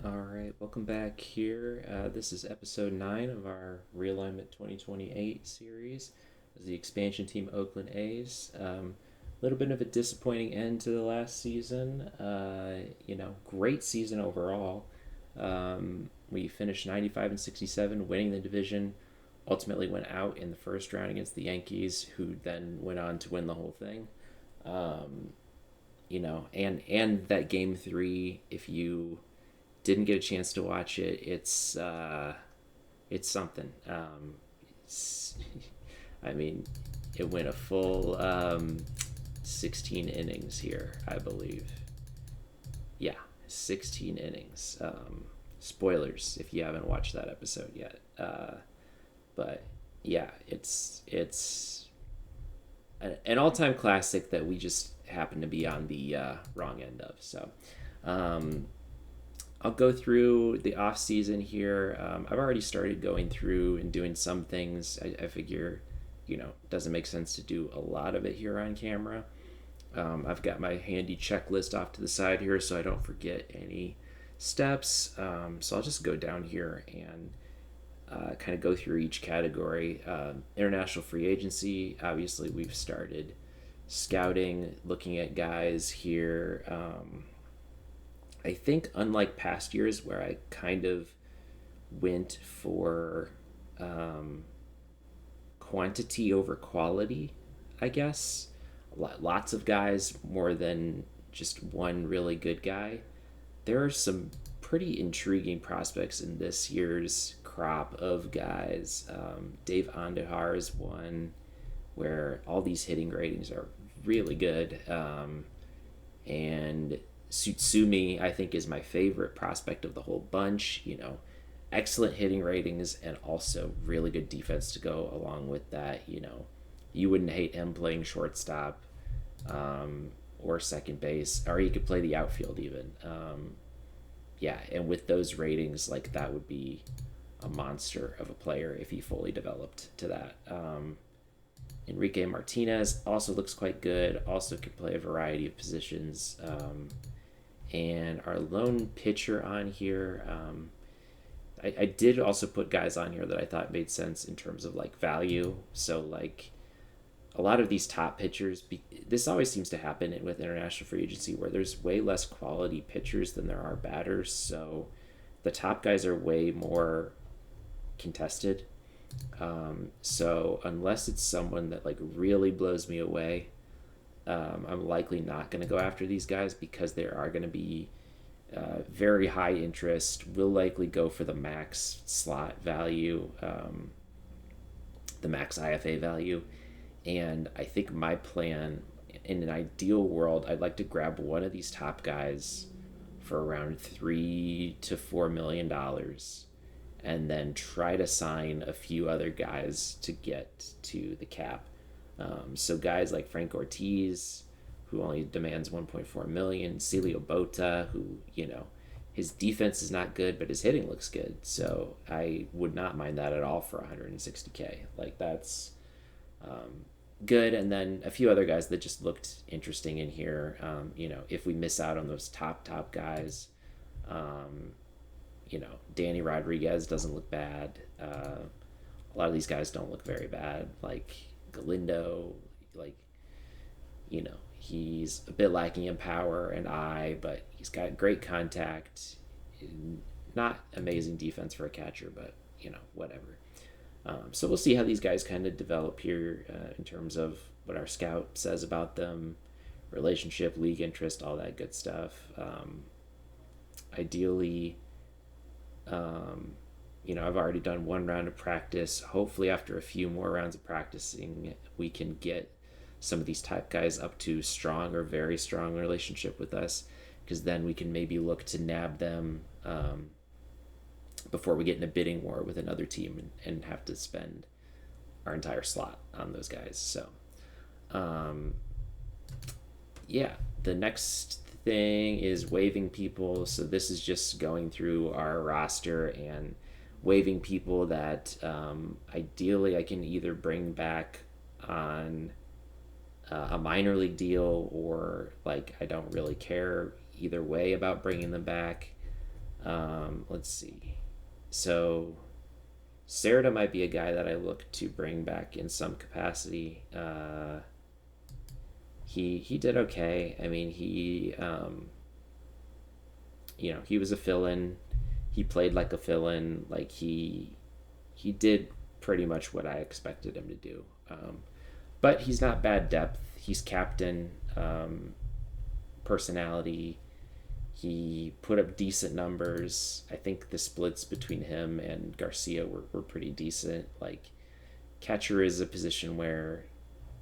All right, welcome back here. This is episode 9 of our Realignment 2028 series. This is the expansion team Oakland A's. Little bit of a disappointing end to the last season. Great season overall. We finished 95 and 67, winning the division. Ultimately went out in the first round against the Yankees, who then went on to win the whole thing. Um, and that game 3, if you didn't get a chance to watch it, it's something. It's, I mean, it went a full 16 innings here, I believe. Yeah, 16 innings. Spoilers if you haven't watched that episode yet. But yeah, it's an all-time classic that we just happen to be on the wrong end of. So um, I'll go through the off season here. I've already started going through and doing some things. I figure, it doesn't make sense to do a lot of it here on camera. I've got my handy checklist off to the side here so I don't forget any steps. So I'll just go down here and kind of go through each category. International free agency, obviously, we've started scouting, looking at guys here. I think, unlike past years where I kind of went for um, quantity over quality, I guess. Lots of guys more than just one really good guy. There are some pretty intriguing prospects in this year's crop of guys. Dave Andujar is one where all these hitting ratings are really good. And Sutsumi, I think, is my favorite prospect of the whole bunch. Excellent hitting ratings and also really good defense to go along with that. You wouldn't hate him playing shortstop or second base, or he could play the outfield even. Yeah, and with those ratings, like that would be a monster of a player if he fully developed to that. Enrique Martinez also looks quite good, also can play a variety of positions. And our lone pitcher on here, I did also put guys on here that I thought made sense in terms of like value. So like a lot of these top pitchers, this always seems to happen with international free agency where there's way less quality pitchers than there are batters. So the top guys are way more contested. So unless it's someone that like really blows me away, I'm likely not going to go after these guys because there are going to be very high interest. We'll likely go for the max slot value, the max IFA value. And I think my plan, in an ideal world, I'd like to grab one of these top guys for around $3 to $4 million and then try to sign a few other guys to get to the cap. So guys like Frank Ortiz, who only demands 1.4 million, Celio Bota, who his defense is not good, but his hitting looks good. So I would not mind that at all for 160K. Like that's good. And then a few other guys that just looked interesting in here. If we miss out on those top guys, Danny Rodriguez doesn't look bad. A lot of these guys don't look very bad. Like Galindo, like he's a bit lacking in power and eye, but he's got great contact. Not amazing defense for a catcher, but whatever. So we'll see how these guys kind of develop here in terms of what our scout says about them, relationship, league interest, all that good stuff. Ideally, I've already done one round of practice. Hopefully, after a few more rounds of practicing, we can get some of these type guys up to strong or very strong relationship with us, because then we can maybe look to nab them before we get in a bidding war with another team and have to spend our entire slot on those guys. So, yeah, the next thing is waiving people. So this is just going through our roster and waiving people that ideally I can either bring back on a minor league deal, or like I don't really care either way about bringing them back. Let's see. So Serta might be a guy that I look to bring back in some capacity. He did okay. I mean, he was a fill-in. He played like a fill-in. Like he did pretty much what I expected him to do. But he's not bad depth. He's captain, personality. He put up decent numbers. I think the splits between him and Garcia were pretty decent. Like, catcher is a position where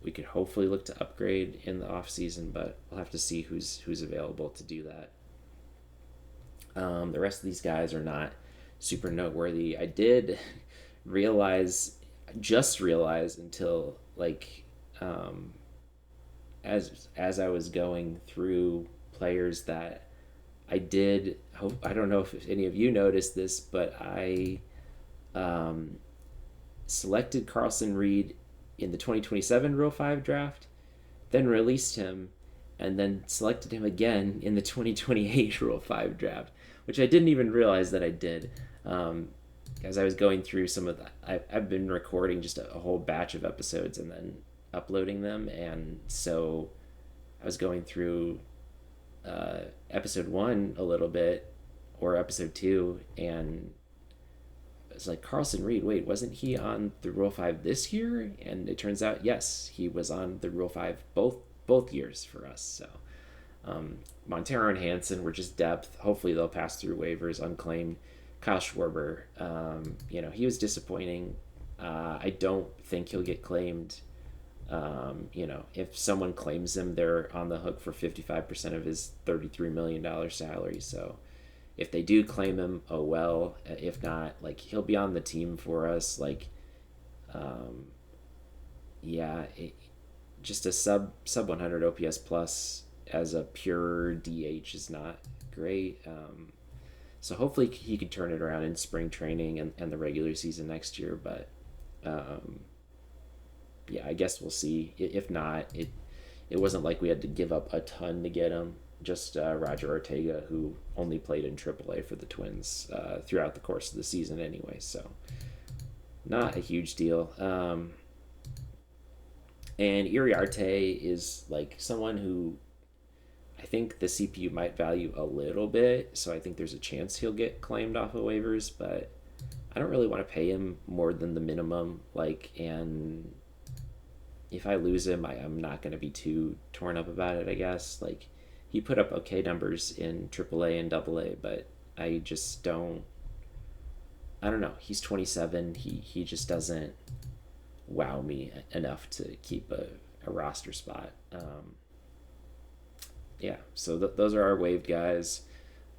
we could hopefully look to upgrade in the offseason, but we'll have to see who's available to do that. The rest of these guys are not super noteworthy. I did realize, just realize until like as I was going through players that I did hope. I don't know if any of you noticed this, but I um, selected Carlson Reed in the 2027 Rule 5 draft, then released him, and then selected him again in the 2028 Rule 5 draft, which I didn't even realize that I did. As I was going through some of that, I've been recording just a whole batch of episodes and then uploading them, and so I was going through episode 1 a little bit, or episode 2, and it's like, Carlson Reed, wait, wasn't he on the Rule 5 this year? And it turns out, yes, he was on the Rule 5 both years for us. So Montero and Hansen were just depth. Hopefully they'll pass through waivers unclaimed. Kyle Schwarber, he was disappointing. I don't think he'll get claimed. If someone claims him, they're on the hook for 55% of his $33 million salary. So if they do claim him, oh well. If not, like, he'll be on the team for us. Like, yeah, just a sub 100 OPS plus as a pure DH is not great. So hopefully he could turn it around in spring training and the regular season next year. But yeah, I guess we'll see. If not, it wasn't like we had to give up a ton to get him. Just Roger Ortega, who only played in AAA for the Twins throughout the course of the season anyway, so not a huge deal. And Iriarte is like someone who I think the CPU might value a little bit, so I think there's a chance he'll get claimed off of waivers, but I don't really want to pay him more than the minimum. Like, and if I lose him, I'm not going to be too torn up about it, I guess. Like, he put up okay numbers in AAA and AA, but I just don't. I don't know. He's 27. He just doesn't wow me enough to keep a roster spot. Yeah, so those are our waived guys.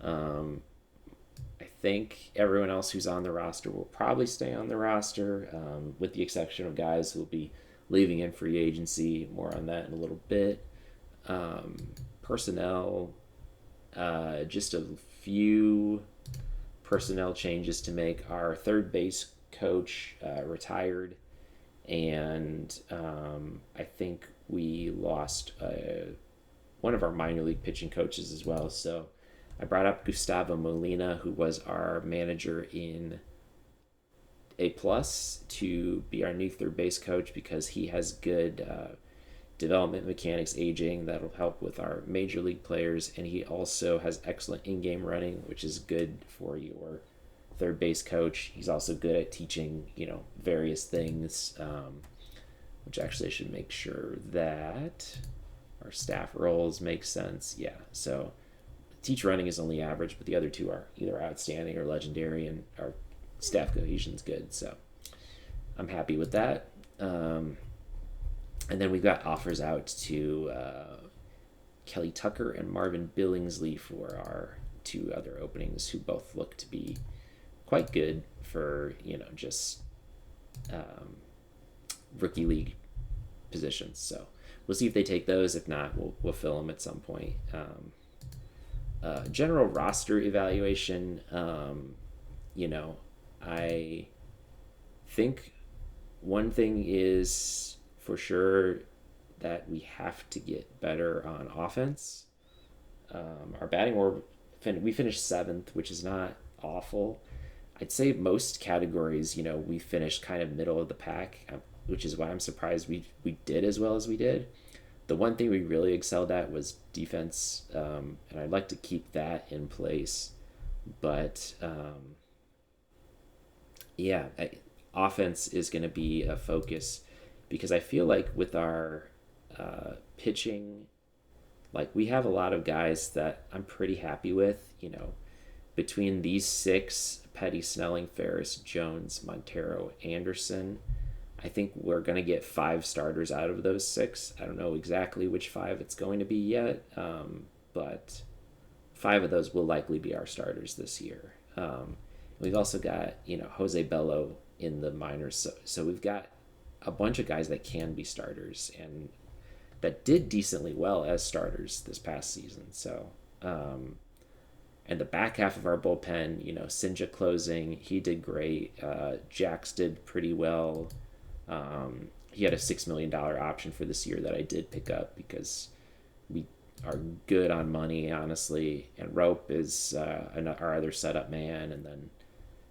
I think everyone else who's on the roster will probably stay on the roster, with the exception of guys who will be leaving in free agency. More on that in a little bit. Personnel, just a few personnel changes to make. Our third base coach retired, and I think we lost one of our minor league pitching coaches as well. So I brought up Gustavo Molina, who was our manager in A+, to be our new third base coach because he has good development mechanics, aging that'll help with our major league players, and he also has excellent in-game running, which is good for your third base coach. He's also good at teaching various things, which actually I should make sure that our staff roles make sense. Yeah, so teach running is only average, but the other two are either outstanding or legendary, and our staff cohesion's good, so I'm happy with that. And then we've got offers out to Kelly Tucker and Marvin Billingsley for our two other openings, who both look to be quite good for just rookie league positions. So we'll see if they take those. If not, we'll fill them at some point. General roster evaluation. I think one thing is for sure that we have to get better on offense. Our batting we finished seventh, which is not awful. I'd say most categories, we finished kind of middle of the pack, which is why I'm surprised we did as well as we did. The one thing we really excelled at was defense, and I'd like to keep that in place. But yeah, offense is going to be a focus because I feel like with our pitching, like we have a lot of guys that I'm pretty happy with. Between these six: Petty, Snelling, Ferris, Jones, Montero, Anderson. I think we're going to get five starters out of those six. I don't know exactly which five it's going to be yet, but five of those will likely be our starters this year. We've also got, Jose Bello in the minors. So we've got a bunch of guys that can be starters and that did decently well as starters this past season. So, and the back half of our bullpen, Sinja closing, he did great. Jax did pretty well. He had a $6 million option for this year that I did pick up because we are good on money, honestly. And Rope is our other setup man. And then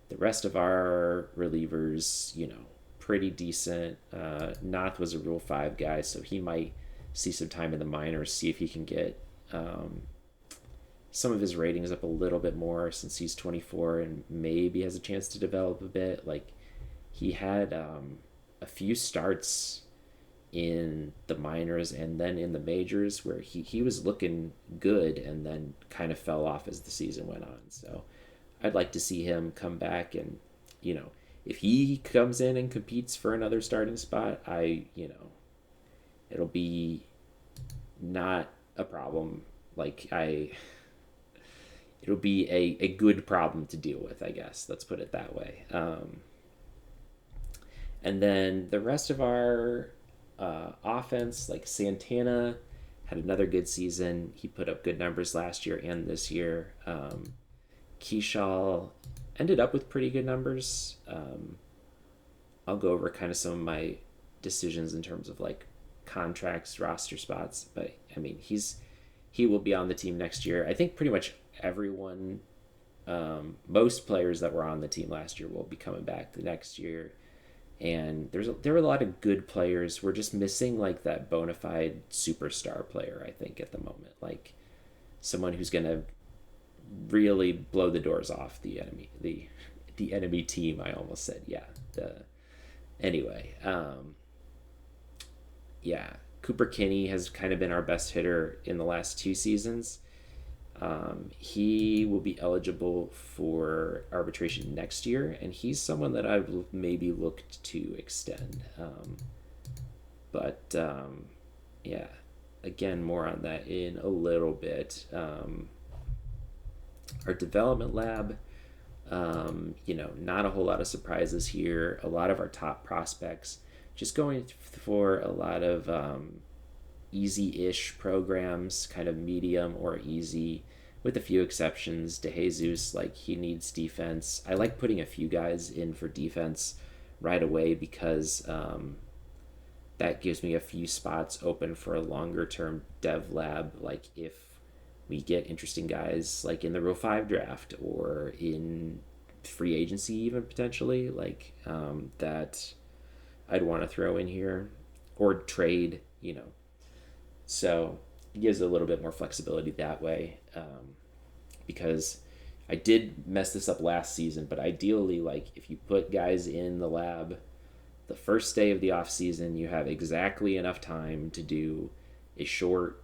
the rest of our relievers, pretty decent. Nath was a Rule 5 guy, so he might see some time in the minors, see if he can get some of his ratings up a little bit more since he's 24 and maybe has a chance to develop a bit. Like, he had a few starts in the minors and then in the majors where he was looking good and then kind of fell off as the season went on. So I'd like to see him come back and, if he comes in and competes for another starting spot, it'll be not a problem. It'll be a good problem to deal with, I guess. Let's put it that way. And then the rest of our offense, like Santana had another good season. He put up good numbers last year and this year. Keyshaw ended up with pretty good numbers. I'll go over kind of some of my decisions in terms of like contracts, roster spots, but I mean, he will be on the team next year. I think pretty much everyone, most players that were on the team last year will be coming back the next year. And there were a lot of good players. We're just missing like that bona fide superstar player, I think, at the moment. Like someone who's gonna really blow the doors off the enemy team. I almost said, yeah. Anyway, yeah. Cooper Kinney has kind of been our best hitter in the last two seasons. He will be eligible for arbitration next year, and he's someone that I've maybe looked to extend. Yeah, again, more on that in a little bit. Our development lab, not a whole lot of surprises here. A lot of our top prospects just going for a lot of easy-ish programs, kind of medium or easy, with a few exceptions. DeJesus, like, he needs defense. I like putting a few guys in for defense right away because that gives me a few spots open for a longer-term dev lab, like if we get interesting guys like in the Rule 5 draft or in free agency even potentially, like that I'd want to throw in here or trade, So it gives a little bit more flexibility that way, because I did mess this up last season, but ideally, like if you put guys in the lab the first day of the off season, you have exactly enough time to do a short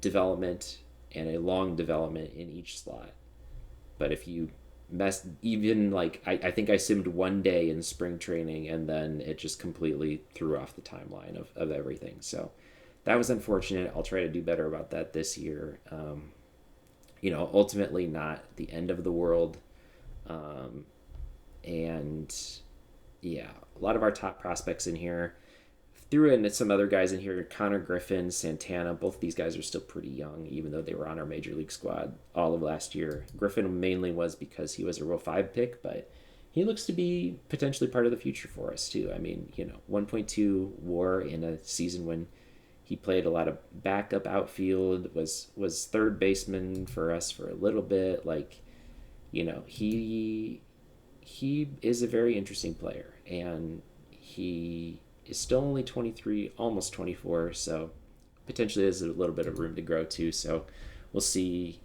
development and a long development in each slot. But if you even like I think I simmed one day in spring training and then it just completely threw off the timeline of everything. So that was unfortunate. I'll try to do better about that this year. Ultimately not the end of the world. And yeah, a lot of our top prospects in here. Threw in some other guys in here, Connor Griffin, Santana. Both of these guys are still pretty young, even though they were on our major league squad all of last year. Griffin mainly was because he was a Rule 5 pick, but he looks to be potentially part of the future for us too. I mean, 1.2 WAR in a season when He played a lot of backup outfield, was third baseman for us for a little bit. Like, he is a very interesting player, and he is still only 23, almost 24, so potentially there's a little bit of room to grow too. So we'll see,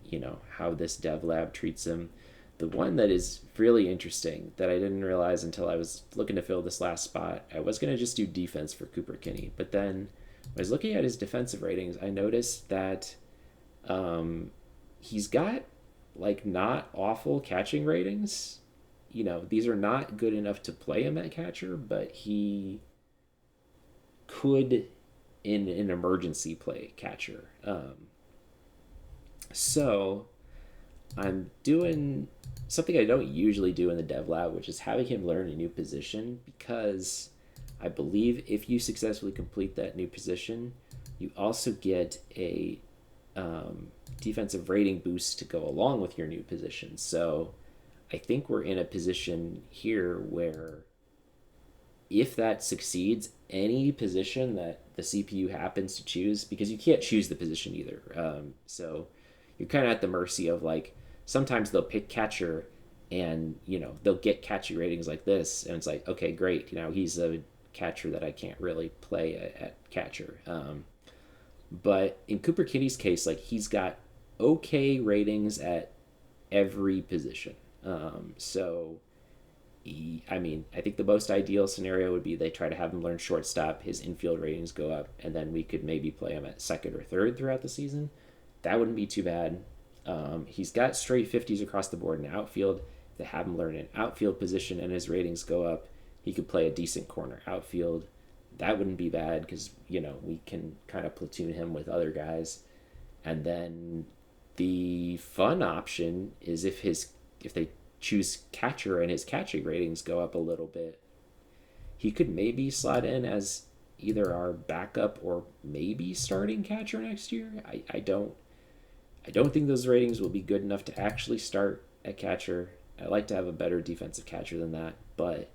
how this dev lab treats him. The one that is really interesting that I didn't realize until I was looking to fill this last spot, I was going to just do defense for Cooper Kinney, but then when I was looking at his defensive ratings, I noticed that he's got like not awful catching ratings. These are not good enough to play him at catcher, but he could in an emergency play catcher. So I'm doing something I don't usually do in the dev lab, which is having him learn a new position, because I believe if you successfully complete that new position, you also get a defensive rating boost to go along with your new position. So I think we're in a position here where if that succeeds, any position that the CPU happens to choose, because you can't choose the position either. So you're kind of at the mercy of, like, sometimes they'll pick catcher and, they'll get catchy ratings like this. And it's like, okay, great. He's a catcher that I can't really play at catcher. But in Cooper Kinney's case, like, he's got okay ratings at every position. So I think the most ideal scenario would be they try to have him learn shortstop, his infield ratings go up, and then we could maybe play him at second or third throughout the season. That wouldn't be too bad. He's got straight 50s across the board in outfield. If they have him learn an outfield position and his ratings go up, he could play a decent corner outfield. That wouldn't be bad because, we can kind of platoon him with other guys. And then the fun option is if they choose catcher and his catching ratings go up a little bit, he could maybe slot in as either our backup or maybe starting catcher next year. I don't think those ratings will be good enough to actually start at catcher. I like to have a better defensive catcher than that, but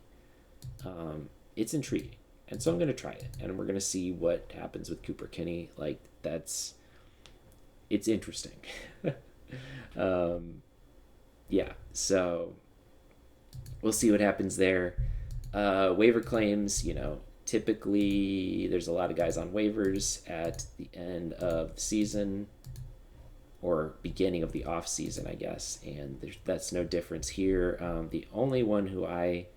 it's intriguing, and so I'm going to try it, and we're going to see what happens with Cooper Kinney. Like, it's interesting. Yeah, so we'll see what happens there. Waiver claims, typically there's a lot of guys on waivers at the end of the season or beginning of the off season, I guess, and that's no difference here. The only one who I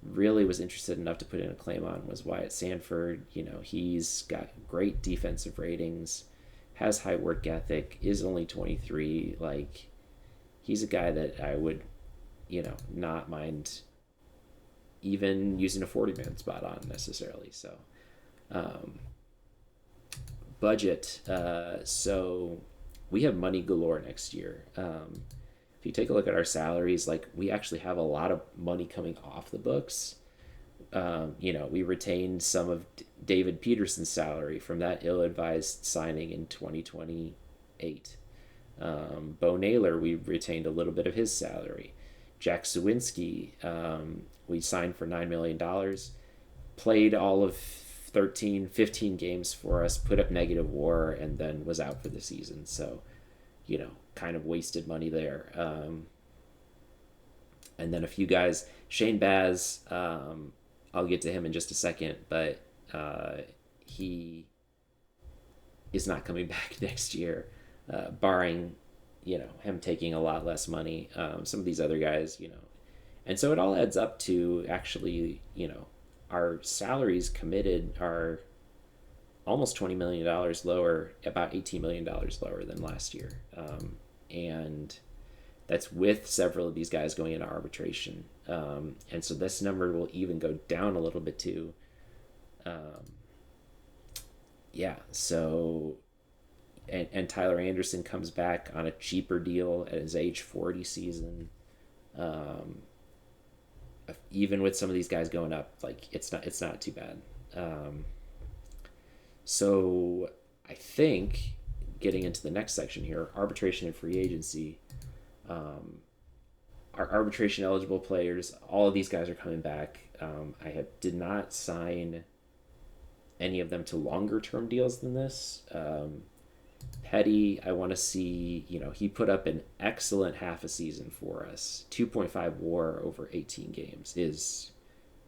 really was interested enough to put in a claim on was Wyatt Sanford. He's got great defensive ratings, has high work ethic, is only 23. Like, he's a guy that I would, not mind even using a 40-man spot on necessarily. So, budget. So we have money galore next year. If you take a look at our salaries, like, we actually have a lot of money coming off the books. We retained some of David Peterson's salary from that ill-advised signing in 2028. Bo Naylor, we retained a little bit of his salary. Jack Sawinski, we signed for $9 million, played all of 15 games for us, put up negative WAR, and then was out for the season. So, kind of wasted money there. And then a few guys, Shane Baz, I'll get to him in just a second, but he is not coming back next year, barring, him taking a lot less money. Some of these other guys, and so it all adds up to actually, our salaries committed are almost $20 million lower, about $18 million lower than last year. And that's with several of these guys going into arbitration. And so this number will even go down a little bit too. So, and Tyler Anderson comes back on a cheaper deal at his age 40 season. Even with some of these guys going up, like, it's not too bad. So I think getting into the next section here, arbitration and free agency, our arbitration eligible players, all of these guys are coming back. I did not sign any of them to longer term deals than this. Petty, I want to see, he put up an excellent half a season for us. 2.5 WAR over 18 games is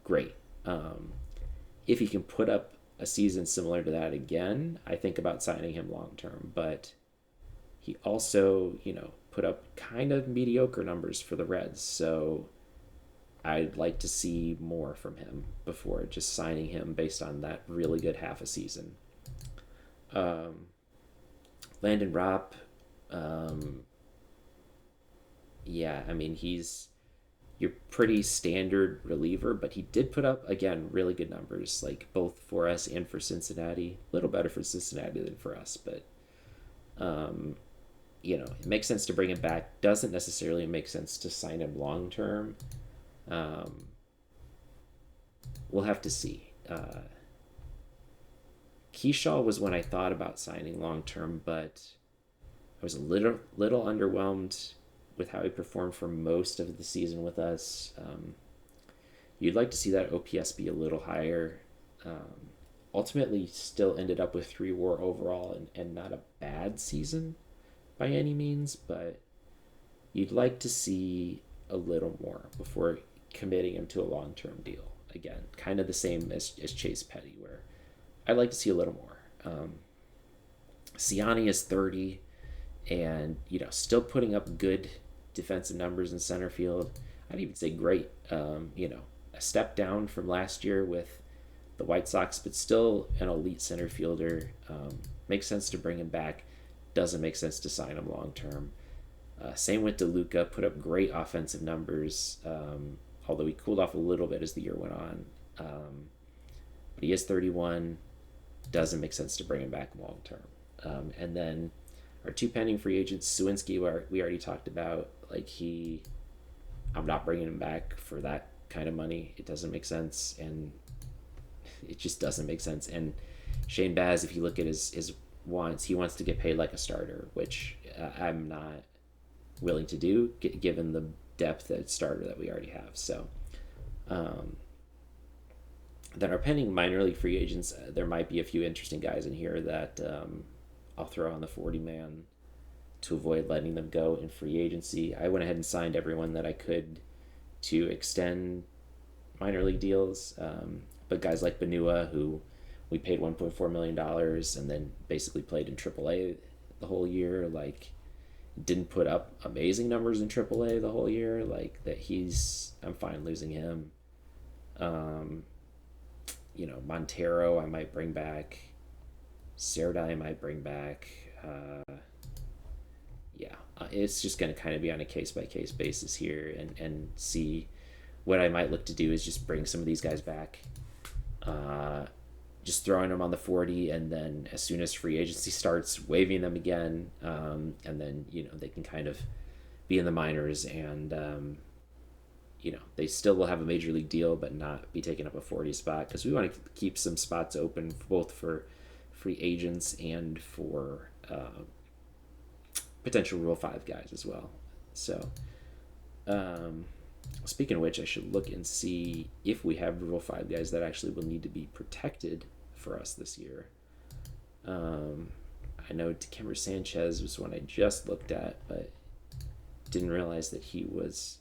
great. If he can put up a season similar to that again, I think about signing him long term. But he also, put up kind of mediocre numbers for the Reds. So I'd like to see more from him before just signing him based on that really good half a season. Um, Landon Ropp, um, yeah, I mean, he's your pretty standard reliever, but he did put up, again, really good numbers, like both for us and for Cincinnati. A little better for Cincinnati than for us, but um, it makes sense to bring him back. Doesn't necessarily make sense to sign him long term. Um, we'll have to see. Keyshaw was when I thought about signing long term, but I was a little underwhelmed with how he performed for most of the season with us. You'd like to see that OPS be a little higher. Ultimately, still ended up with 3 WAR overall, and not a bad season by any means, but you'd like to see a little more before committing him to a long term deal. Again, kind of the same as Chase Petty, where I'd like to see a little more. Siani is 30 and, still putting up good defensive numbers in center field. I'd even say great. A step down from last year with the White Sox, but still an elite center fielder. Makes sense to bring him back. Doesn't make sense to sign him long term. Same with DeLuca, put up great offensive numbers, although he cooled off a little bit as the year went on. But he is 31. Doesn't make sense to bring him back long term. And then our 2 pending free agents, Sawinski, we already talked about. I'm not bringing him back for that kind of money. It doesn't make sense, and it just doesn't make sense. And Shane Baz, if you look at his wants, he wants to get paid like a starter, which I'm not willing to do given the depth at starter that we already have. So then our pending minor league free agents, there might be a few interesting guys in here that I'll throw on the 40-man to avoid letting them go in free agency. I went ahead and signed everyone that I could to extend minor league deals, but guys like Benua, who we paid $1.4 million and then basically played in AAA the whole year, didn't put up amazing numbers in AAA the whole year, I'm fine losing him. Montero I might bring back. Serda I might bring back. It's just going to kind of be on a case-by-case basis here, and see what I might look to do is just bring some of these guys back. Just throwing them on the 40, and then as soon as free agency starts, waiving them again, and then they can kind of be in the minors, and they still will have a major league deal, but not be taking up a 40 spot, because we want to keep some spots open both for free agents and for potential Rule 5 guys as well. So, speaking of which, I should look and see if we have Rule 5 guys that actually will need to be protected for us this year. I know Dikembe Sanchez was one I just looked at, but didn't realize that he was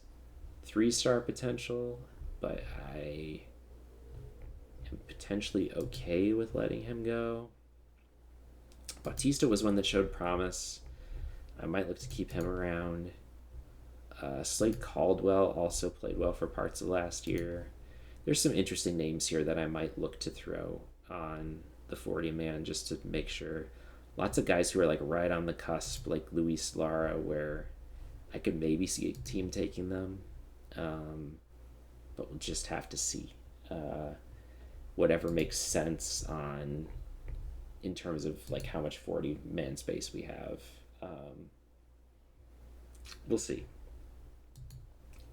3-star potential, but I am potentially okay with letting him go. Bautista was one that showed promise. I might look to keep him around. Slade Caldwell also played well for parts of last year. There's some interesting names here that I might look to throw on the 40-man just to make sure. Lots of guys who are right on the cusp, like Luis Lara, where I could maybe see a team taking them, but we'll just have to see. Whatever makes sense in terms of how much 40-man space we have. We'll see.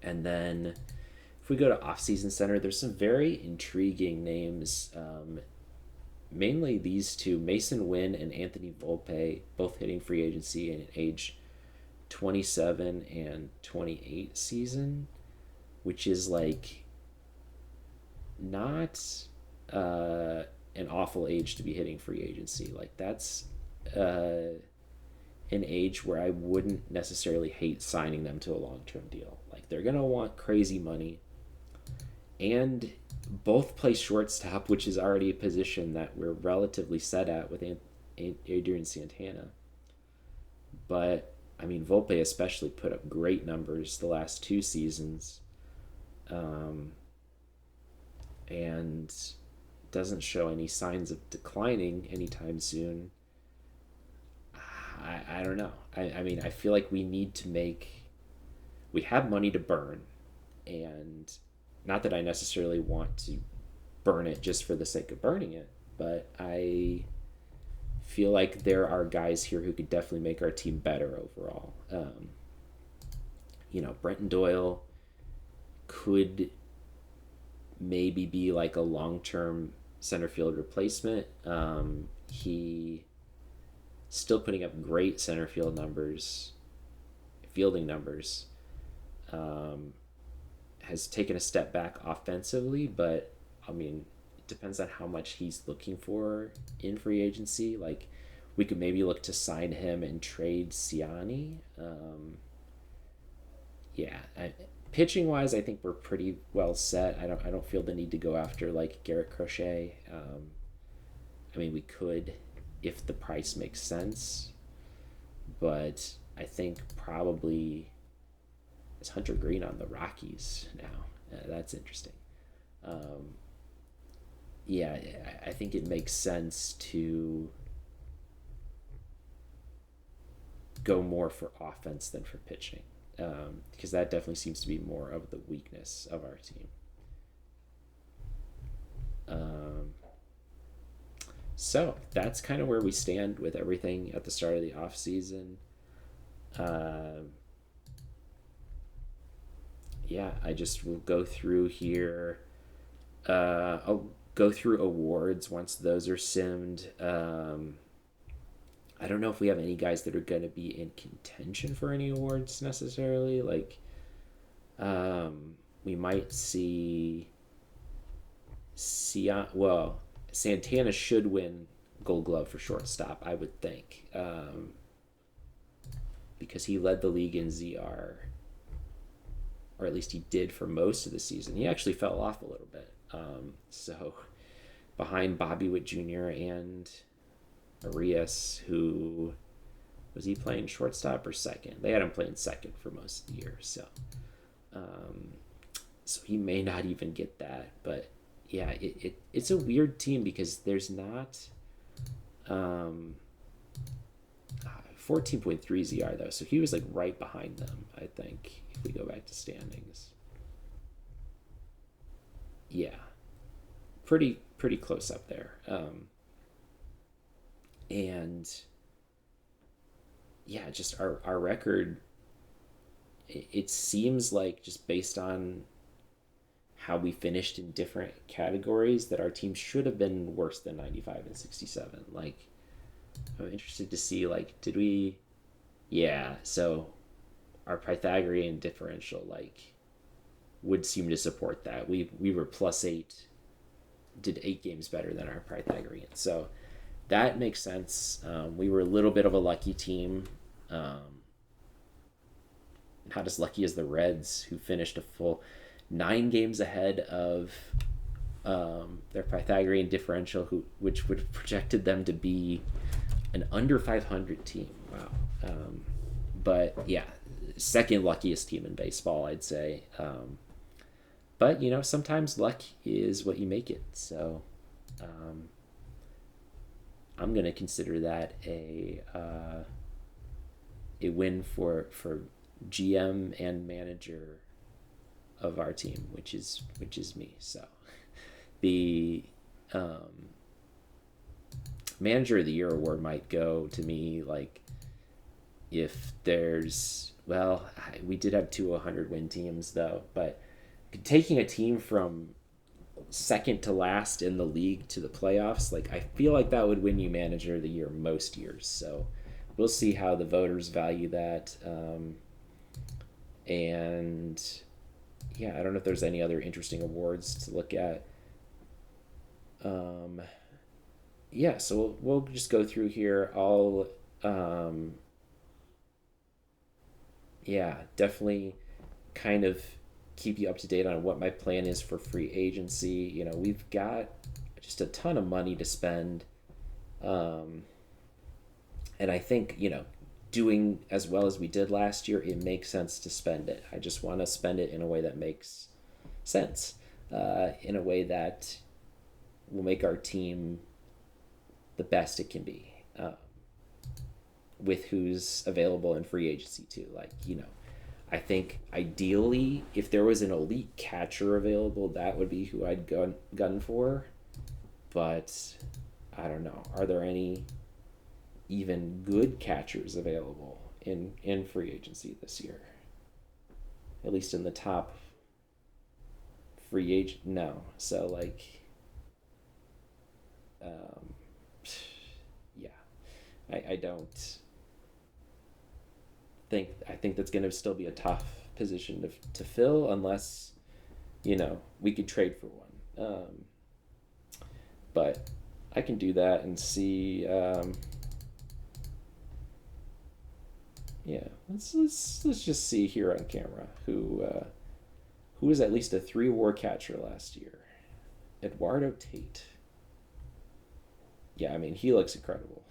And then if we go to Offseason Center, there's some very intriguing names. Mainly these two, Mason Wynn and Anthony Volpe, both hitting free agency in age 27 and 28 season, which is not an an awful age to be hitting free agency. Like that's uh, an age where I wouldn't necessarily hate signing them to a long term deal. Like they're gonna want crazy money, and both play shortstop, which is already a position that we're relatively set at with Adrian Santana. But I mean, Volpe especially put up great numbers the last 2 seasons, um, and doesn't show any signs of declining anytime soon. I don't know. I mean, I feel like we have money to burn, and not that I necessarily want to burn it just for the sake of burning it, but I feel like there are guys here who could definitely make our team better overall. Brenton Doyle could maybe be like a long term center field replacement. He still putting up great center field numbers, fielding numbers. Um, has taken a step back offensively, but I mean, it depends on how much he's looking for in free agency. Like, we could maybe look to sign him and trade Siani. Yeah, pitching wise, I think we're pretty well set. I don't feel the need to go after like Garrett Crochet. I mean, we could if the price makes sense, but I think probably is Hunter Green on the Rockies now. That's interesting. Um, yeah, I think it makes sense to go more for offense than for pitching, because that definitely seems to be more of the weakness of our team. Um, so that's kind of where we stand with everything at the start of the off season. Um, yeah, I just will go through here. I'll go through awards once those are simmed. I don't know if we have any guys that are going to be in contention for any awards necessarily. Like, we might well, Santana should win Gold Glove for shortstop, I would think, because he led the league in ZR, or at least he did for most of the season. He actually fell off a little bit. So behind Bobby Witt Jr. and Arias, who was he playing shortstop or second? They had him playing second for most of the year, um, so he may not even get that. But yeah, it's a weird team because there's not 14.3 ZR though, so he was like right behind them. I think if we go back to standings, yeah, pretty close up there. And yeah, just our record, it seems like, just based on how we finished in different categories, that our team should have been worse than 95 and 67. Like, I'm interested to see, like, did we, yeah, so our Pythagorean differential, like, would seem to support that. We were +8, did 8 games better than our Pythagorean, so that makes sense. We were a little bit of a lucky team. Not as lucky as the Reds, who finished a full 9 games ahead of their Pythagorean differential, which would have projected them to be an under 500 team. Wow. But yeah, second luckiest team in baseball, I'd say. But sometimes luck is what you make it. So I'm gonna consider that a win for GM and manager of our team, which is me. So the manager of the year award might go to me, like, if there's, well, we did have 200 win teams though, but taking a team from second to last in the league to the playoffs, like, I feel like that would win you manager of the year most years. So we'll see how the voters value that. And yeah, I don't know if there's any other interesting awards to look at. Yeah, so we'll just go through here. Um, yeah, definitely kind of keep you up to date on what my plan is for free agency. We've got just a ton of money to spend. Um, and I think, doing as well as we did last year, it makes sense to spend it. I just want to spend it in a way that makes sense, in a way that will make our team the best it can be, with who's available in free agency too. I think ideally, if there was an elite catcher available, that would be who I'd gun for. But I don't know. Are there any even good catchers available in free agency this year? At least in the top free agent, no. So um, yeah, I don't I think that's going to still be a tough position to fill unless we could trade for one. But I can do that and see. Yeah, let's just see here on camera who was at least a 3 WAR catcher last year. Eduardo Tate. Yeah, I mean he looks incredible.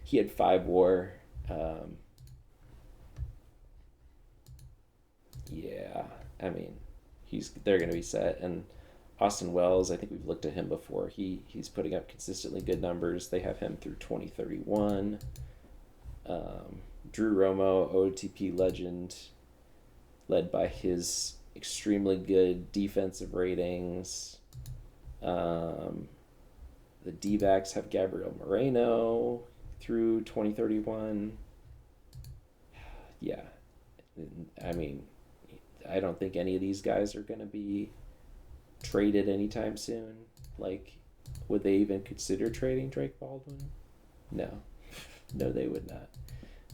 He had 5 WAR. Um, yeah, I mean they're gonna be set. And Austin Wells, I think we've looked at him before. He's putting up consistently good numbers. They have him through 2031. Um, Drew Romo, OOTP legend, led by his extremely good defensive ratings. Um, the D-backs have Gabriel Moreno through 2031. Yeah, I mean, I don't think any of these guys are going to be traded anytime soon. Like, would they even consider trading Drake Baldwin? No. No, they would not.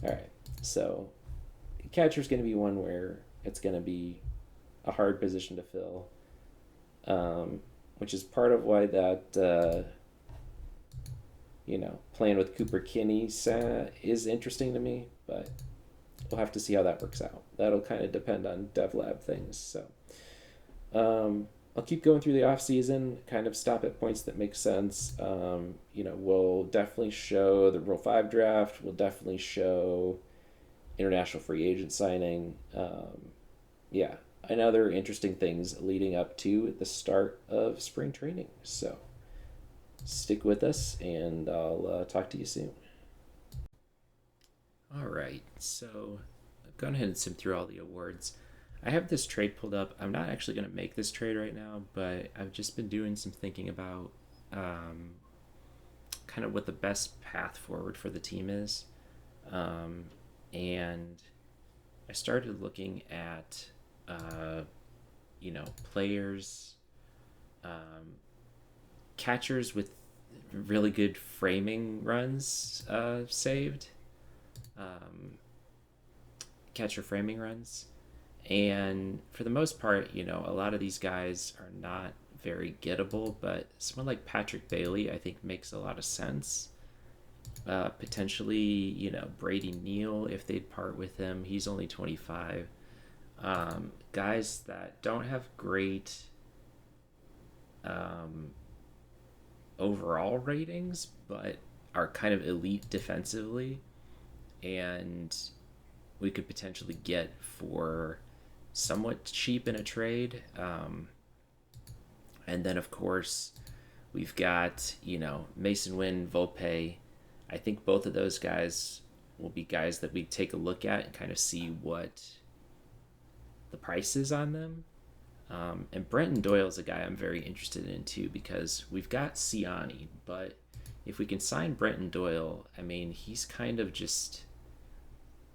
All right. So, catcher's going to be one where it's going to be a hard position to fill, which is part of why that, playing with Cooper Kinney is interesting to me, but we'll have to see how that works out. That'll kind of depend on dev lab things. So, I'll keep going through the off season, kind of stop at points that make sense. We'll definitely show the Rule 5 draft. We'll definitely show international free agent signing. Yeah, and other interesting things leading up to the start of spring training. So stick with us, and I'll talk to you soon. All right, so I've gone ahead and simmed through all the awards. I have this trade pulled up. I'm not actually going to make this trade right now, but I've just been doing some thinking about kind of what the best path forward for the team is. And I started looking at, players, um, catchers with really good framing runs saved, um, catcher framing runs. And for the most part, a lot of these guys are not very gettable, but someone like Patrick Bailey, I think, makes a lot of sense. Potentially, Brady Neal, if they'd part with him, he's only 25. Guys that don't have great um, overall ratings, but are kind of elite defensively, and we could potentially get for somewhat cheap in a trade. And then, of course, we've got, Mason Wynn, Volpe. I think both of those guys will be guys that we take a look at and kind of see what the price is on them. And Brenton Doyle is a guy I'm very interested in too, because we've got Ciani, but if we can sign Brenton Doyle, I mean, he's kind of just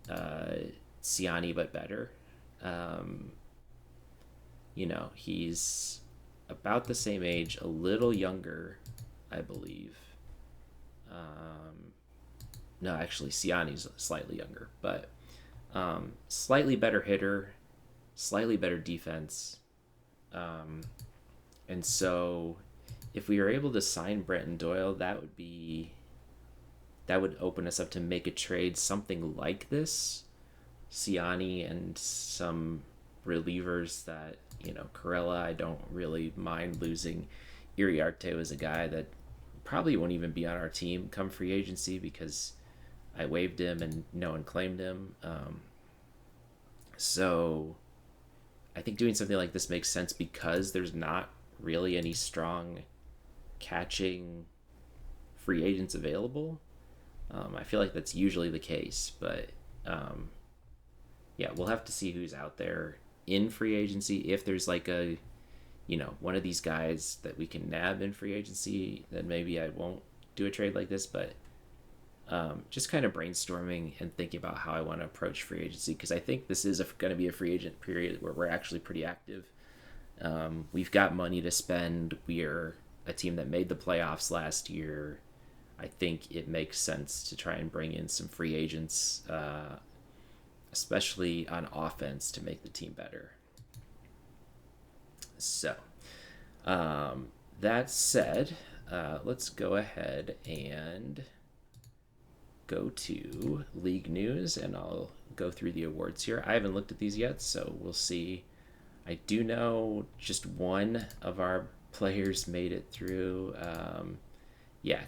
Ciani but better. Um, he's about the same age, a little younger, I believe. No, actually, Ciani's slightly younger, but slightly better hitter, slightly better defense. And so if we were able to sign Brenton Doyle, that would open us up to make a trade something like this. Siani and some relievers that, Corella, I don't really mind losing. Iriarte was a guy that probably won't even be on our team come free agency because I waived him and no one claimed him. So I think doing something like this makes sense because there's not really any strong catching free agents available. I feel like that's usually the case, but yeah, we'll have to see who's out there in free agency. If there's like one of these guys that we can nab in free agency, then maybe I won't do a trade like this. But just kind of brainstorming and thinking about how I want to approach free agency, because I think this is going to be a free agent period where we're actually pretty active. We've got money to spend. We're a team that made the playoffs last year. I think it makes sense to try and bring in some free agents, especially on offense, to make the team better. So, that said, let's go ahead and go to league news, and I'll go through the awards here. I haven't looked at these yet, so we'll see. I do know just one of our players made it through.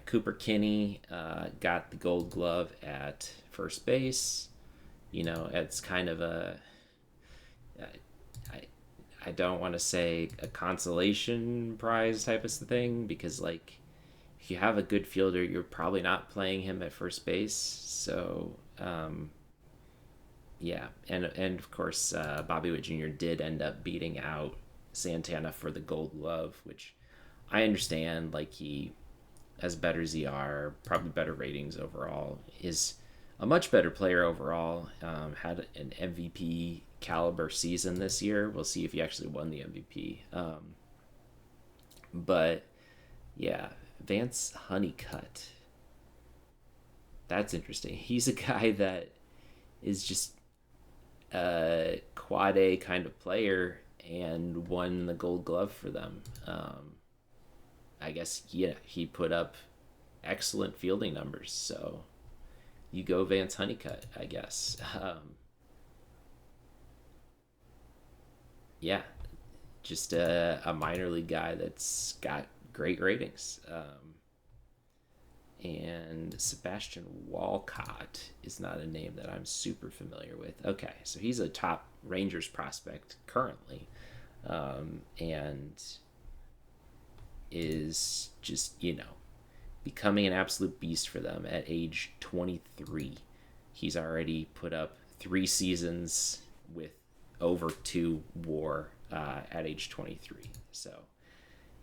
Cooper Kinney got the Gold Glove at first base. It's kind of I don't want to say a consolation prize type of thing, because like if you have a good fielder, you're probably not playing him at first base. So and of course Bobby Witt Jr. did end up beating out Santana for the Gold Glove, which I understand. Like, he has better ZR, probably better ratings overall, is a much better player overall, had an MVP caliber season this year. We'll see if he actually won the MVP. But yeah, Vance Honeycutt, that's interesting. He's a guy that is just a quad A kind of player and won the Gold Glove for them. I guess, he put up excellent fielding numbers, so you go Vance Honeycutt, I guess. Just a minor league guy that's got great ratings. And Sebastian Walcott is not a name that I'm super familiar with. Okay, so he's a top Rangers prospect currently, and is just, becoming an absolute beast for them at age 23. He's already put up 3 seasons with over 2 WAR at age 23. So,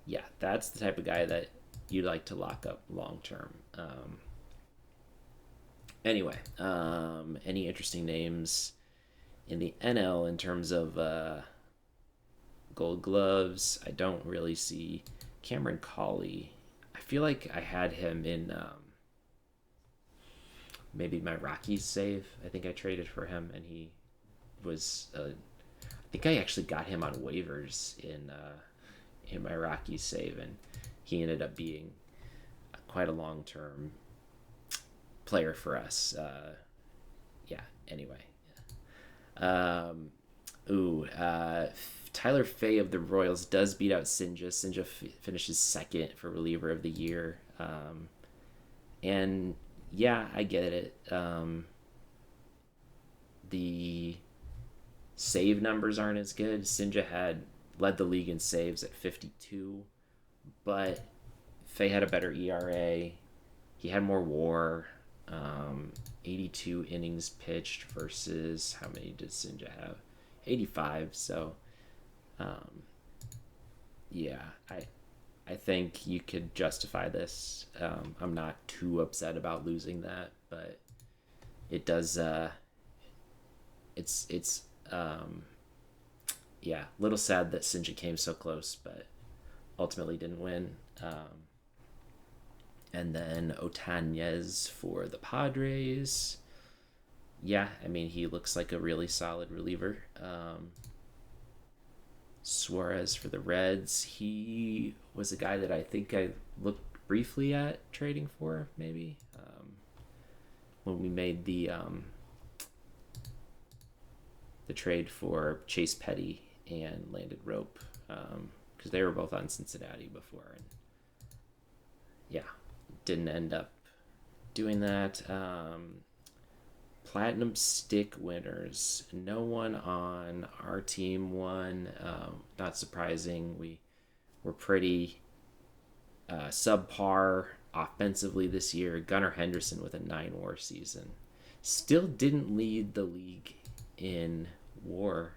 yeah, that's the type of guy that you'd like to lock up long term. Anyway, any interesting names in the NL in terms of Gold Gloves? I don't really see. Cameron Cawley, I feel like I had him in maybe my Rockies save. I think I traded for him, and he was. I think I actually got him on waivers in my Rockies save, and he ended up being quite a long-term player for us. Anyway. Tyler Fay of the Royals does beat out Sinja. Sinja finishes second for reliever of the year. And yeah, I get it. The save numbers aren't as good. Sinja had led the league in saves at 52, but Fay had a better ERA. He had more WAR. 82 innings pitched versus, how many did Sinja have? 85. So I think you could justify this. I'm not too upset about losing that, but it does it's a little sad that Sinja came so close, but ultimately didn't win. And then Otanez for the Padres. Yeah, I mean, he looks like a really solid reliever. Suarez for the Reds. He was a guy that I think I looked briefly at trading for, maybe, when we made the trade for Chase Petty and Landon Rope, because they were both on Cincinnati before, and yeah, didn't end up doing that. Platinum Stick winners. No one on our team won. Not surprising. We were pretty subpar offensively this year. Gunnar Henderson with a 9-WAR season. Still didn't lead the league in WAR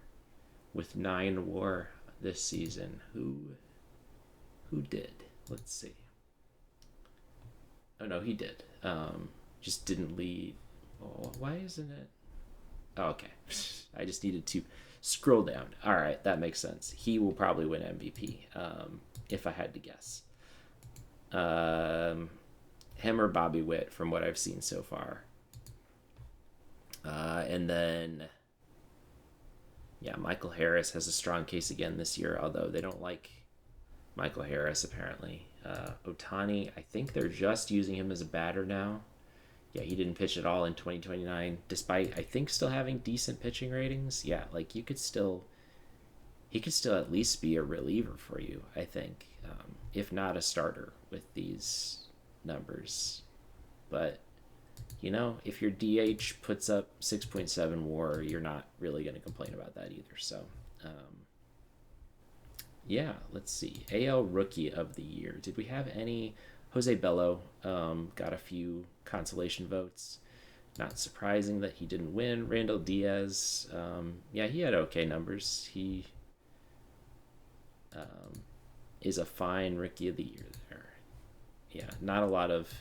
with 9 WAR this season. Who did? Let's see. Oh no, he did. Just didn't lead. Oh, why isn't it? Oh, okay. I just needed to scroll down. All right, that makes sense. He will probably win MVP, if I had to guess. Him or Bobby Witt, from what I've seen so far. And then, yeah, Michael Harris has a strong case again this year, although they don't like Michael Harris, apparently. Ohtani, I think they're just using him as a batter now. Yeah, he didn't pitch at all in 2029, despite, I think, still having decent pitching ratings. Yeah, like, he could still at least be a reliever for you, I think, if not a starter with these numbers. But, if your DH puts up 6.7 WAR, you're not really going to complain about that either. So, yeah, let's see. AL Rookie of the Year. Did we have any? Jose Bello got a few consolation votes. Not surprising that he didn't win. Randall Diaz, yeah, he had okay numbers. He is a fine Rookie of the Year there. Yeah, not a lot of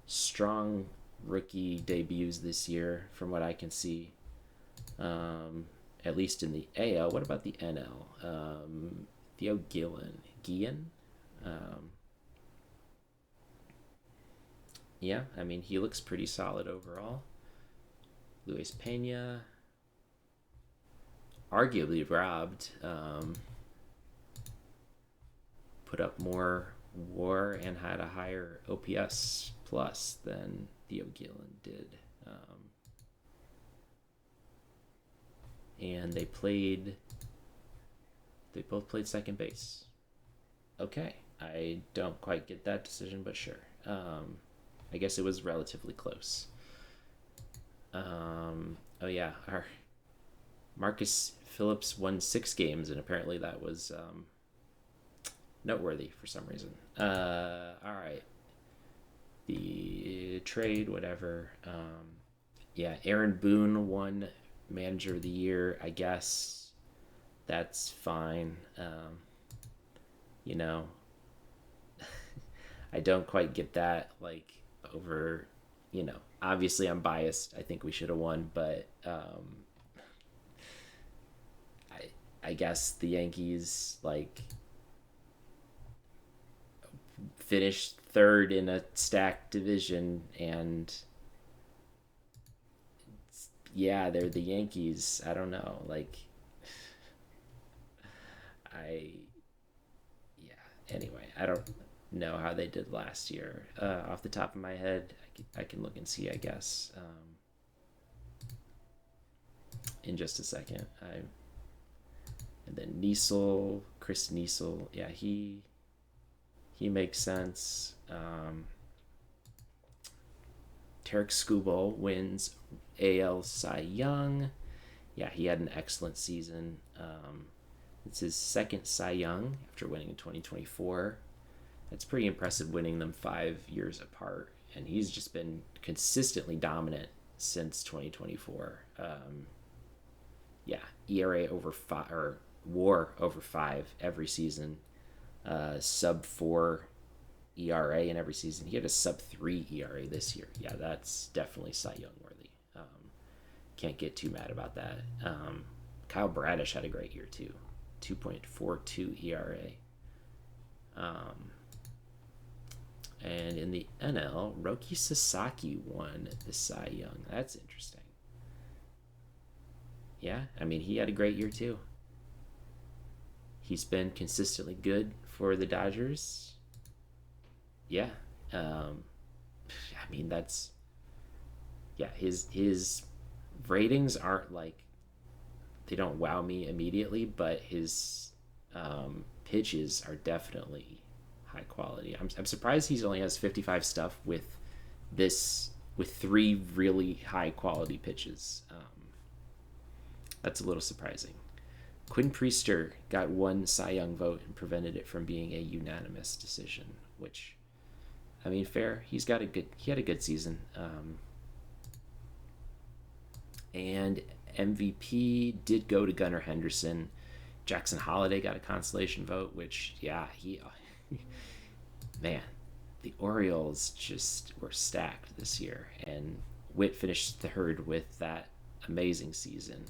strong rookie debuts this year from what I can see. At least in the AL. What about the NL? Theo Guillen? Yeah, I mean, he looks pretty solid overall. Luis Pena, arguably robbed, put up more WAR and had a higher OPS plus than Theo Gillen did. And they both played second base. Okay, I don't quite get that decision, but sure. I guess it was relatively close. Oh yeah, our Marcus Phillips won 6 games, and apparently that was noteworthy for some reason. All right, the trade, whatever. Yeah, Aaron Boone won Manager of the Year. I guess that's fine. I don't quite get that. Like, over, obviously I'm biased. I think we should have won, but I guess the Yankees, like, finished third in a stacked division, and yeah, they're the Yankees. I don't know, like, anyway, I don't know how they did last year. Off the top of my head, I can look and see, I guess, in just a second. And then Chris Niesel, yeah, he makes sense. Tarek Skubal wins AL Cy Young. Yeah, he had an excellent season. It's his second Cy Young after winning in 2024. That's pretty impressive, winning them 5 years apart. And he's just been consistently dominant since 2024. Yeah, ERA over 5, or WAR over 5 every season. Sub 4 ERA in every season. He had a sub 3 ERA this year. Yeah, that's definitely Cy Young worthy. Can't get too mad about that. Kyle Bradish had a great year too. 2.42 ERA. And in the NL, Roki Sasaki won the Cy Young. That's interesting. Yeah, I mean, he had a great year too. He's been consistently good for the Dodgers. Yeah. I mean, that's yeah. His ratings aren't like they don't wow me immediately, but his pitches are definitely high quality. I'm surprised he only has 55 stuff with three really high quality pitches. That's a little surprising. Quinn Priester got one Cy Young vote and prevented it from being a unanimous decision, which, I mean, fair. He had a good season. And MVP did go to Gunnar Henderson. Jackson Holliday got a consolation vote, which, yeah, man, the Orioles just were stacked this year, and Witt finished third with that amazing season.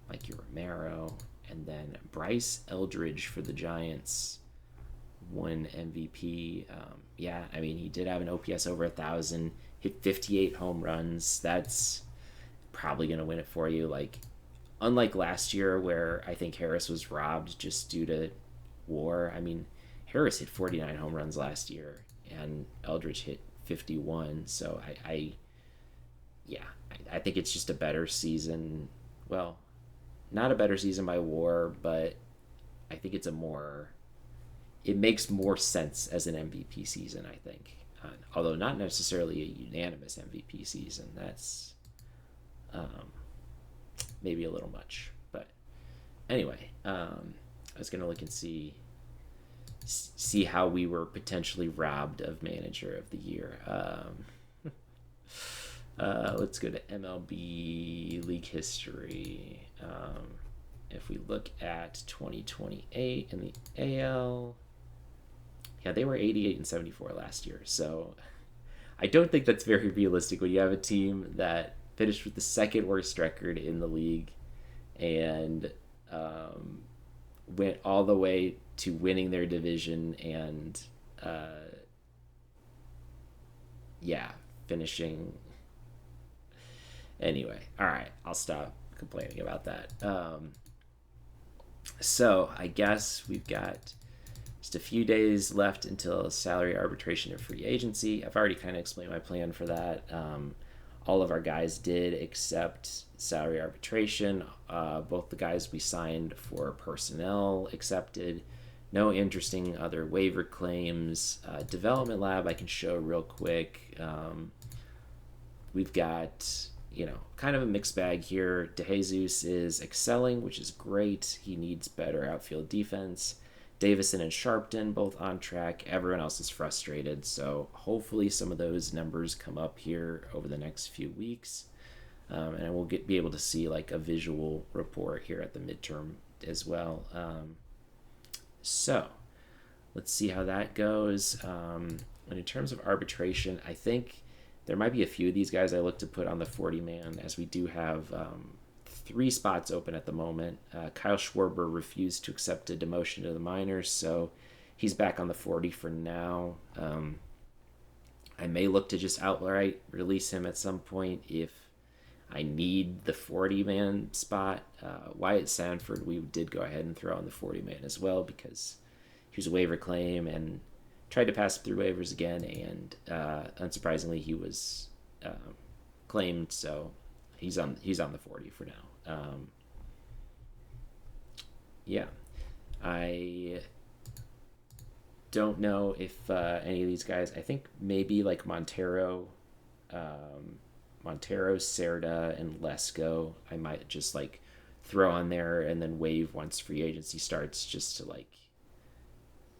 Mikey Romero, and then Bryce Eldridge for the Giants won MVP. Yeah, I mean, he did have an OPS over 1,000, hit 58 home runs. That's probably going to win it for you. Like, unlike last year where I think Harris was robbed just due to WAR. I mean, Harris hit 49 home runs last year, and Eldridge hit 51. So I think it's just a better season. Well, not a better season by WAR, but I think it makes more sense as an MVP season, I think. Although not necessarily a unanimous MVP season. That's maybe a little much. But anyway, I was going to look and see how we were potentially robbed of Manager of the Year. Let's go to MLB League history. If we look at 2028 in the AL, yeah, they were 88 and 74 last year. So I don't think that's very realistic when you have a team that finished with the second worst record in the league and went all the way to winning their division and finishing. Anyway, all right, I'll stop complaining about that. So I guess we've got just a few days left until salary arbitration and free agency. I've already kind of explained my plan for that. All of our guys did except salary arbitration. Both the guys we signed for personnel accepted. No interesting other waiver claims. Development lab I can show real quick. We've got kind of a mixed bag here. DeJesus is excelling, which is great. He needs better outfield defense. Davison and Sharpton both on track. Everyone else is frustrated. So hopefully some of those numbers come up here over the next few weeks. And we'll be able to see like a visual report here at the midterm as well. So let's see how that goes. And in terms of arbitration, I think there might be a few of these guys I look to put on the 40-man, as we do have 3 spots open at the moment. Kyle Schwarber refused to accept a demotion to the minors, so he's back on the 40 for now. I may look to just outright release him at some point if I need the 40-man spot. Wyatt Sanford, we did go ahead and throw on the 40-man as well because he was a waiver claim and tried to pass through waivers again, and unsurprisingly, he was claimed, so he's on the 40 for now. I don't know if any of these guys. I think maybe like Montero, Cerda, and Lesko. I might just like throw on there and then waive once free agency starts, just to like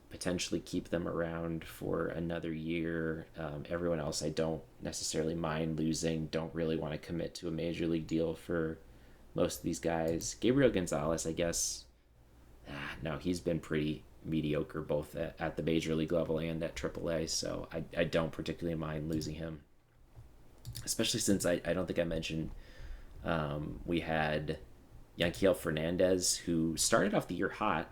potentially keep them around for another year. Everyone else I don't necessarily mind losing. Don't really want to commit to a major league deal for most of these guys. Gabriel Gonzalez, I guess. No, he's been pretty mediocre both at the major league level and at AAA, so I don't particularly mind losing him. Especially since I don't think I mentioned we had Yanquiel Fernandez, who started off the year hot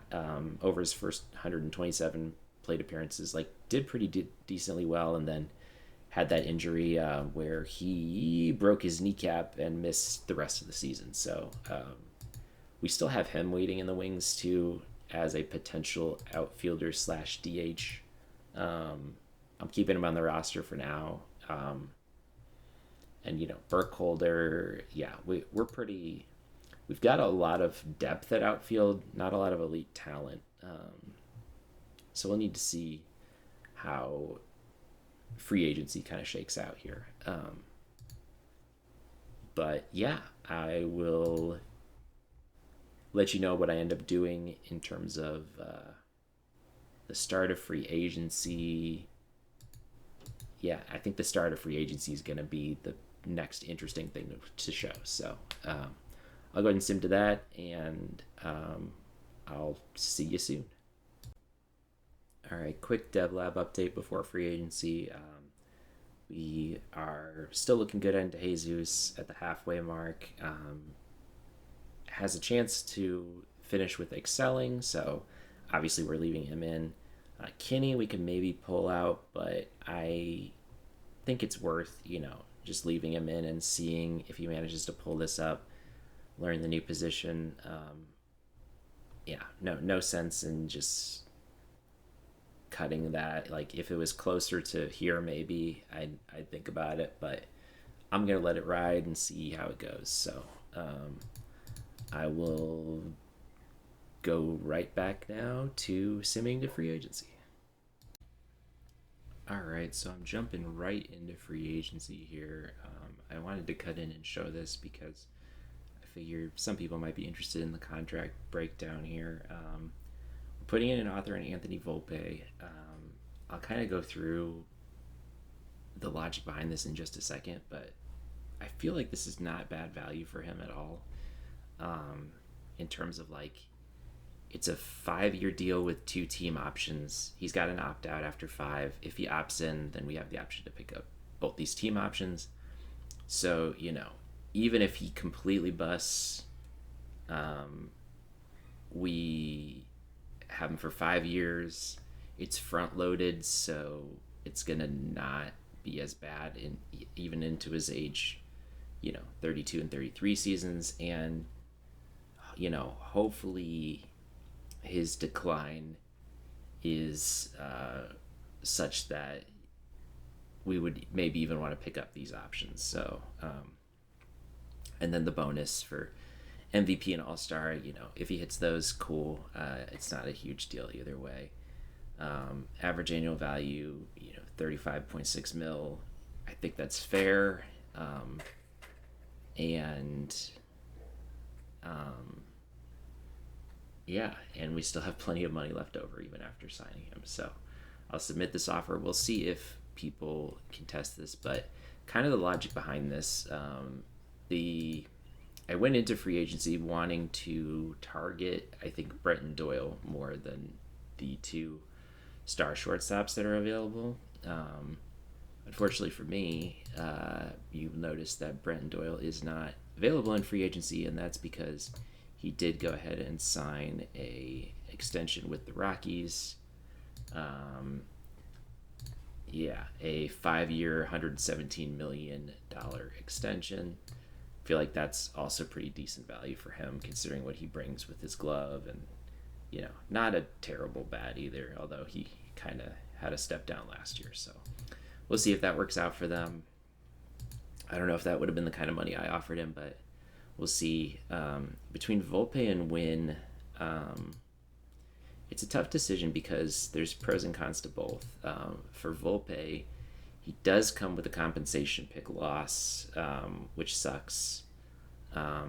over his first 127 plate appearances, like did pretty decently well, and then had that injury where he broke his kneecap and missed the rest of the season. So We still have him waiting in the wings too as a potential outfielder slash DH. I'm keeping him on the roster for now. And Burkholder, yeah, we're pretty. We've got a lot of depth at outfield, not a lot of elite talent. So we'll need to see how free agency kind of shakes out here. But yeah, I will let you know what I end up doing in terms of the start of free agency. Yeah, I think the start of free agency is going to be the next interesting thing to show. So I'll go ahead and sim to that, and I'll see you soon. All right, quick dev lab update before free agency. We are still looking good into Jesus at the halfway mark. Has a chance to finish with excelling, so obviously we're leaving him in. Kinney we can maybe pull out, but I think it's worth, just leaving him in and seeing if he manages to pull this up, learn the new position. Yeah, no sense in just cutting that. Like if it was closer to here, maybe I'd think about it, but I'm gonna let it ride and see how it goes. So I will go right back now to simming to free agency. All right, so I'm jumping right into free agency here. I wanted to cut in and show this because I figured some people might be interested in the contract breakdown here. We're putting in an author in Anthony Volpe. I'll kind of go through the logic behind this in just a second, but I feel like this is not bad value for him at all. In terms of it's a 5-year deal with 2 team options. He's got an opt out after 5. If he opts in, then we have the option to pick up both these team options. So, even if he completely busts, we have him for 5 years. It's front loaded, so it's gonna not be as bad even into his age, 32 and 33 seasons, and hopefully his decline is such that we would maybe even want to pick up these options. So, and then the bonus for MVP and All-Star, if he hits those, cool. It's not a huge deal either way. Average annual value, 35.6 mil. I think that's fair. Yeah, and we still have plenty of money left over even after signing him. So I'll submit this offer. We'll see if people can test this, but kind of the logic behind this. I went into free agency wanting to target, I think, Brenton Doyle more than the 2 star shortstops that are available. Unfortunately for me, you've noticed that Brenton Doyle is not available in free agency, and that's because he did go ahead and sign a extension with the Rockies. A 5-year, $117 million extension. I feel like that's also pretty decent value for him considering what he brings with his glove, and not a terrible bat either, although he kind of had a step down last year. So we'll see if that works out for them. I don't know if that would have been the kind of money I offered him, but we'll see. Between Volpe and Wynn, it's a tough decision because there's pros and cons to both. For Volpe, he does come with a compensation pick loss, which sucks.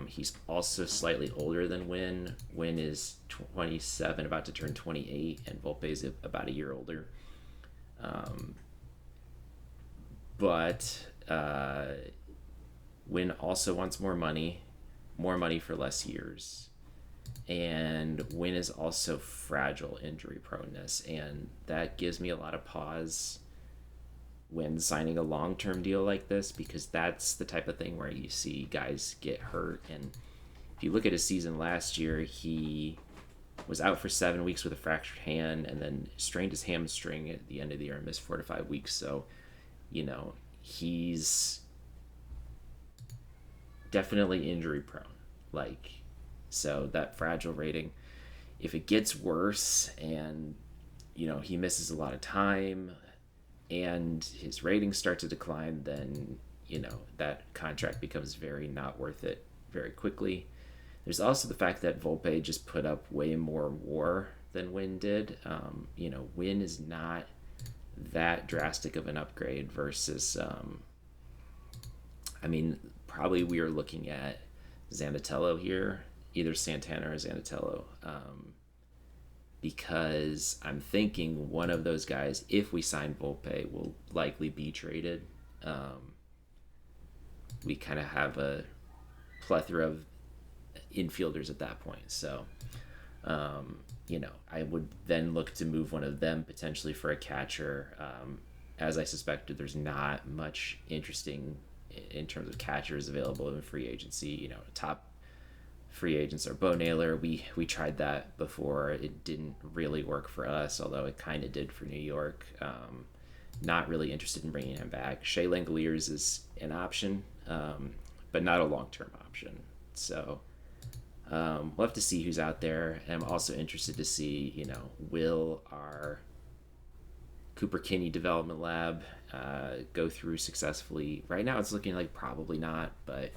He's also slightly older than Wynn. Wynn is 27, about to turn 28, and Volpe is about a year older. But Wynn also wants more money for less years. And Wynn is also fragile injury proneness, and that gives me a lot of pause when signing a long-term deal like this, because that's the type of thing where you see guys get hurt. And if you look at his season last year, he was out for 7 weeks with a fractured hand and then strained his hamstring at the end of the year and missed 4 to 5 weeks. So, he's definitely injury prone. So that fragile rating, if it gets worse and he misses a lot of time and his ratings start to decline, then that contract becomes very not worth it very quickly. There's also the fact that Volpe just put up way more WAR than Win did. Win is not that drastic of an upgrade versus. Probably we are looking at Zanatello here, either Santana or Zanatello, because I'm thinking one of those guys, if we sign Volpe, will likely be traded. We kind of have a plethora of infielders at that point. So, I would then look to move one of them potentially for a catcher. As I suspected, there's not much interesting in terms of catchers available in free agency. Top free agents are Bo Naylor. We tried that before. It didn't really work for us, although it kind of did for New York. Not really interested in bringing him back. Shea Langoliers is an option, but not a long-term option. So we'll have to see who's out there. And I'm also interested to see, will our Cooper Kinney development lab go through successfully? Right now it's looking like probably not, but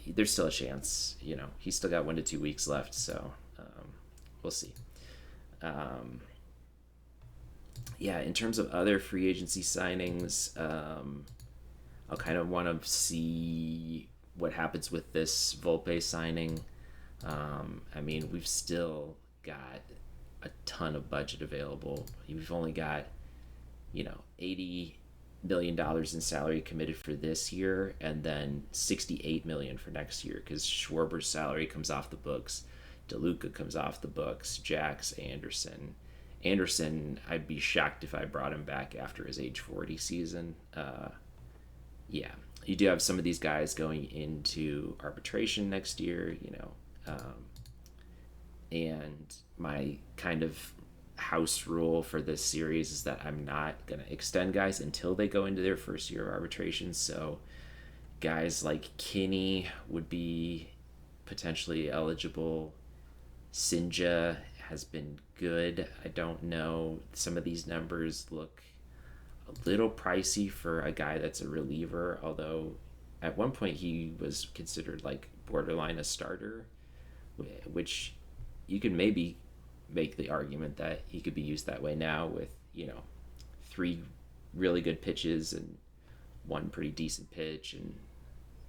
there's still a chance. He's still got 1 to 2 weeks left, so we'll see. In terms of other free agency signings, I'll kind of want to see what happens with this Volpe signing. We've still got a ton of budget available. We've only got, $80 million in salary committed for this year, and then $68 million for next year, because Schwarbs' salary comes off the books, DeLuca comes off the books, Jax, Anderson, I'd be shocked if I brought him back after his age 40 season. You do have some of these guys going into arbitration next year, and my kind of house rule for this series is that I'm not going to extend guys until they go into their first year of arbitration. So guys like Kinney would be potentially eligible. Sinja has been good. I don't know. Some of these numbers look a little pricey for a guy that's a reliever, although at one point he was considered like borderline a starter, which you could maybe make the argument that he could be used that way now with 3 really good pitches and 1 pretty decent pitch and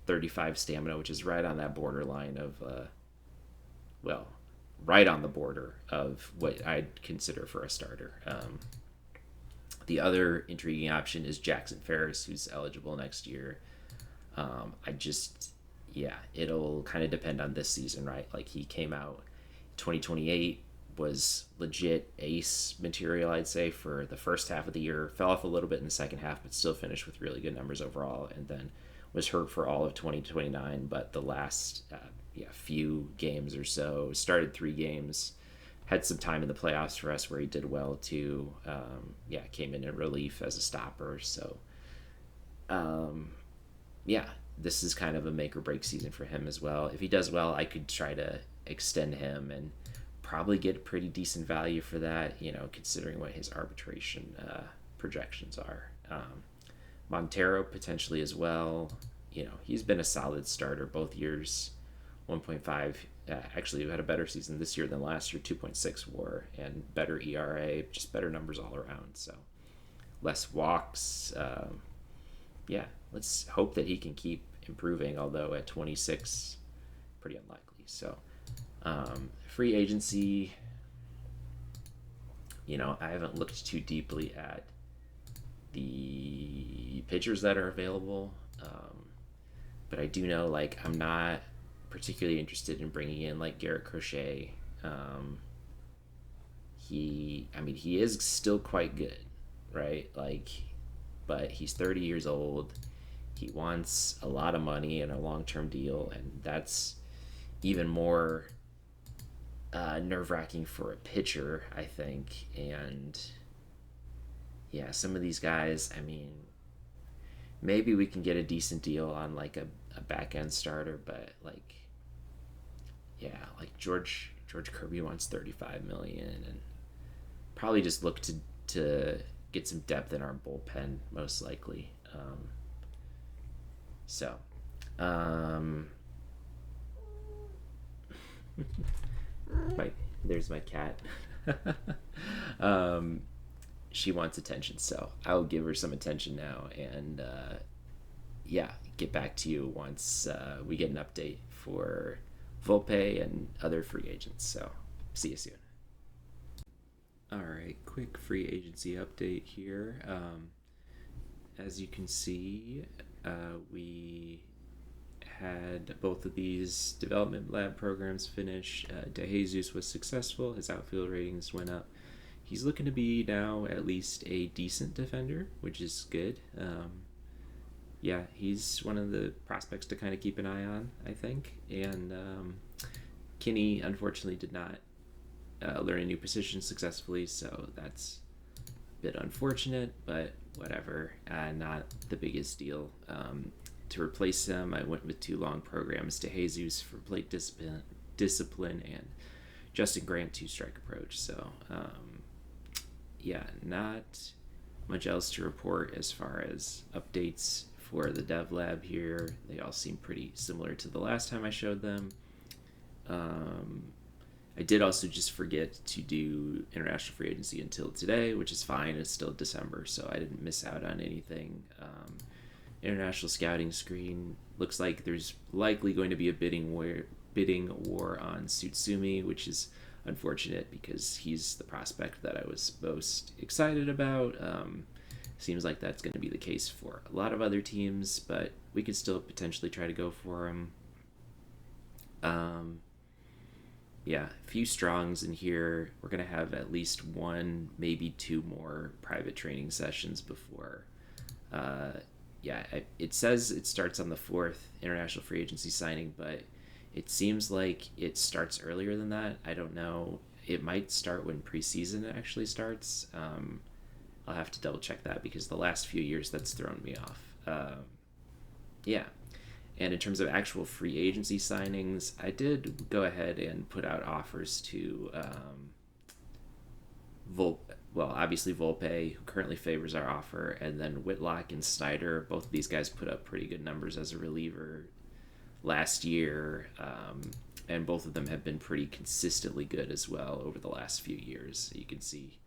35 stamina, which is right on that borderline of right on the border of what I'd consider for a starter. The other intriguing option is Jackson Ferris, who's eligible next year. It'll kind of depend on this season, right? Like, he came out 2028, was legit ace material, I'd say, for the first half of the year. Fell off a little bit in the second half, but still finished with really good numbers overall, and then was hurt for all of 2029, but the last few games or so, started 3 games, had some time in the playoffs for us where he did well too. Came in relief as a stopper. So this is kind of a make or break season for him as well. If he does well, I could try to extend him and probably get pretty decent value for that, considering what his arbitration projections are. Montero potentially as well. He's been a solid starter both years. 1.5. Actually, we had a better season this year than last year. 2.6 WAR and better ERA, just better numbers all around. So less walks. Let's hope that he can keep improving. Although at 26, pretty unlikely. So free agency. I haven't looked too deeply at the pitchers that are available, but I do know I'm not particularly interested in bringing in Garrett Crochet. He is still quite good, right? But he's 30 years old. He wants a lot of money and a long-term deal, and that's even more nerve-wracking for a pitcher, I think. And some of these guys, maybe we can get a decent deal on a back-end starter, but yeah, like George Kirby wants 35 million, and probably just look to get some depth in our bullpen most likely. So, um, my there's my cat. um, she wants attention, so I'll give her some attention now, and yeah, get back to you once we get an update for Volpe and other free agents. So, see you soon. All right, quick free agency update here. As you can see, we had both of these development lab programs finish. DeJesus was successful. His outfield ratings went up. He's looking to be now at least a decent defender, which is good. Yeah, he's one of the prospects to kind of keep an eye on, I think. And Kinney, unfortunately, did not learn a new position successfully, so that's a bit unfortunate, but whatever. Not the biggest deal. To replace him, I went with two long programs: DeJesus for plate discipline, and Justin Grant two-strike approach. So, yeah, not much else to report as far as updates for the dev lab here. They all seem pretty similar to the last time I showed them. I did also just forget to do international free agency until today, which is fine. It's still December, so I didn't miss out on anything. International scouting screen looks like there's likely going to be a bidding war on Tsutsumi, which is unfortunate because he's the prospect that I was most excited about. Seems like that's going to be the case for a lot of other teams, but we could still potentially try to go for him. Yeah, a few strongs in here. We're going to have at least one, maybe two more private training sessions before. It says it starts on the 4th international free agency signing, but it seems like it starts earlier than that. I don't know. It might start when preseason actually starts. I'll have to double check that because the last few years that's thrown me off. Yeah. And in terms of actual free agency signings, I did go ahead and put out offers to obviously Volpe, who currently favors our offer, and then Whitlock and Snyder. Both of these guys put up pretty good numbers as a reliever last year, and both of them have been pretty consistently good as well over the last few years. You can see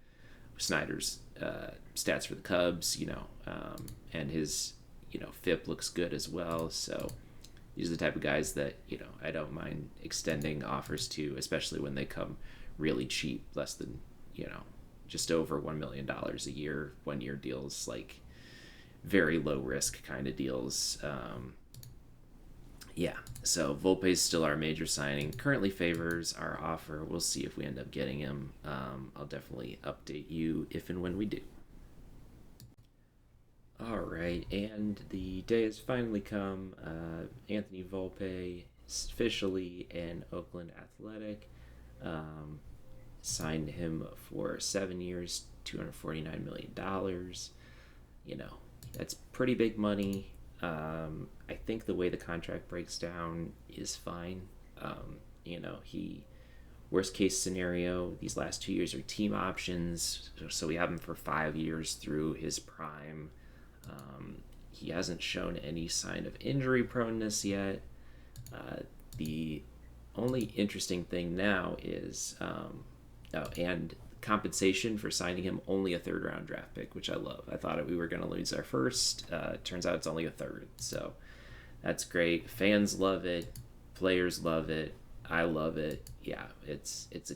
Snyder's stats for the Cubs, and his FIP looks good as well. So these are the type of guys that I don't mind extending offers to, especially when they come really cheap, less than just over $1 million a year, 1 year deals, like very low risk kind of deals. Yeah, so Volpe's still our major signing. Currently favors our offer. We'll see if we end up getting him. I'll definitely update you if and when we do. All right, and the day has finally come. Anthony Volpe is officially an Oakland Athletic. Signed him for 7 years, $249 million. That's pretty big money. I think the way the contract breaks down is fine. He worst case scenario, these last 2 years are team options, so we have him for 5 years through his prime. He hasn't shown any sign of injury proneness yet. The only interesting thing now is and compensation for signing him, only a 3rd round draft pick, which I love. I thought we were going to lose our first. Turns out it's only a 3rd, so that's great. Fans love it, players love it, I love it. Yeah, it's a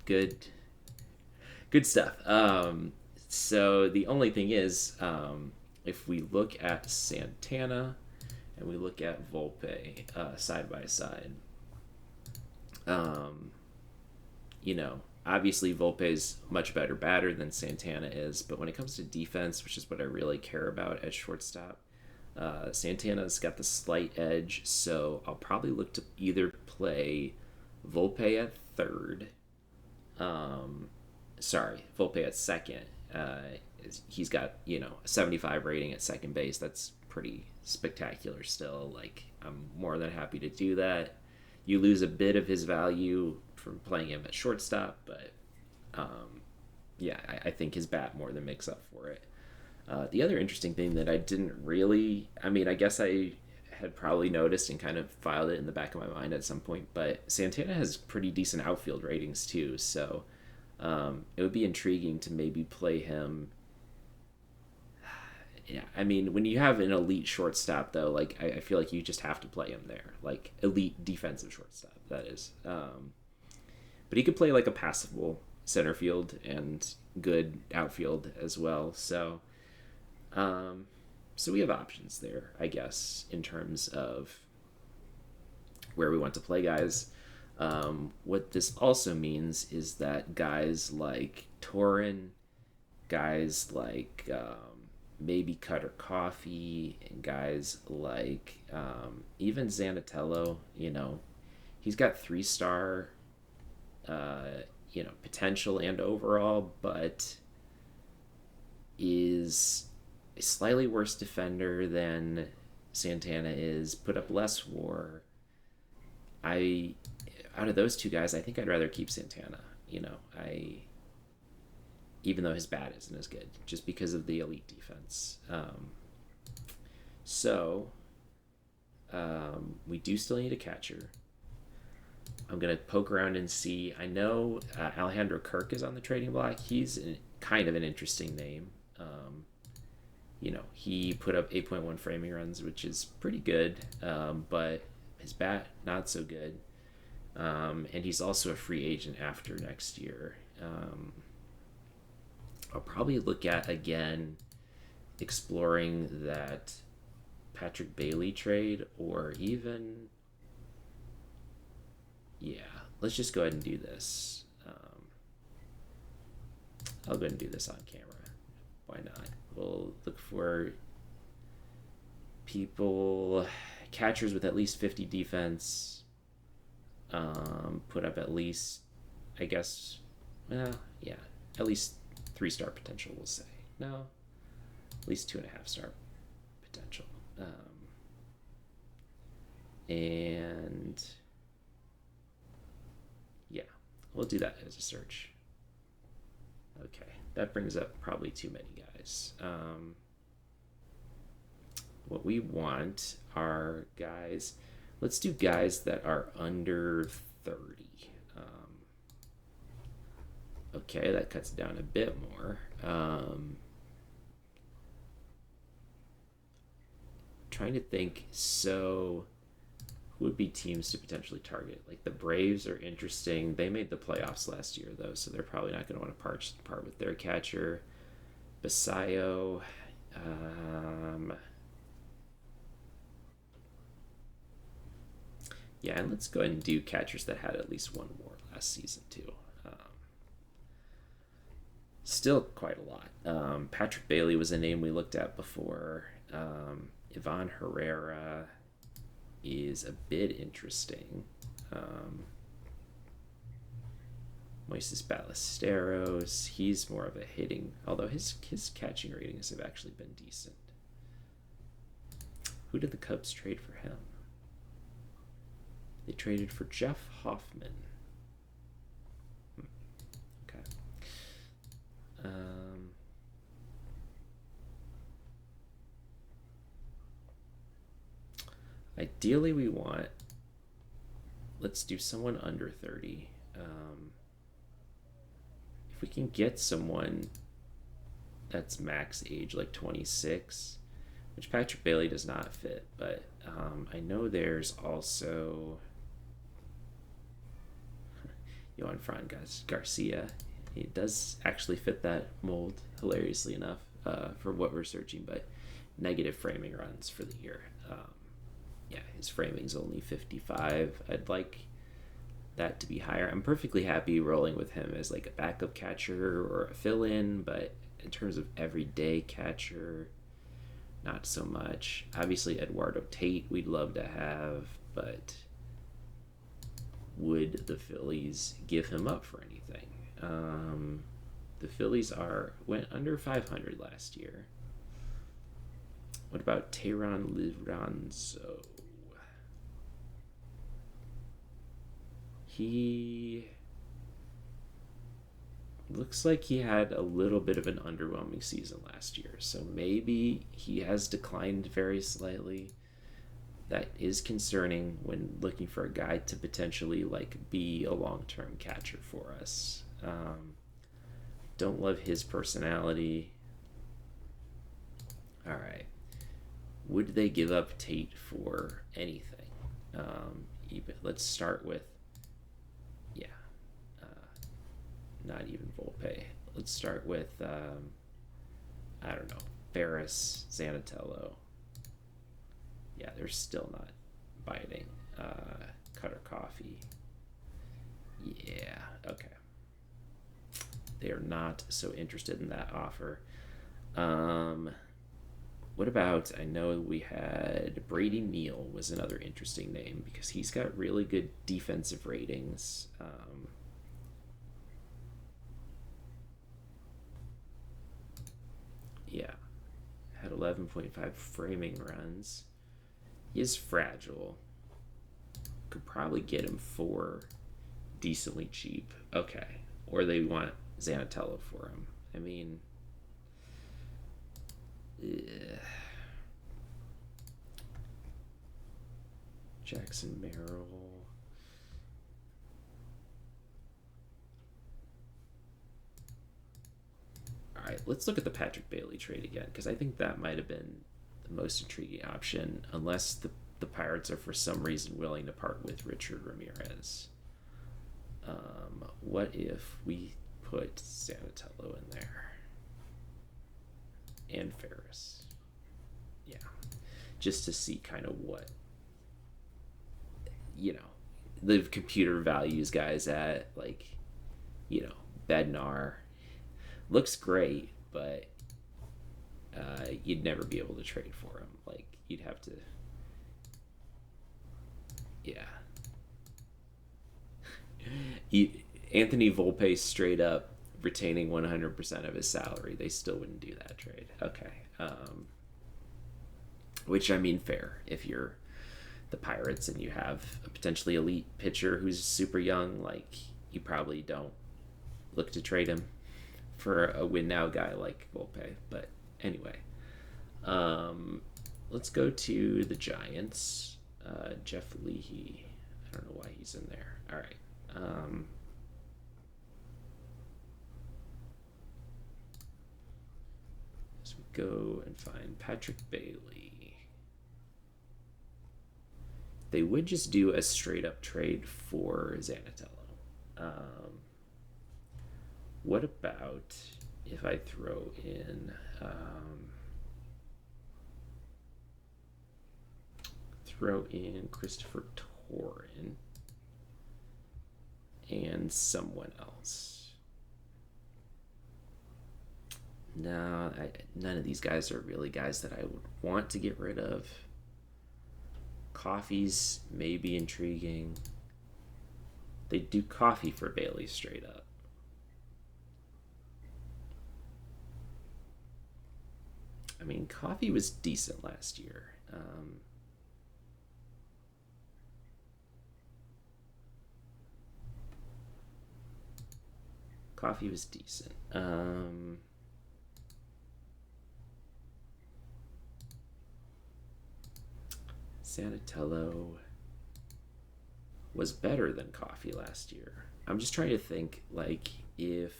good stuff. So the only thing is, if we look at Santana and we look at Volpe side by side, obviously Volpe's much better batter than Santana is, but when it comes to defense, which is what I really care about at shortstop, Santana's got the slight edge, so I'll probably look to either play Volpe at 3rd. Volpe at 2nd. He's got, a 75 rating at second base. That's pretty spectacular still. Like, I'm more than happy to do that. You lose a bit of his value from playing him at shortstop, but yeah, I think his bat more than makes up for it. The other interesting thing that I didn't really, I mean, I guess I had probably noticed and kind of filed it in the back of my mind at some point, but Santana has pretty decent outfield ratings too, so it would be intriguing to maybe play him. Yeah, I mean, when you have an elite shortstop, though, like I feel like you just have to play him there, like elite defensive shortstop. That is, but he could play like a passable center field and good outfield as well. So we have options there, I guess, in terms of where we want to play guys. What this also means is that guys like Torin, guys like maybe Cutter Coffee, and guys like even Zanatello, he's got 3-star, potential and overall, but is a slightly worse defender than Santana is, put up less WAR. Out of those two guys, I think I'd rather keep Santana. Even though his bat isn't as good, just because of the elite defense. So we do still need a catcher. I'm gonna poke around and see. I know Alejandro Kirk is on the trading block. He's kind of an interesting name. He put up 8.1 framing runs, which is pretty good, but his bat not so good. And he's also a free agent after next year. I'll probably look at, again, exploring that Patrick Bailey trade, or even, yeah, let's just go ahead and do this. I'll go ahead and do this on camera. Why not? We'll look for catchers with at least 50 defense, put up at least, I guess, well, yeah, at least 3-star potential, we'll say. No, at least 2.5-star potential. And yeah, we'll do that as a search. Okay, that brings up probably too many guys. What we want are guys, let's do guys that are under 30. Okay, that cuts it down a bit more. Trying to think, so who would be teams to potentially target? Like the Braves are interesting. They made the playoffs last year, though, so they're probably not going to want to part with their catcher. Basayo. Yeah, and let's go ahead and do catchers that had at least one WAR last season, too. Still quite a lot. Patrick Bailey was a name we looked at before. Ivan Herrera is a bit interesting. Moises Ballesteros, he's more of a hitting, although his catching ratings have actually been decent. Who did the Cubs trade for him? They traded for Jeff Hoffman. Okay. Ideally, let's do someone under 30. If we can get someone that's max age, like 26, which Patrick Bailey does not fit, but I know there's also Yohan Fran Garcia. He does actually fit that mold, hilariously enough, for what we're searching, but negative framing runs for the year. Yeah, his framing's only 55. I'd like that to be higher. I'm perfectly happy rolling with him as like a backup catcher or a fill-in, but in terms of everyday catcher, not so much. Obviously, Eduardo Tate we'd love to have, but would the Phillies give him up for anything? The Phillies went under 500 last year. What about Tehran Liranzo? He looks like he had a little bit of an underwhelming season last year, so maybe he has declined very slightly. That is concerning when looking for a guy to potentially like be a long-term catcher for us. Don't love his personality. All right. Would they give up Tate for anything? Let's start with, yeah, not even Volpe. Let's start with, I don't know, Ferris, Zanatello. Yeah, they're still not biting. Cutter Coffee. Yeah, okay. They are not so interested in that offer. What about, I know we had Brady Neal was another interesting name because he's got really good defensive ratings. Yeah, had 11.5 framing runs. He is fragile. Could probably get him for decently cheap. Okay. Or they want Zanatello for him. I mean, Jackson Merrill. All right, let's look at the Patrick Bailey trade again because I think that might have been the most intriguing option, unless the Pirates are for some reason willing to part with Richard Ramirez. What if we put Zanatello in there and Ferris? Yeah, just to see kind of what, the computer values guys at, like, Bednar looks great, but you'd never be able to trade for him. Like, you'd have to, yeah. Anthony Volpe straight up retaining 100% of his salary. They still wouldn't do that trade. Okay. Which, I mean, fair. If you're the Pirates and you have a potentially elite pitcher who's super young, like, you probably don't look to trade him for a win now guy like Volpe. But anyway, let's go to the Giants. Jeff Leahy. I don't know why he's in there. All right. So we go and find Patrick Bailey. They would just do a straight up trade for Zanatello. What about if I throw in Christopher Torin and someone else? No, none of these guys are really guys that I would want to get rid of. Coffee's maybe intriguing. They do Coffee for Bailey straight up. I mean, Coffee was decent last year. Coffee was decent. Zanatello was better than Coffee last year. I'm just trying to think, like, if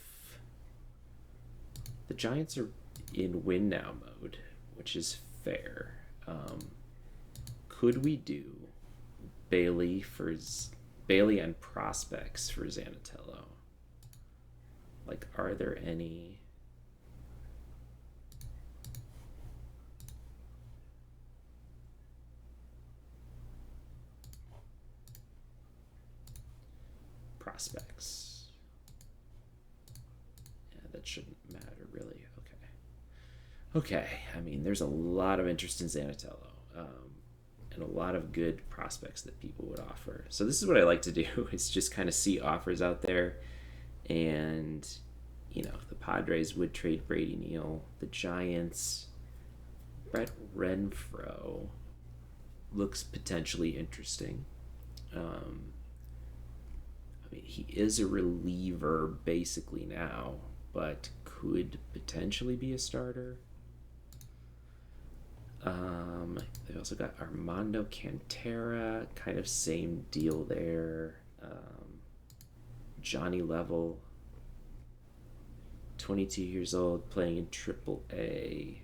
the Giants are in win now mode, which is fair, could we do Bailey and prospects for Zanatello? Like, are there any? Prospects. Yeah, that shouldn't matter really. Okay, I mean, there's a lot of interest in Zanatello, and a lot of good prospects that people would offer. So this is what I like to do, is just kind of see offers out there. And, the Padres would trade Brady Neal. The Giants, Brett Renfroe looks potentially interesting. I mean, he is a reliever basically now, but could potentially be a starter. They also got Armando Cantera, kind of same deal there. Johnny Level, 22 years old, playing in Triple A.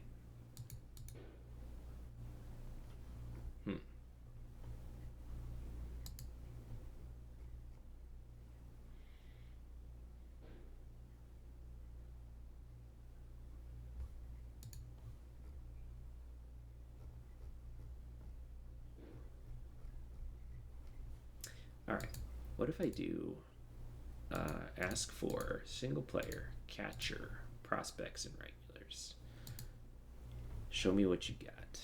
All right, what if I do ask for single player, catcher, prospects, and regulars? Show me what you got.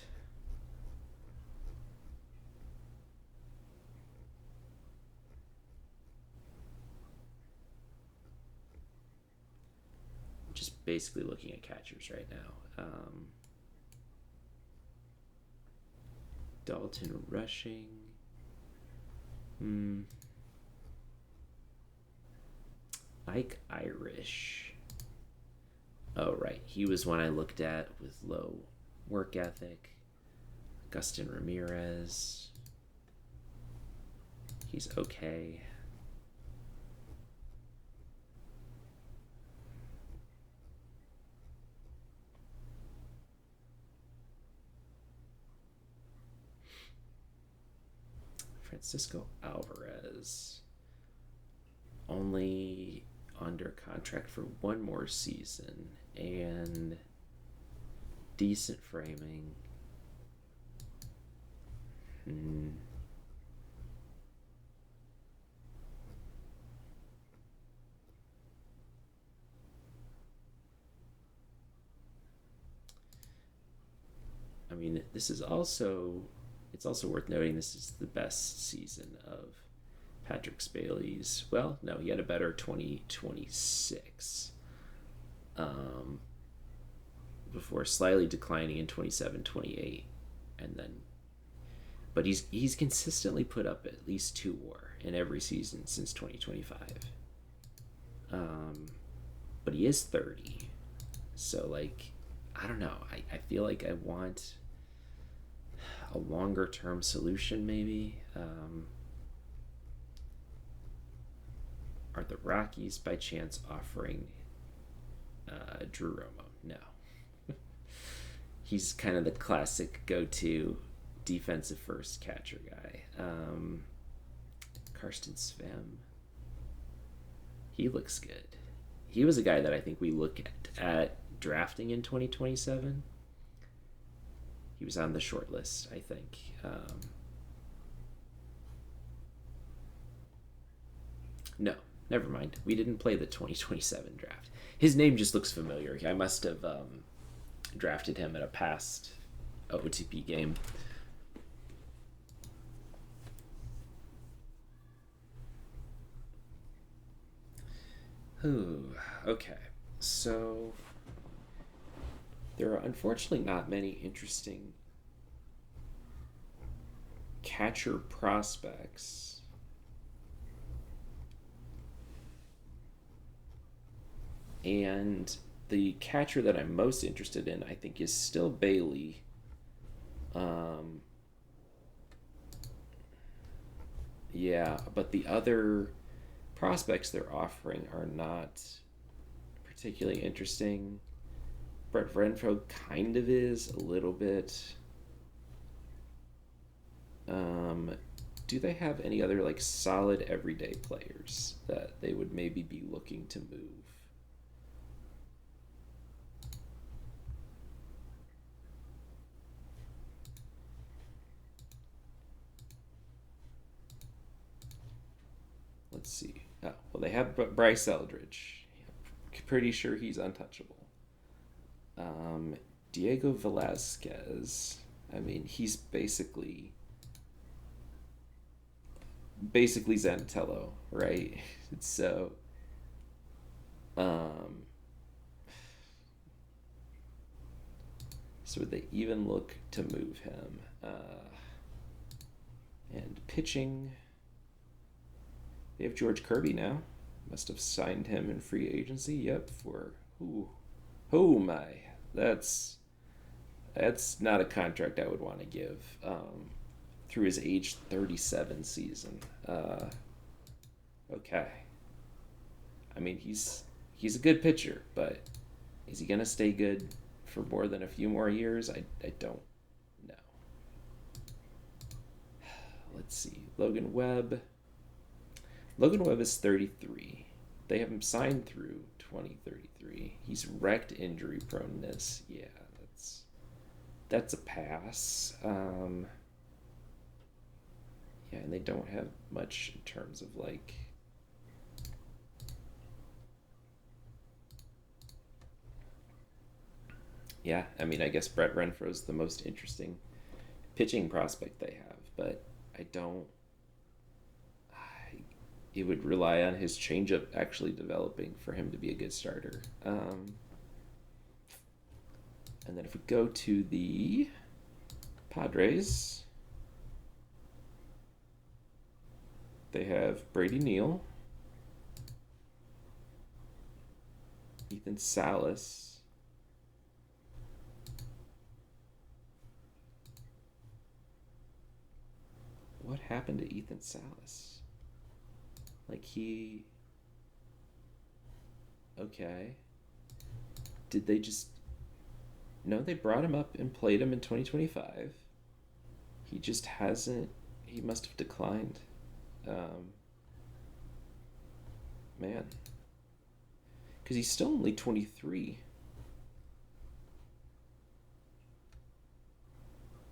Just basically looking at catchers right now. Dalton rushing. Mike Irish. Oh, right. He was one I looked at with low work ethic. Agustin Ramirez. He's okay. Francisco Alvarez. Only under contract for one more season and decent framing. I mean, this is also, it's also worth noting this is the best season of Patrick Spaley's. Well, no, he had a better 2026 before slightly declining in 27-28, and then, but he's consistently put up at least 2 WAR in every season since 2025. But he is 30, so like, I don't know. I feel like I want a longer term solution maybe. Are the Rockies by chance offering Drew Romo? No. He's kind of the classic go-to defensive first catcher guy. Karsten Svem. He looks good. He was a guy that I think we look at drafting in 2027. He was on the short list, I think. No, never mind. We didn't play the 2027 draft. His name just looks familiar. I must have drafted him at a past OOTP game. Ooh, okay. So there are unfortunately not many interesting catcher prospects. And the catcher that I'm most interested in, I think, is still Bailey. Yeah, but the other prospects they're offering are not particularly interesting. Brett Renfroe kind of is a little bit. Do they have any other like solid everyday players that they would maybe be looking to move? Let's see. Oh, well, they have Bryce Eldridge. Pretty sure he's untouchable. Diego Velasquez. I mean, he's basically Zanatello, right? So, so would they even look to move him? And pitching. They have George Kirby now. Must have signed him in free agency. Yep, for ooh, oh my, that's not a contract I would want to give through his age 37 season. Okay, I mean he's a good pitcher, but is he gonna stay good for more than a few more years? I don't know. Let's see, Logan Webb. Logan Webb is 33. They have him signed through 2033. He's wrecked injury proneness. Yeah, that's a pass. Yeah, and they don't have much in terms of like. Yeah, I mean, I guess Brett Renfro's the most interesting pitching prospect they have, but I don't. It would rely on his changeup actually developing for him to be a good starter. And then if we go to the Padres, they have Brady Neal, Ethan Salas, what happened to Ethan Salas? Like he... Okay. Did they just... No, they brought him up and played him in 2025. He just hasn't... He must have declined. Man. Because he's still only 23.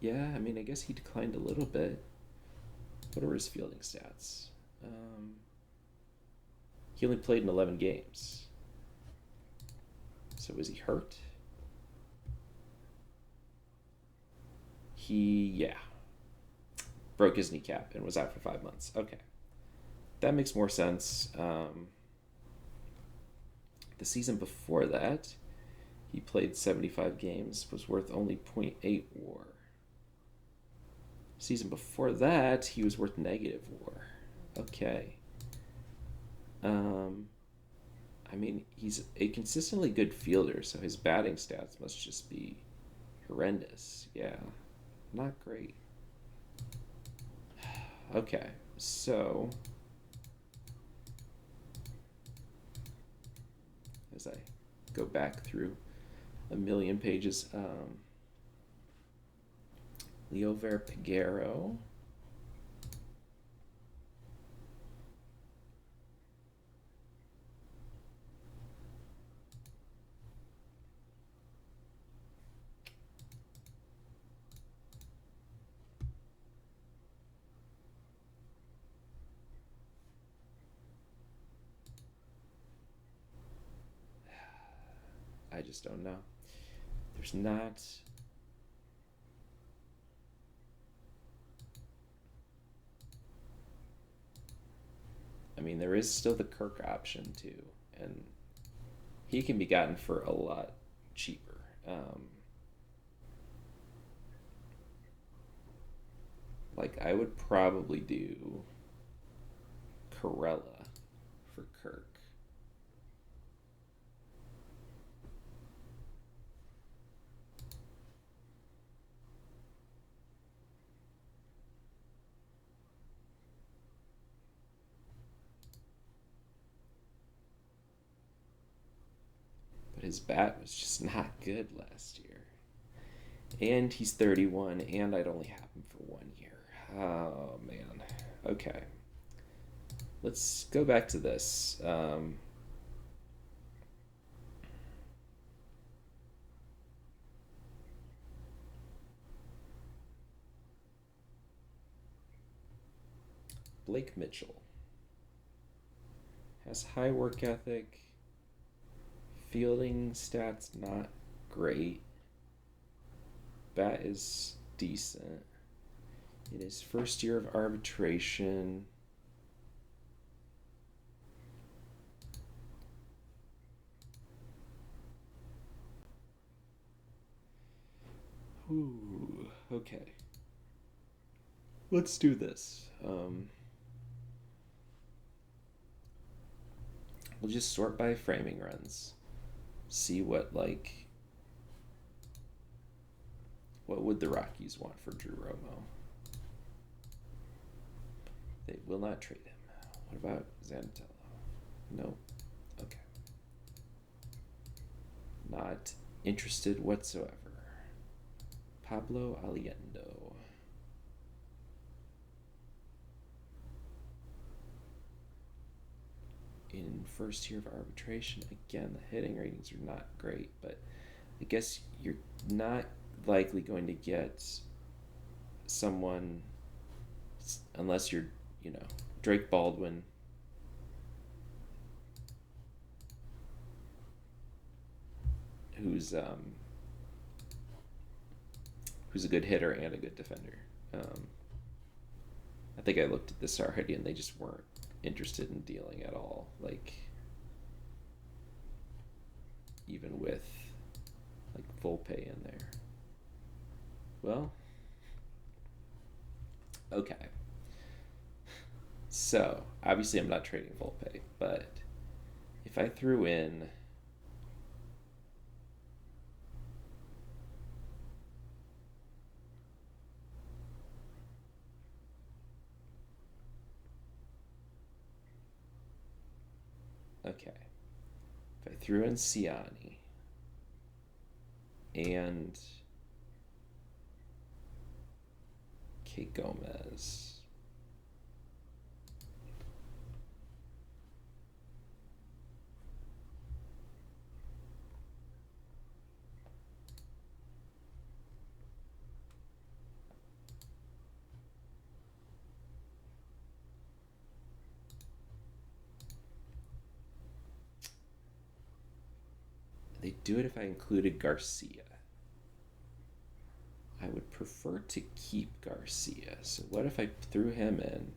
Yeah, I mean, I guess he declined a little bit. What are his fielding stats? He only played in 11 games. So was he hurt? Yeah. Broke his kneecap and was out for 5 months. Okay. That makes more sense. The season before that, he played 75 games, was worth only .8 WAR. Season before that, he was worth negative WAR. Okay. I mean, he's a consistently good fielder, so his batting stats must just be horrendous. Yeah, not great. Okay, so as I go back through a million pages, Leover Peguero. I just don't know. There's not... I mean, there is still the Kirk option too, and he can be gotten for a lot cheaper. Like, I would probably do Corella for Kirk. But his bat was just not good last year. And he's 31, and I'd only have him for 1 year. Oh, man. Okay. Let's go back to this. Blake Mitchell has high work ethic. Fielding stats not great. Bat is decent. In his first year of arbitration, ooh, okay. Let's do this. We'll just sort by framing runs. See what what would the Rockies want for Drew Romo? They will not trade him. What about Zanatello? No. Okay. Not interested whatsoever. Pablo Aliendo. In first year of arbitration, again, the hitting ratings are not great, but I guess you're not likely going to get someone unless you're, Drake Baldwin. Who's a good hitter and a good defender. I think I looked at this already and they just weren't interested in dealing at all. Even with Volpe in there. Well, okay. So obviously I'm not trading Volpe, but if I threw in if I threw in Ciani and Kate Gomez, they do it if I included Garcia. I would prefer to keep Garcia. So what if I threw him in?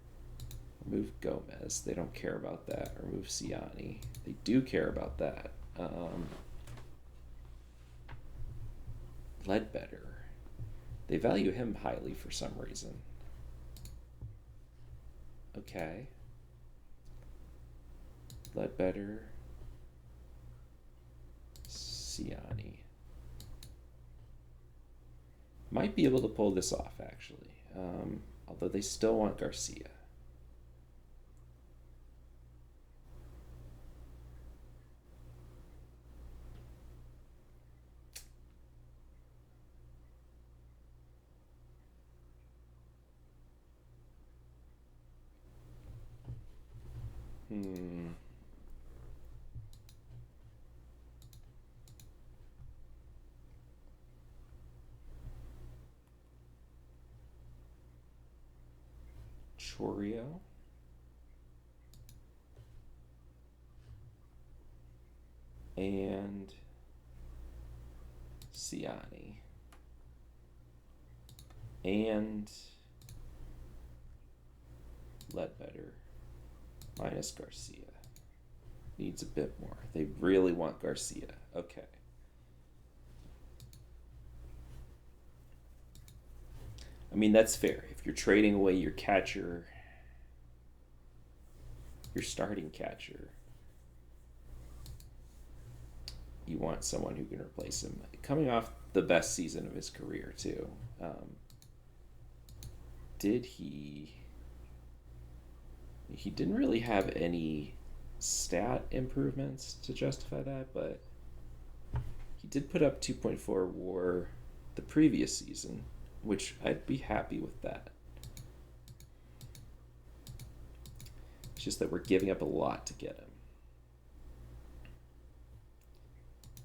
Remove Gomez. They don't care about that. Remove Ciani. They do care about that. Ledbetter. They value him highly for some reason. Okay. Ledbetter. Ciani. Might be able to pull this off, actually. Although they still want Garcia. Chorio. And Ciani. And Ledbetter. Minus Garcia. Needs a bit more. They really want Garcia. Okay. I mean, that's fair. If you're trading away your catcher, your starting catcher, you want someone who can replace him. Coming off the best season of his career, too. He didn't really have any stat improvements to justify that, but he did put up 2.4 WAR the previous season, which I'd be happy with that. It's just that we're giving up a lot to get him.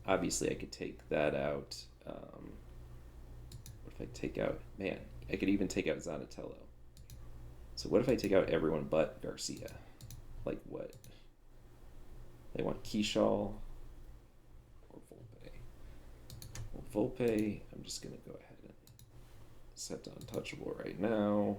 Obviously, I could take that out. What if I take out... Man, I could even take out Zanatello. So what if I take out everyone but Garcia? Like what? They want Keyshaw or Volpe. Well, Volpe, I'm just going to go ahead and set to untouchable right now.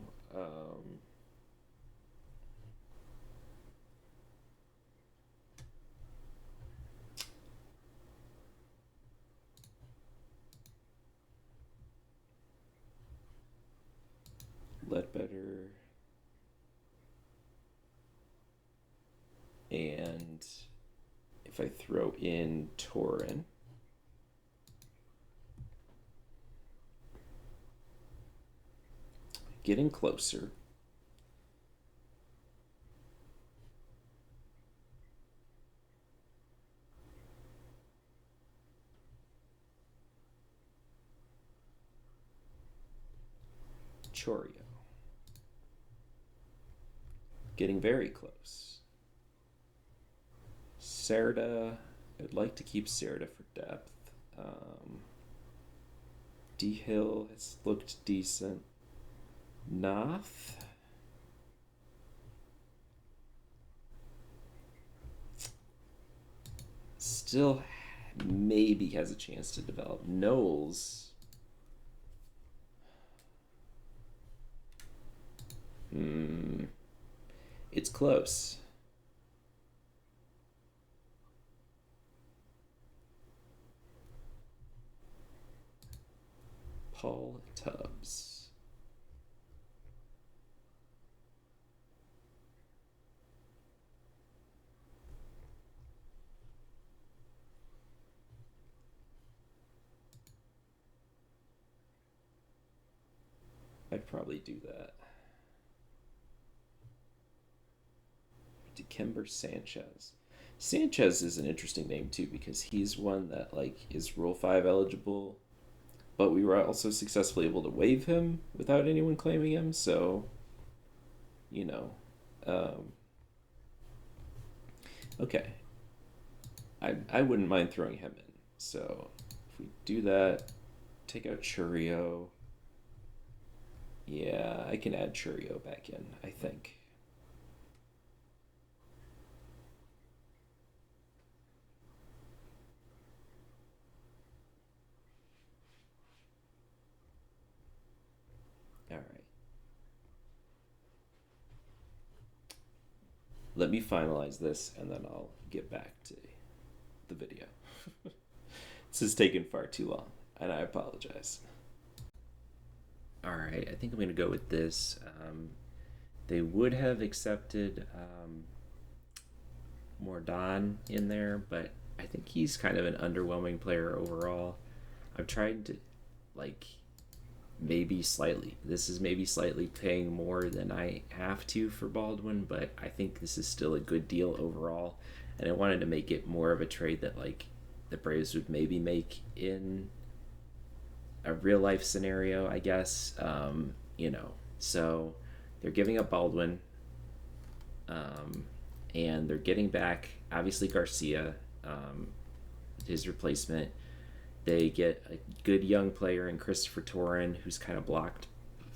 Ledbetter and if I throw in Torin. Getting closer. Choreo. Getting very close. Serta. I'd like to keep Serta for depth. D Hill has looked decent. Noth. Still maybe has a chance to develop. Knowles. It's close. Paul Tubbs. I'd probably do that. Dikembe Sanchez. Sanchez is an interesting name too because he's one that like is Rule 5 eligible, but we were also successfully able to waive him without anyone claiming him, so you know. Okay. I wouldn't mind throwing him in. So if we do that, take out Churio. Yeah, I can add Churio back in, I think. All right. Let me finalize this and then I'll get back to the video. This has taken far too long and I apologize. All right, I think I'm going to go with this. They would have accepted Mordon in there, but I think he's kind of an underwhelming player overall. I've tried to, like, this is maybe slightly paying more than I have to for Baldwin, but I think this is still a good deal overall. And I wanted to make it more of a trade that, like, the Braves would maybe make in a real life scenario, I guess. So they're giving up Baldwin, and they're getting back obviously Garcia, his replacement. They get a good young player in Christopher Torin, who's kind of blocked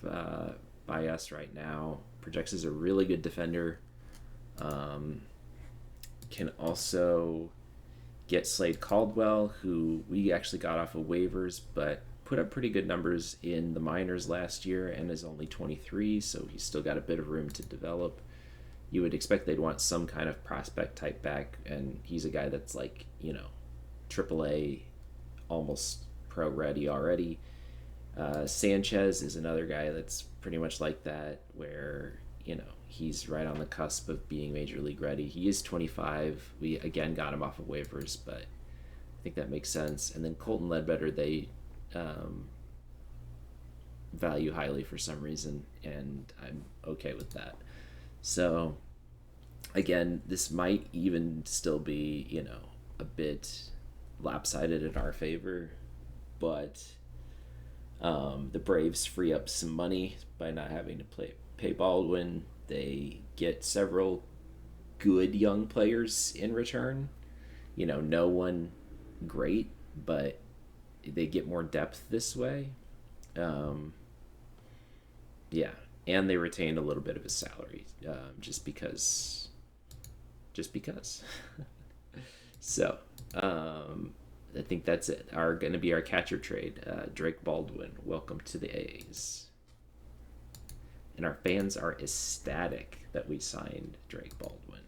by us right now. Projects as a really good defender. Can also get Slade Caldwell, who we actually got off of waivers, but put up pretty good numbers in the minors last year and is only 23, so he's still got a bit of room to develop. You would expect they'd want some kind of prospect type back, and he's a guy that's like, AAA, almost pro ready already. Sanchez is another guy that's pretty much like that, where, he's right on the cusp of being major league ready. He is 25. We, again, got him off of waivers, but I think that makes sense. And then Colton Ledbetter, they value highly for some reason, and I'm okay with that. So, again, this might even still be, a bit lopsided in our favor, but the Braves free up some money by not having to pay Baldwin. They get several good young players in return. No one great, but they get more depth this way. Yeah, and they retained a little bit of his salary, just because. So, I think that's it. Going to be our catcher trade. Drake Baldwin, welcome to the A's. And our fans are ecstatic that we signed Drake Baldwin.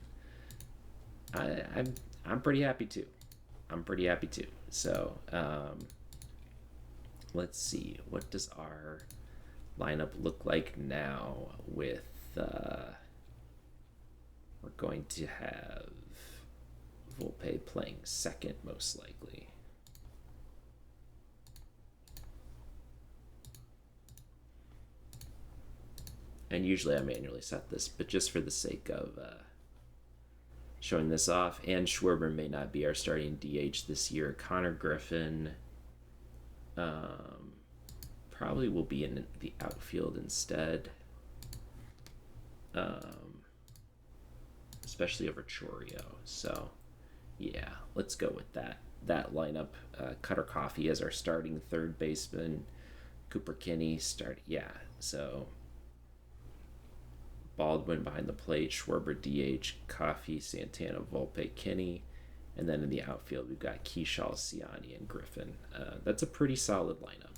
I'm pretty happy too. So, let's see. What does our lineup look like now with we're going to have Volpe playing second, most likely. And usually I manually set this, but just for the sake of showing this off, and Schwarber may not be our starting DH this year. Connor Griffin probably will be in the outfield instead, especially over Chorio. So, yeah, let's go with that lineup. Cutter Coffee as our starting third baseman. Cooper Kinney so Baldwin behind the plate, Schwarber DH, Coffee, Santana, Volpe, Kinney, and then in the outfield we've got Keyshaw, Siani, and Griffin. That's a pretty solid lineup.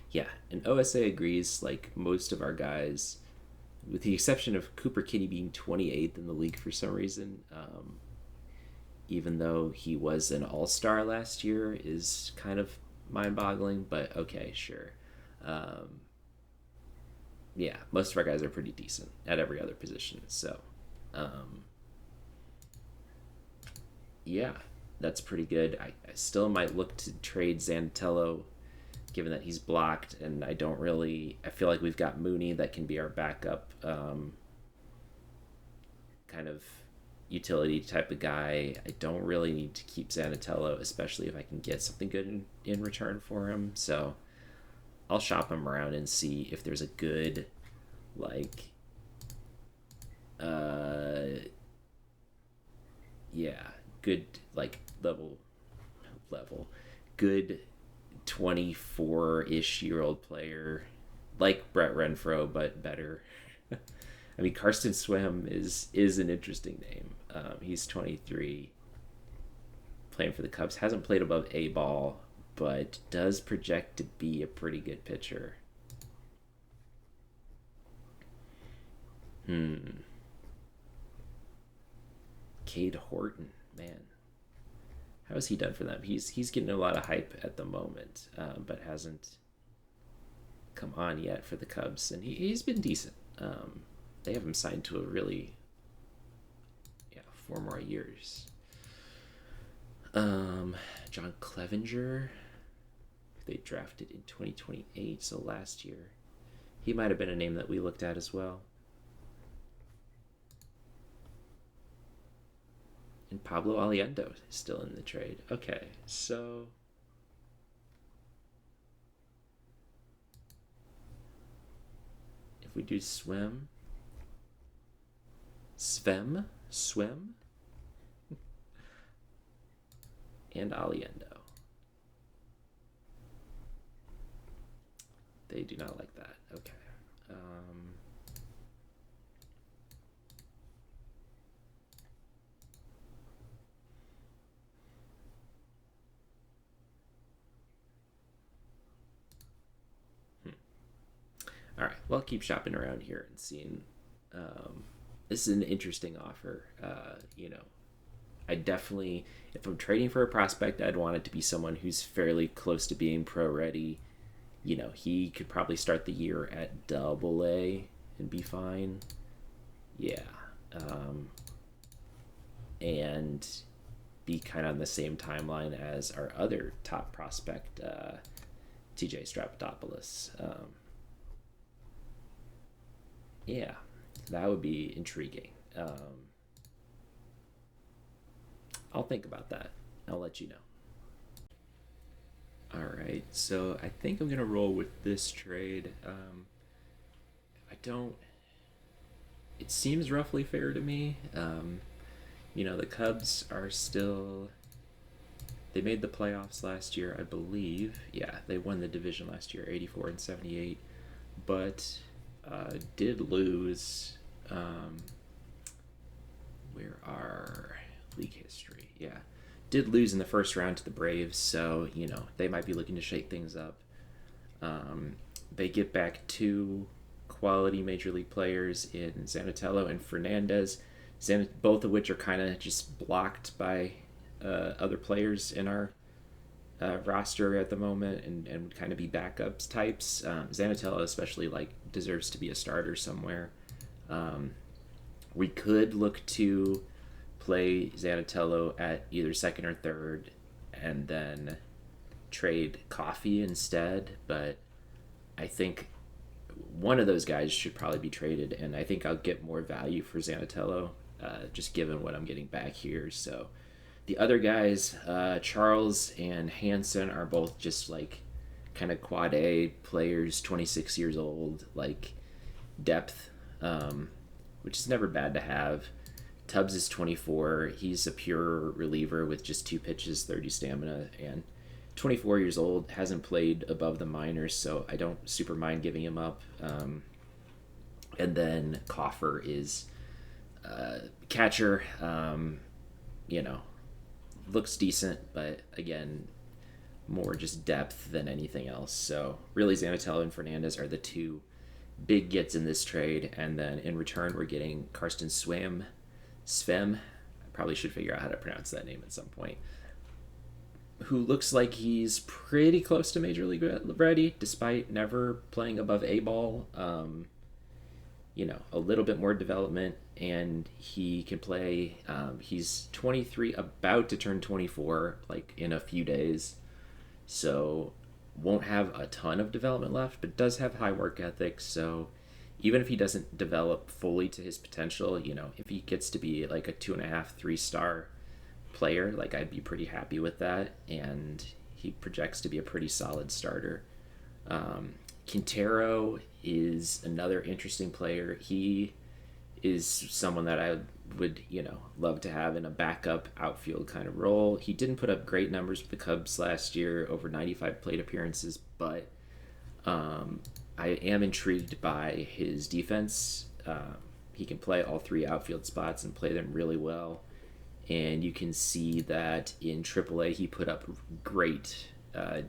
Yeah, and OSA agrees. Like most of our guys, with the exception of Cooper Kinney being 28th in the league for some reason, even though he was an all-star last year, is kind of mind-boggling. But okay, sure. Yeah, most of our guys are pretty decent at every other position. So, yeah, that's pretty good. I still might look to trade Zanatello, given that he's blocked, and I feel like we've got Mooney that can be our backup kind of utility type of guy. I don't really need to keep Zanatello, especially if I can get something good in return for him. So I'll shop him around and see if there's a good, good, good 24-ish-year-old player, like Brett Renfroe, but better. I mean, Karsten Swim is an interesting name. He's 23, playing for the Cubs. Hasn't played above A ball, but does project to be a pretty good pitcher. Cade Horton, man. How has he done for them? He's getting a lot of hype at the moment, but hasn't come on yet for the Cubs, and he's been decent. They have him signed to a really, 4 more years. John Clevenger, they drafted in 2028, so last year. He might have been a name that we looked at as well. And Pablo Aliendo is still in the trade. Okay, so if we do Swim, and Aliendo. They do not like that. Okay. All right. Well, I'll keep shopping around here and seeing. This is an interesting offer. I definitely, if I'm trading for a prospect, I'd want it to be someone who's fairly close to being pro ready. He could probably start the year at AA and be fine. Yeah. And be kind of on the same timeline as our other top prospect, TJ Strapatopoulos. Yeah, that would be intriguing. I'll think about that. I'll let you know. All right, so I think I'm gonna roll with this trade. It seems roughly fair to me. The Cubs are still. They made the playoffs last year, I believe. Yeah, they won the division last year, 84 and 78, but did lose. Where are league history? Yeah, did lose in the first round to the Braves, so they might be looking to shake things up. They get back 2 quality major league players in Zanatello and Fernandez, both of which are kind of just blocked by other players in our roster at the moment, and would kind of be backups types. Zanatello especially deserves to be a starter somewhere. We could look to play Zanatello at either second or third and then trade Coffee instead, but I think one of those guys should probably be traded, and I think I'll get more value for Zanatello, just given what I'm getting back here. So the other guys, Charles and Hansen, are both just like kind of quad A players, 26 years old, like depth, which is never bad to have. Tubbs is 24. He's a pure reliever with just 2 pitches, 30 stamina, and 24 years old, hasn't played above the minors, so I don't super mind giving him up. And then Coffer is catcher, looks decent, but again, more just depth than anything else. So really, Zanatello and Fernandez are the 2 big gets in this trade, and then in return, we're getting Karsten Svem. I probably should figure out how to pronounce that name at some point. Who looks like he's pretty close to Major League ready, despite never playing above A ball. A little bit more development, and he can play. He's 23, about to turn 24, like in a few days. So won't have a ton of development left, but does have high work ethic. So even if he doesn't develop fully to his potential, if he gets to be like a 2.5, 3-star player, like I'd be pretty happy with that, and he projects to be a pretty solid starter. Quintero is another interesting player. He is someone that I would love to have in a backup outfield kind of role. He didn't put up great numbers with the Cubs last year, over 95 plate appearances, but I am intrigued by his defense. He can play all 3 outfield spots and play them really well. And you can see that in AAA, he put up great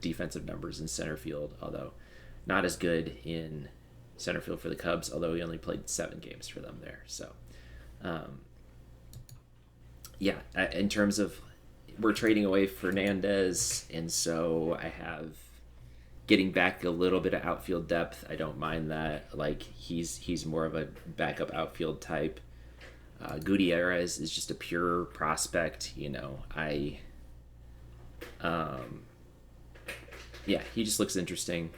defensive numbers in center field, although not as good in center field for the Cubs, although he only played 7 games for them there. So, in terms of, we're trading away Fernandez, and so I have getting back a little bit of outfield depth. I don't mind that. Like, he's more of a backup outfield type. Gutierrez is just a pure prospect, he just looks interesting.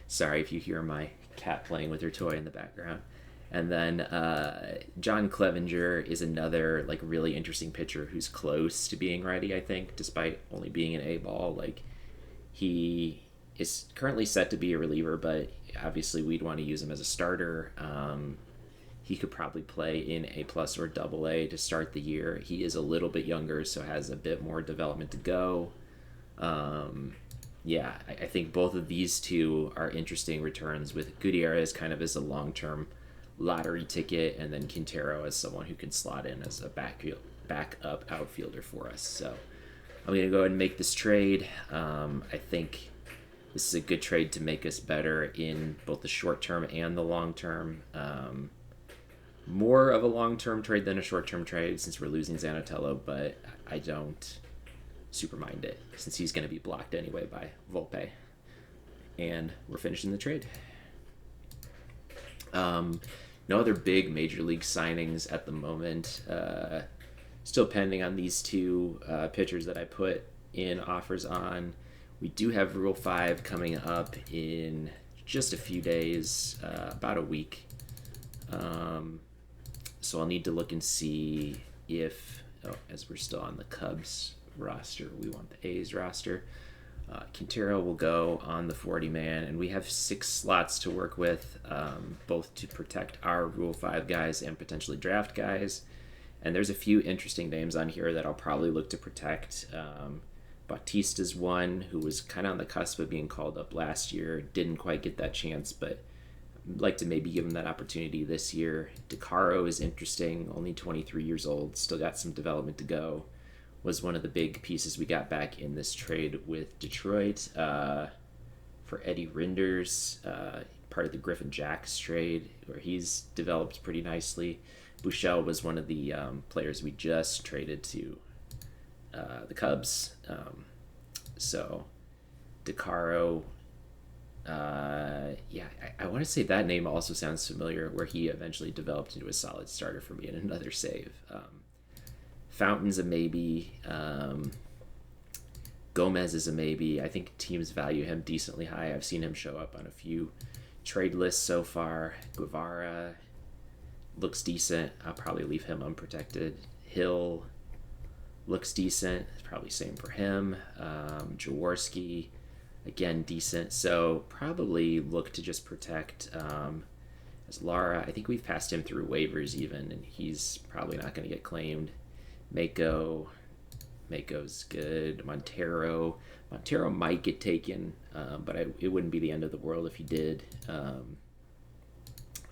Sorry if you hear my cat playing with her toy in the background. And then John Clevenger is another like really interesting pitcher who's close to being ready, I think, despite only being an A ball. Like, he is currently set to be a reliever, but obviously we'd want to use him as a starter. He could probably play in A+ or AA to start the year. He is a little bit younger, so has a bit more development to go. I think both of these 2 are interesting returns, with Gutierrez kind of as a long-term lottery ticket, and then Quintero as someone who can slot in as a backup outfielder for us. So I'm going to go ahead and make this trade. I think this is a good trade to make us better in both the short term and the long term. More of a long-term trade than a short-term trade since we're losing Zanatello, but I don't super mind it since he's going to be blocked anyway by Volpe. And we're finishing the trade. No other big major league signings at the moment. Still pending on these 2 pitchers that I put in offers on. We do have Rule 5 coming up in just a few days, about a week. So I'll need to look and see if, as we're still on the Cubs roster, we want the A's roster. Quintero will go on the 40-man, and we have 6 slots to work with, both to protect our Rule 5 guys and potentially draft guys. And there's a few interesting names on here that I'll probably look to protect. Bautista's one, who was kind of on the cusp of being called up last year, didn't quite get that chance, but I'd like to maybe give him that opportunity this year. DeCaro is interesting, only 23 years old, still got some development to go. Was one of the big pieces we got back in this trade with Detroit for Eddie Rinders, part of the Griffin Jacks trade, where he's developed pretty nicely. Buechele was one of the players we just traded to the Cubs. So DeCaro, Yeah, I want to say that name also sounds familiar, where he eventually developed into a solid starter for me in another save. Fountain's a maybe. Gomez is a maybe. I think teams value him decently high. I've seen him show up on a few trade lists so far. Guevara looks decent. I'll probably leave him unprotected. Hill looks decent. Probably same for him. Jaworski, again, decent. So probably look to just protect as Lara. I think we've passed him through waivers even, and he's probably not going to get claimed. Mako's good. Montero might get taken, but it wouldn't be the end of the world if he did.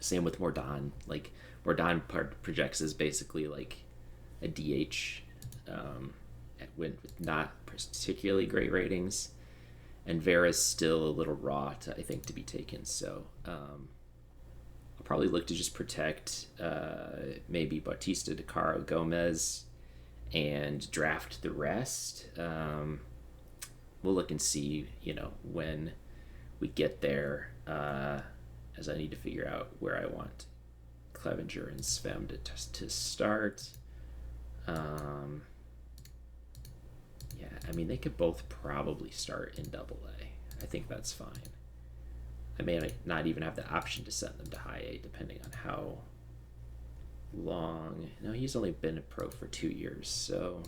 Same with Mordon. Like, Mordon projects as basically like a DH with not particularly great ratings. And Vera's still a little raw, I think, to be taken. So I'll probably look to just protect maybe Bautista, DeCaro, Gomez, and draft the rest. We'll look and see, when we get there, as I need to figure out where I want Clevenger and Svem to start. Yeah, I mean, they could both probably start in Double A. I think that's fine. I may not even have the option to send them to High A, depending on how long. No, he's only been a pro for 2 years, so.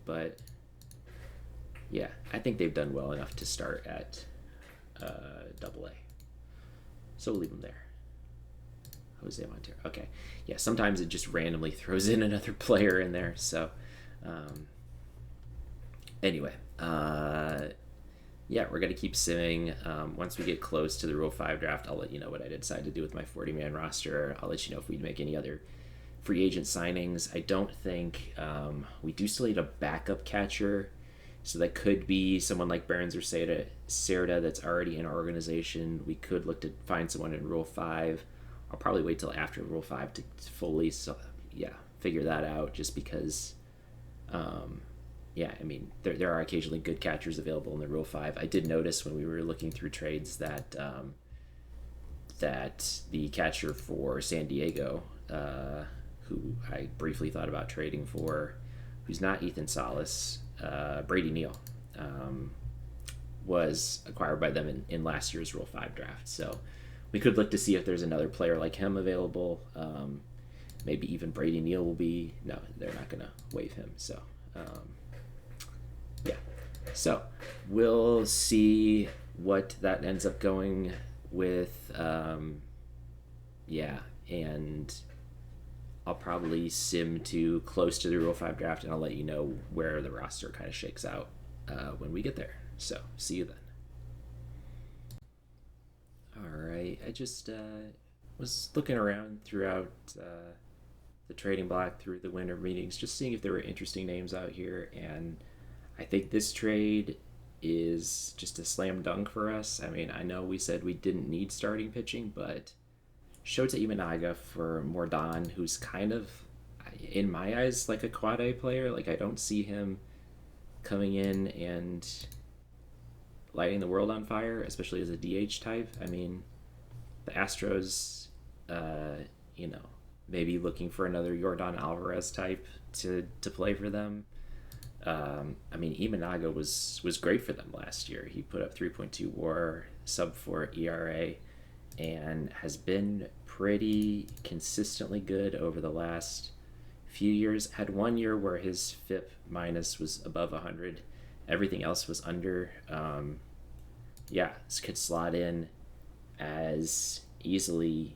But yeah, I think they've done well enough to start at Double A. So we'll leave them there. Jose Montero. Okay. Yeah, sometimes it just randomly throws in another player in there. So, anyway, yeah, we're going to keep simming. Once we get close to the Rule 5 draft, I'll let you know what I decide to do with my 40-man roster. I'll let you know if we make any other free agent signings. I don't think we do still need a backup catcher. So that could be someone like Burns or Serda that's already in our organization. We could look to find someone in Rule 5. I'll probably wait till after Rule 5 to fully, figure that out, just because, I mean, there are occasionally good catchers available in the Rule 5. I did notice when we were looking through trades that that the catcher for San Diego, who I briefly thought about trading for, who's not Ethan Salas, Brady Neal, was acquired by them in last year's Rule 5 draft. So we could look to see if there's another player like him available. Maybe even Brady Neal will be. No, they're not going to waive him. So, yeah. So we'll see what that ends up going with. And I'll probably sim to close to the Rule 5 draft, and I'll let you know where the roster kind of shakes out when we get there. So, see you then. All right, I just was looking around throughout the trading block through the winter meetings, just seeing if there were interesting names out here, and I think this trade is just a slam dunk for us. I mean, I know we said we didn't need starting pitching, but Shota Imanaga for Mordon, who's kind of, in my eyes, like a quad A player. Like, I don't see him coming in and lighting the world on fire, especially as a DH type. I mean, the Astros, maybe looking for another Yordan Alvarez type to play for them. I mean, Imanaga was great for them last year. He put up 3.2 WAR, sub-4 ERA, and has been pretty consistently good over the last few years. Had 1 year where his FIP minus was above 100. Everything else was under. Could slot in as easily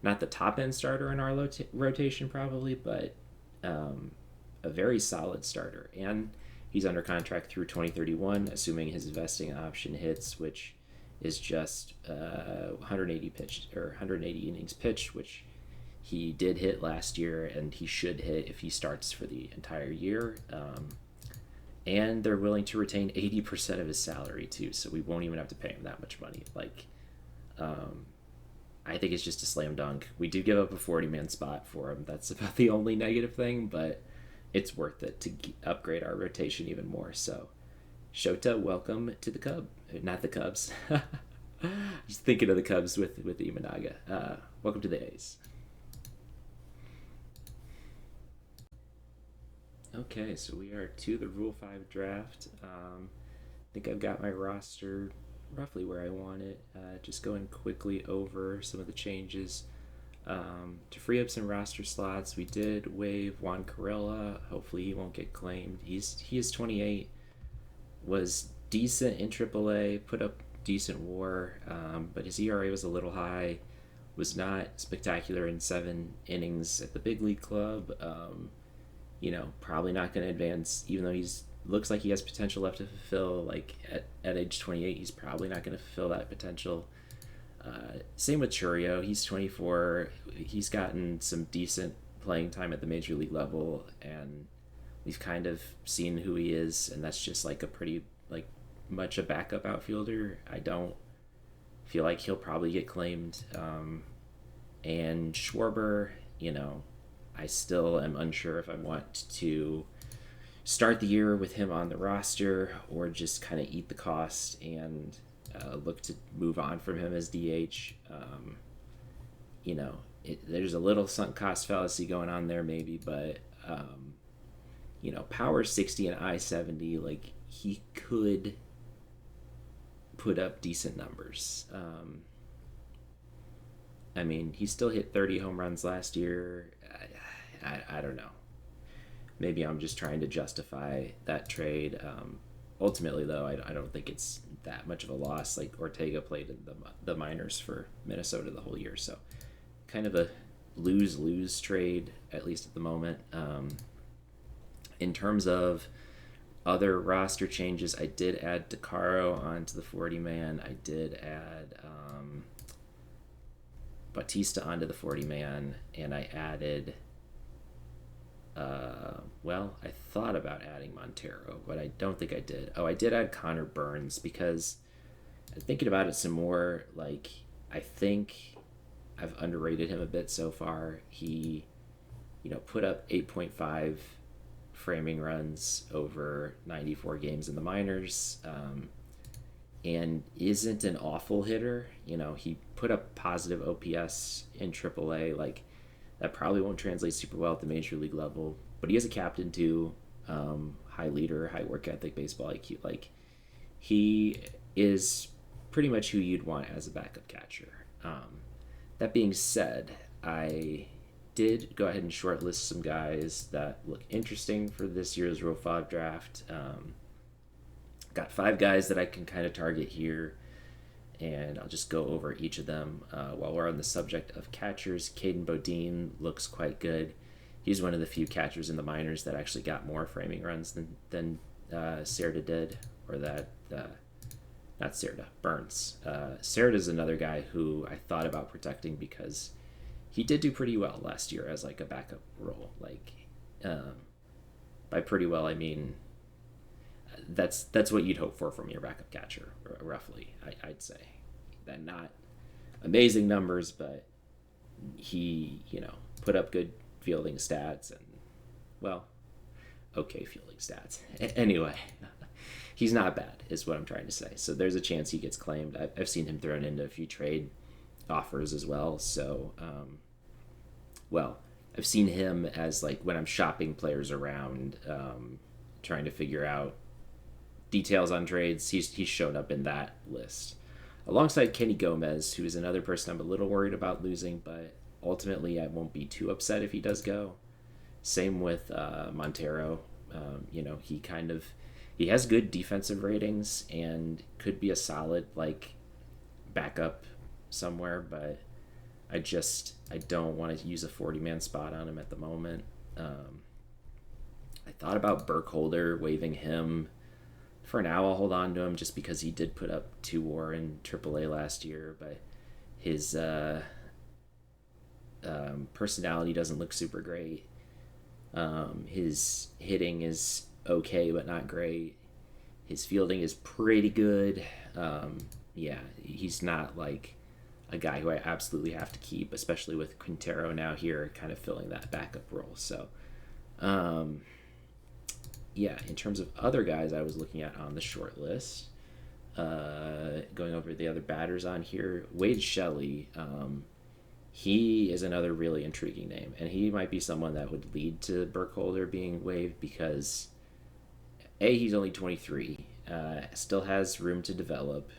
not the top end starter in our rotation probably, but a very solid starter. And he's under contract through 2031, assuming his vesting option hits, which is just 180 innings pitched, which he did hit last year, and he should hit if he starts for the entire year. And they're willing to retain 80% of his salary too, so we won't even have to pay him that much money. I think it's just a slam dunk. We do give up a 40-man spot for him. That's about the only negative thing, but it's worth it to upgrade our rotation even more. So Shota, welcome to the Cub. Not the Cubs. Just thinking of the Cubs with Imanaga. Welcome to the A's. Okay, so we are to the Rule 5 draft. I think I've got my roster roughly where I want it. Just going quickly over some of the changes. To free up some roster slots, we did waive Juan Corella. Hopefully he won't get claimed. He is 28, was decent in AAA, put up decent WAR, but his ERA was a little high. Was not spectacular in 7 innings at the big league club. Probably not going to advance, even though he's looks like he has potential left to fulfill. Like at age 28, he's probably not going to fulfill that potential. Same with Churio. He's 24. He's gotten some decent playing time at the major league level, and we've kind of seen who he is, and that's just like a pretty much a backup outfielder. I don't feel like he'll probably get claimed. And Schwarber, I still am unsure if I want to start the year with him on the roster or just kind of eat the cost and look to move on from him as DH. There's a little sunk cost fallacy going on there maybe, but power 60 and I-70, like he could put up decent numbers. He still hit 30 home runs last year. I don't know. Maybe I'm just trying to justify that trade. Ultimately, though, I don't think it's that much of a loss. Like Ortega played in the minors for Minnesota the whole year, so kind of a lose-lose trade, at least at the moment. In terms of other roster changes, I did add DeCaro onto the 40-man. I did add Bautista onto the 40-man, and I added... I thought about adding Montero, but I don't think I did. Oh, I did add Connor Burns because I'm thinking about it some more. Like, I think I've underrated him a bit so far. He, put up 8.5 framing runs over 94 games in the minors, and isn't an awful hitter. He put up positive OPS in AAA. Like, that probably won't translate super well at the major league level, but he is a captain too. High leader, high work ethic, baseball IQ. Like, he is pretty much who you'd want as a backup catcher. That being said, I did go ahead and shortlist some guys that look interesting for this year's Rule 5 draft. Got 5 guys that I can kind of target here, and I'll just go over each of them. While we're on the subject of catchers, Caden Bodine looks quite good. He's one of the few catchers in the minors that actually got more framing runs than Cerda did, or that, not Cerda, Burns. Cerda's another guy who I thought about protecting because he did do pretty well last year as like a backup role. Like, by pretty well, I mean that's what you'd hope for from your backup catcher, roughly. I'd say that not amazing numbers, but he put up good fielding stats and okay fielding stats. Anyway, he's not bad is what I'm trying to say. So there's a chance he gets claimed. I've seen him thrown into a few trade offers as well. So I've seen him as like when I'm shopping players around, trying to figure out details on trades, he's shown up in that list alongside Kenny Gomez, who is another person I'm a little worried about losing, but ultimately I won't be too upset if he does go. Same with Montero. He has good defensive ratings and could be a solid like backup somewhere, but I don't want to use a 40-man spot on him at the moment. I thought about Burkholder, waiving him. For now, I'll hold on to him just because he did put up 2 WAR in AAA last year, but his personality doesn't look super great. His hitting is okay, but not great. His fielding is pretty good. He's not like a guy who I absolutely have to keep, especially with Quintero now here kind of filling that backup role. So yeah, in terms of other guys I was looking at on the short list, going over the other batters on here, Wade Shelley, he is another really intriguing name, and he might be someone that would lead to Burkholder being waived because he's only 23, still has room to develop,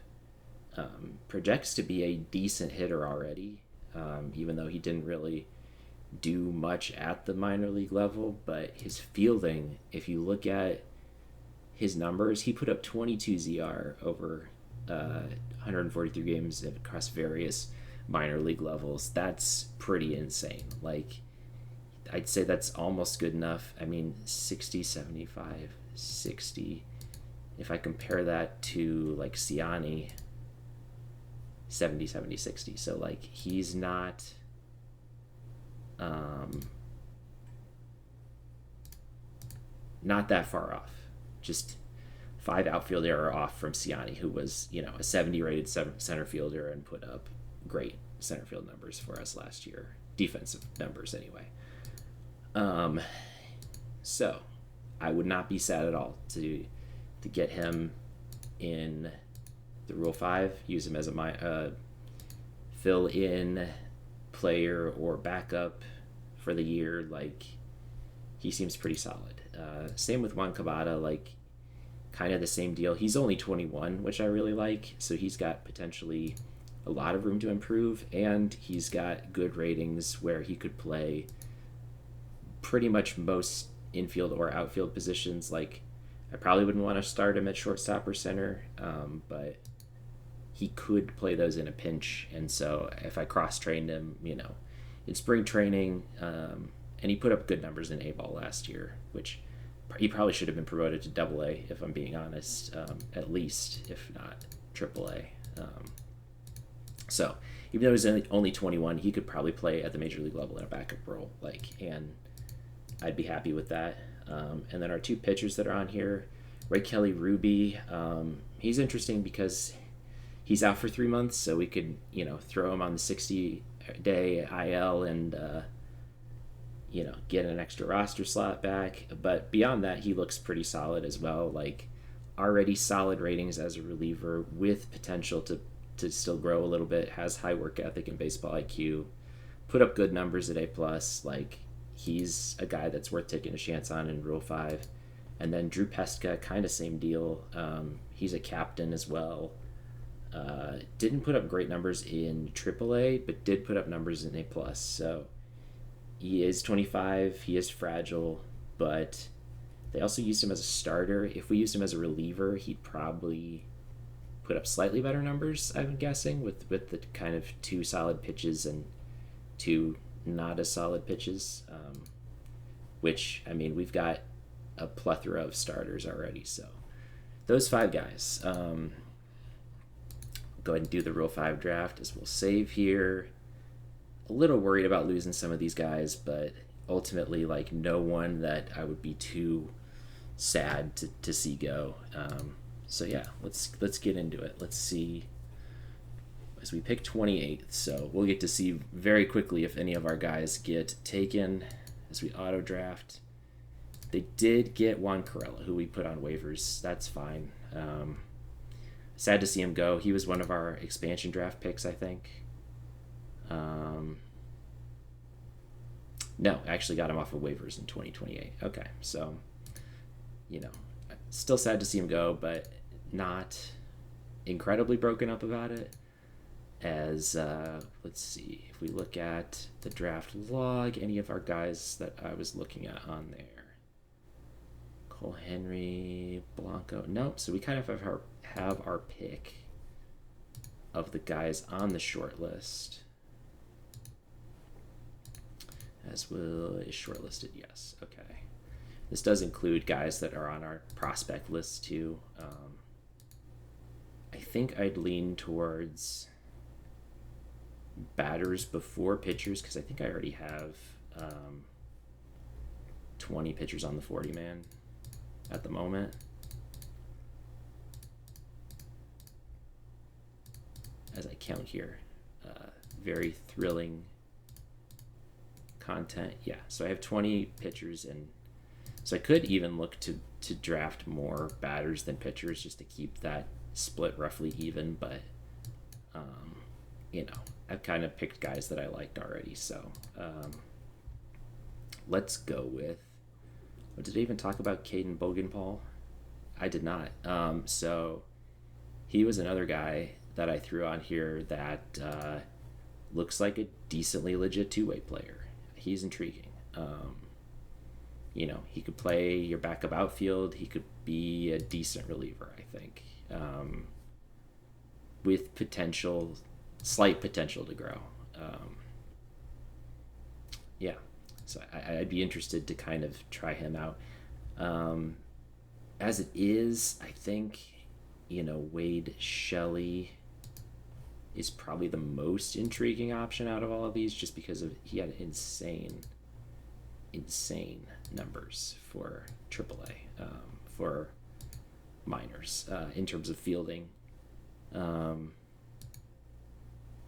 projects to be a decent hitter already, even though he didn't really do much at the minor league level. But his fielding, if you look at his numbers, he put up 22 ZR over 143 games across various minor league levels. That's pretty insane. Like, I'd say that's almost good enough. I mean, 60, 75, 60. If I compare that to like Siani, 70, 70, 60. So like he's not not that far off. Just 5 outfield error off from Siani, who was, a 70 rated center fielder and put up great center field numbers for us last year. Defensive numbers, anyway. So I would not be sad at all to get him in the Rule 5, use him as a fill-in player or backup for the year. Like, he seems pretty solid. Same with Juan Cabada, like, kind of the same deal. He's only 21, which I really like, so he's got potentially a lot of room to improve, and he's got good ratings where he could play pretty much most infield or outfield positions. Like, I probably wouldn't want to start him at shortstop or center, but he could play those in a pinch. And so if I cross-trained him, in spring training, and he put up good numbers in A-ball last year, which he probably should have been promoted to Double-A, if I'm being honest, at least, if not Triple-A. So even though he's only 21, he could probably play at the major league level in a backup role, and I'd be happy with that. And then our 2 pitchers that are on here, Ray Kelly Ruby, he's interesting because he's out for 3 months, so we could, throw him on the 60-day IL and, get an extra roster slot back. But beyond that, he looks pretty solid as well. Like, already solid ratings as a reliever with potential to still grow a little bit, has high work ethic and baseball IQ, put up good numbers at A+. Like, he's a guy that's worth taking a chance on in Rule 5. And then Drew Pesca, kind of same deal. He's a captain as well. Didn't put up great numbers in AAA, but did put up numbers in A+. So he is 25. He is fragile, but they also used him as a starter. If we used him as a reliever, he'd probably put up slightly better numbers, I'm guessing, with the kind of 2 solid pitches and 2 not as solid pitches, which, I mean, we've got a plethora of starters already. So those 5 guys. Go ahead and do the Rule 5 draft as we'll save here. A little worried about losing some of these guys, but ultimately, like, no one that I would be too sad to see go. So yeah, let's get into it. Let's see, as we pick 28th, so we'll get to see very quickly if any of our guys get taken as we auto draft. They did get Juan Corella, who we put on waivers. That's fine. Sad to see him go. He was one of our expansion draft picks, I think. No, actually got him off of waivers in 2028. Okay, so, still sad to see him go, but not incredibly broken up about it. As, let's see, if we look at the draft log, any of our guys that I was looking at on there. Cole Henry, Blanco. Nope, so we kind of have our pick of the guys on the short list. Is shortlisted, yes. Okay. This does include guys that are on our prospect list too. I think I'd lean towards batters before pitchers because I think I already have 20 pitchers on the 40-man at the moment. As I count here, very thrilling content. Yeah, so I have 20 pitchers, and So I could even look to draft more batters than pitchers just to keep that split roughly even. But you know, I've kind of picked guys that I liked already. So let's go with. Did I even talk about Caden Bogenpaul? I did not. So he was another guy that I threw on here that looks like a decently legit two-way player. He's intriguing. You know, he could play your backup outfield. He could be a decent reliever, I think, with potential, slight potential to grow. Yeah, so I'd be interested to kind of try him out. As it is, I think, you know, Wade Shelley is probably the most intriguing option out of all of these, just because of he had insane numbers for AAA, for minors, in terms of fielding.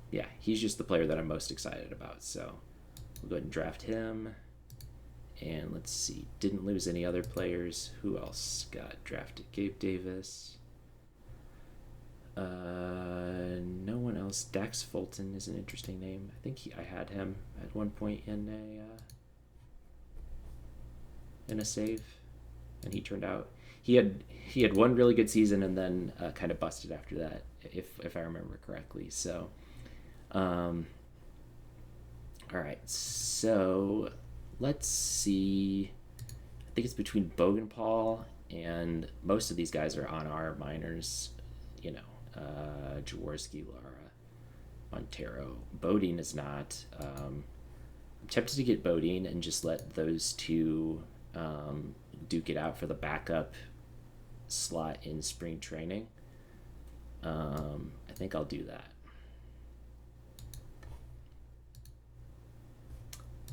Yeah, he's just the player that I'm most excited about. So we'll go ahead and draft him. And let's see, didn't lose any other players. Who else got drafted? Gabe Davis. No one else. Dax Fulton is an interesting name. I think I had him at one point in a save, and he turned out he had one really good season and then kind of busted after that, if I remember correctly. So, all right, so let's see. I think it's between Bogenpaul and most of these guys are on our minors. You know, Jaworski, Lara, Montero. Bodine is not. I'm tempted to get Bodine and just let those two duke it out for the backup slot in spring training. I think I'll do that,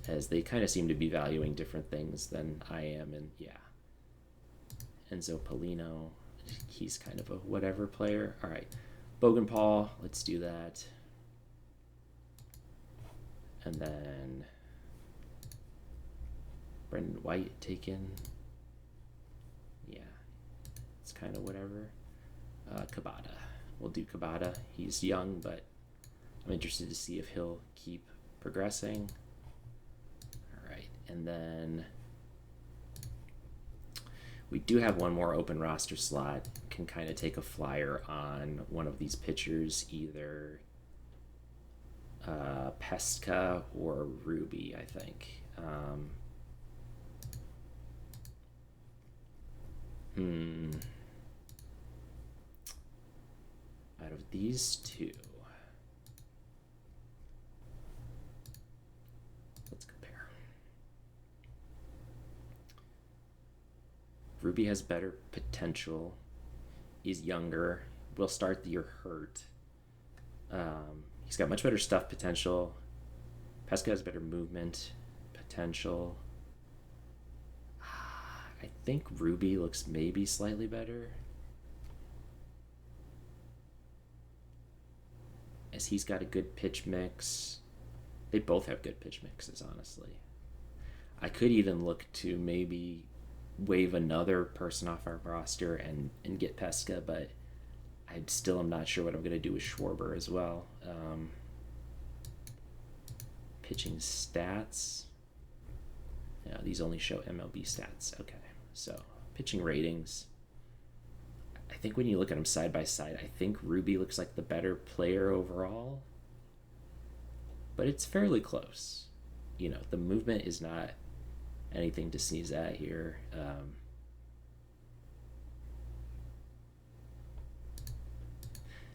as they kind of seem to be valuing different things than I am. And yeah, Enzo Polino, he's kind of a whatever player. All right, Bogenpaul, let's do that. And then Brendan White taken. Yeah, it's kind of whatever. Kabata, we'll do Kabata. He's young, but I'm interested to see if he'll keep progressing. All right, and then we do have one more open roster slot. Can kind of take a flyer on one of these pitchers, either Pesca or Ruby, I think. Out of these two, let's compare. Ruby has better potential. He's younger. Will start the year hurt. He's got much better stuff potential. Pesca has better movement potential. I think Ruby looks maybe slightly better, as he's got a good pitch mix. They both have good pitch mixes, honestly. I could even look to maybe waive another person off our roster and get Pesca, but I still am not sure what I'm going to do with Schwarber as well. Pitching stats. Yeah, these only show MLB stats. Okay, so pitching ratings. I think when you look at them side by side, I think Ruby looks like the better player overall, but it's fairly close. You know, the movement is not anything to sneeze at here.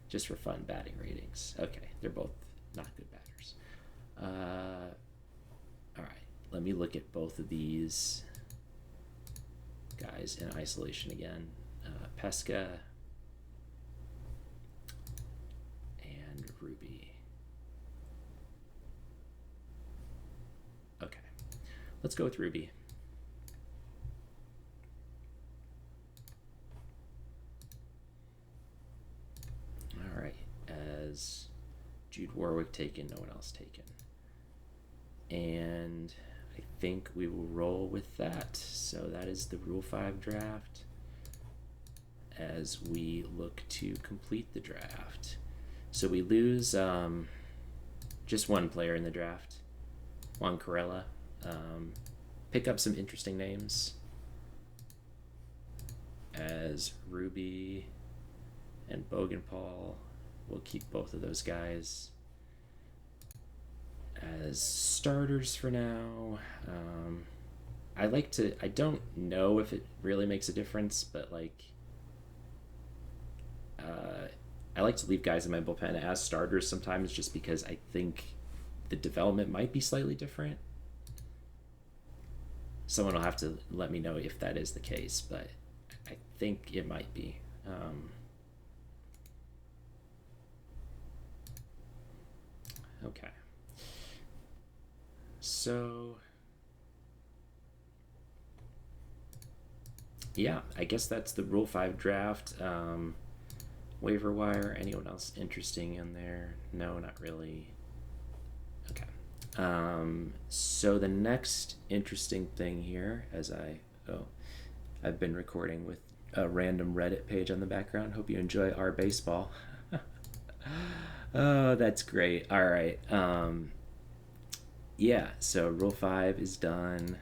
Just for fun, batting ratings. Okay, they're both not good batters. All right, let me look at both of these guys in isolation again. Pesca and Ruby. Okay, let's go with Ruby. All right, as Jude Warwick taken, no one else taken. And I I think we will roll with that. So that is the Rule 5 draft as we look to complete the draft. So we lose just one player in the draft, Juan Corella. Pick up some interesting names as Ruby and Bogenpaul. We'll keep both of those guys as starters for now. I don't know if it really makes a difference, but I like to leave guys in my bullpen as starters sometimes just because I think the development might be slightly different. Someone will have to let me know if that is the case, but I think it might be. Okay. So, yeah, I guess that's the Rule 5 draft. Waiver wire, anyone else interesting in there? No, not really. Okay. So the next interesting thing here, I've been recording with a random Reddit page on the background. Hope you enjoy our baseball. Oh, that's great. All right. Yeah, so Rule 5 is done.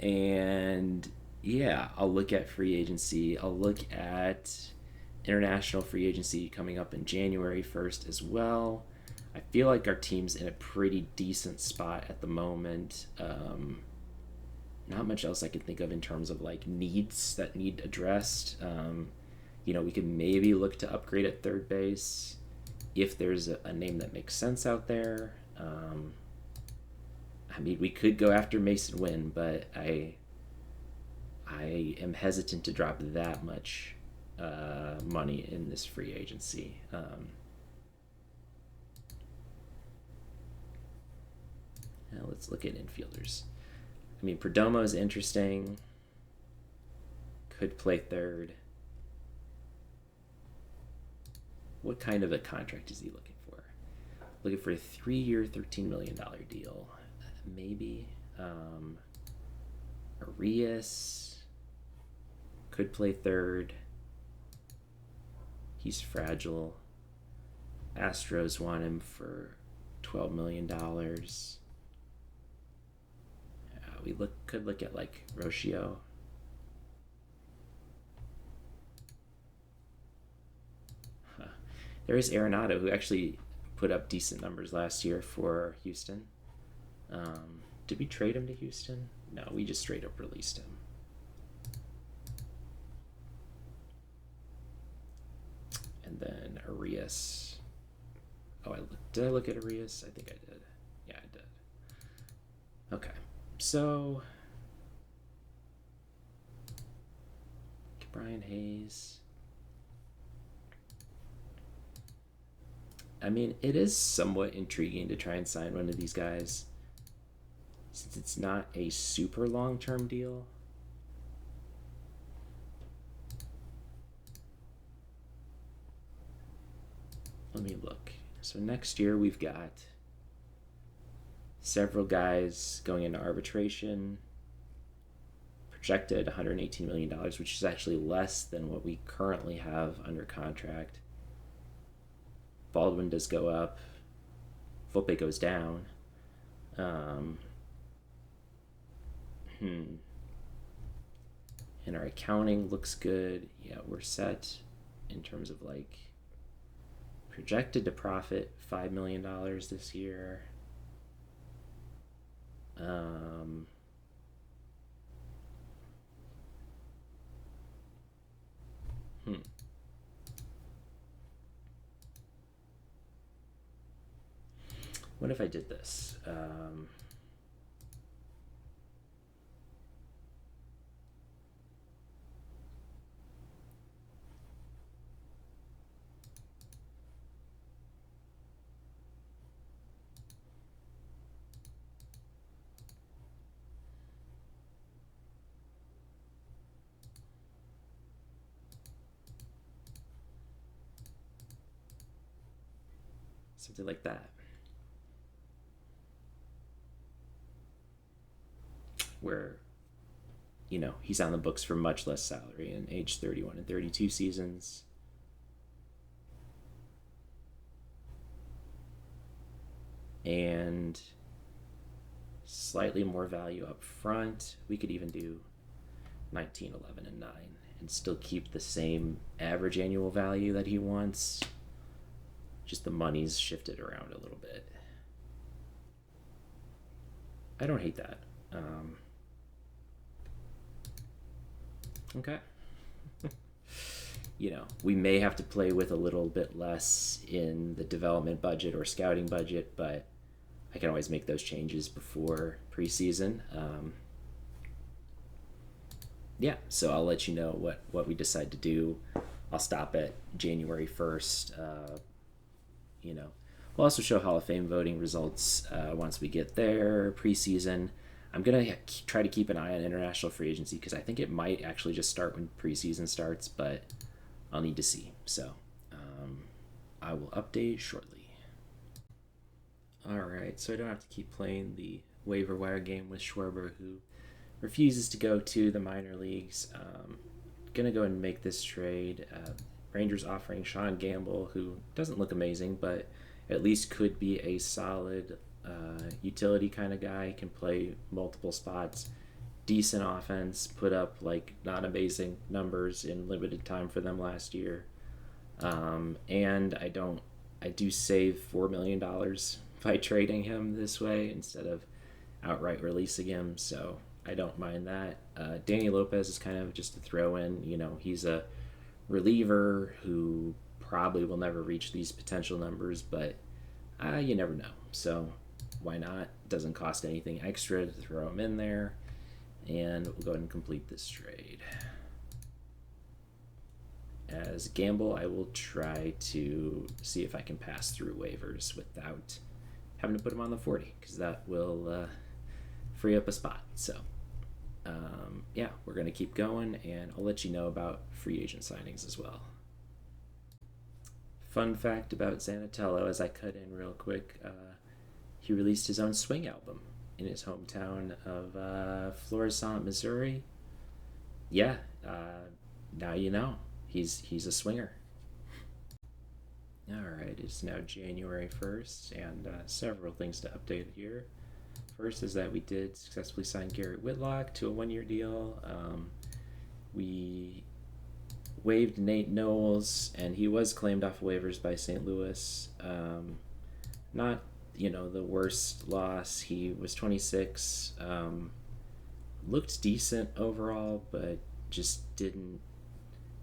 And yeah, I'll look at free agency. I'll look at international free agency coming up in January 1st as well. I feel like our team's in a pretty decent spot at the moment. Not much else I can think of in terms of needs that need addressed. We could maybe look to upgrade at third base if there's a name that makes sense out there. We could go after Mason Wynn, but I am hesitant to drop that much money in this free agency. Now let's look at infielders. Perdomo is interesting. Could play third. What kind of a contract is he looking for? Looking for a 3-year, $13 million deal. Maybe. Arias could play third. He's fragile. Astros want him for $12 million. We could look at Rocio. There is Arenado, who actually put up decent numbers last year for Houston. Did we trade him to Houston? No, we just straight up released him. And then Arias. Did I look at Arias? I think I did. Yeah, I did. Okay, so Brian Hayes. It is somewhat intriguing to try and sign one of these guys since it's not a super long-term deal. Let me look. So next year we've got several guys going into arbitration, projected $118 million, which is actually less than what we currently have under contract. Baldwin does go up. Volpe goes down. And our accounting looks good. Yeah, we're set in terms of projected to profit $5 million this year. What if I did this? something like that, where he's on the books for much less salary in age 31 and 32 seasons. And slightly more value up front. We could even do 19, 11, and 9 and still keep the same average annual value that he wants. Just the money's shifted around a little bit. I don't hate that. Okay. We may have to play with a little bit less in the development budget or scouting budget, but I can always make those changes before preseason. Yeah, so I'll let you know what we decide to do. I'll stop at January 1st. We'll also show Hall of Fame voting results once we get there. Preseason, I'm going to try to keep an eye on international free agency because I think it might actually just start when preseason starts, but I'll need to see. So I will update shortly. Alright, so I don't have to keep playing the waiver wire game with Schwarber, who refuses to go to the minor leagues. Gonna go and make this trade. Rangers offering Sean Gamble, who doesn't look amazing, but at least could be a solid utility kind of guy, can play multiple spots, decent offense, put up not amazing numbers in limited time for them last year. And I do save $4 million by trading him this way instead of outright releasing him, so I don't mind that. Danny Lopez is kind of just a throw in. He's a reliever who probably will never reach these potential numbers, but you never know. So why not? Doesn't cost anything extra to throw him in there, and we'll go ahead and complete this trade. As Gamble, I will try to see if I can pass through waivers without having to put him on the 40, because that will free up a spot. So yeah, we're going to keep going, and I'll let you know about free agent signings as well. Fun fact about Zanatello, as I cut in real quick, he released his own swing album in his hometown of Florissant, Missouri. Yeah, now you know. He's a swinger. Alright, it's now January 1st, and several things to update here. First is that we did successfully sign Garrett Whitlock to a one-year deal. We waived Nate Knowles, and he was claimed off waivers by St. Louis. Not, the worst loss. He was 26. Looked decent overall, but just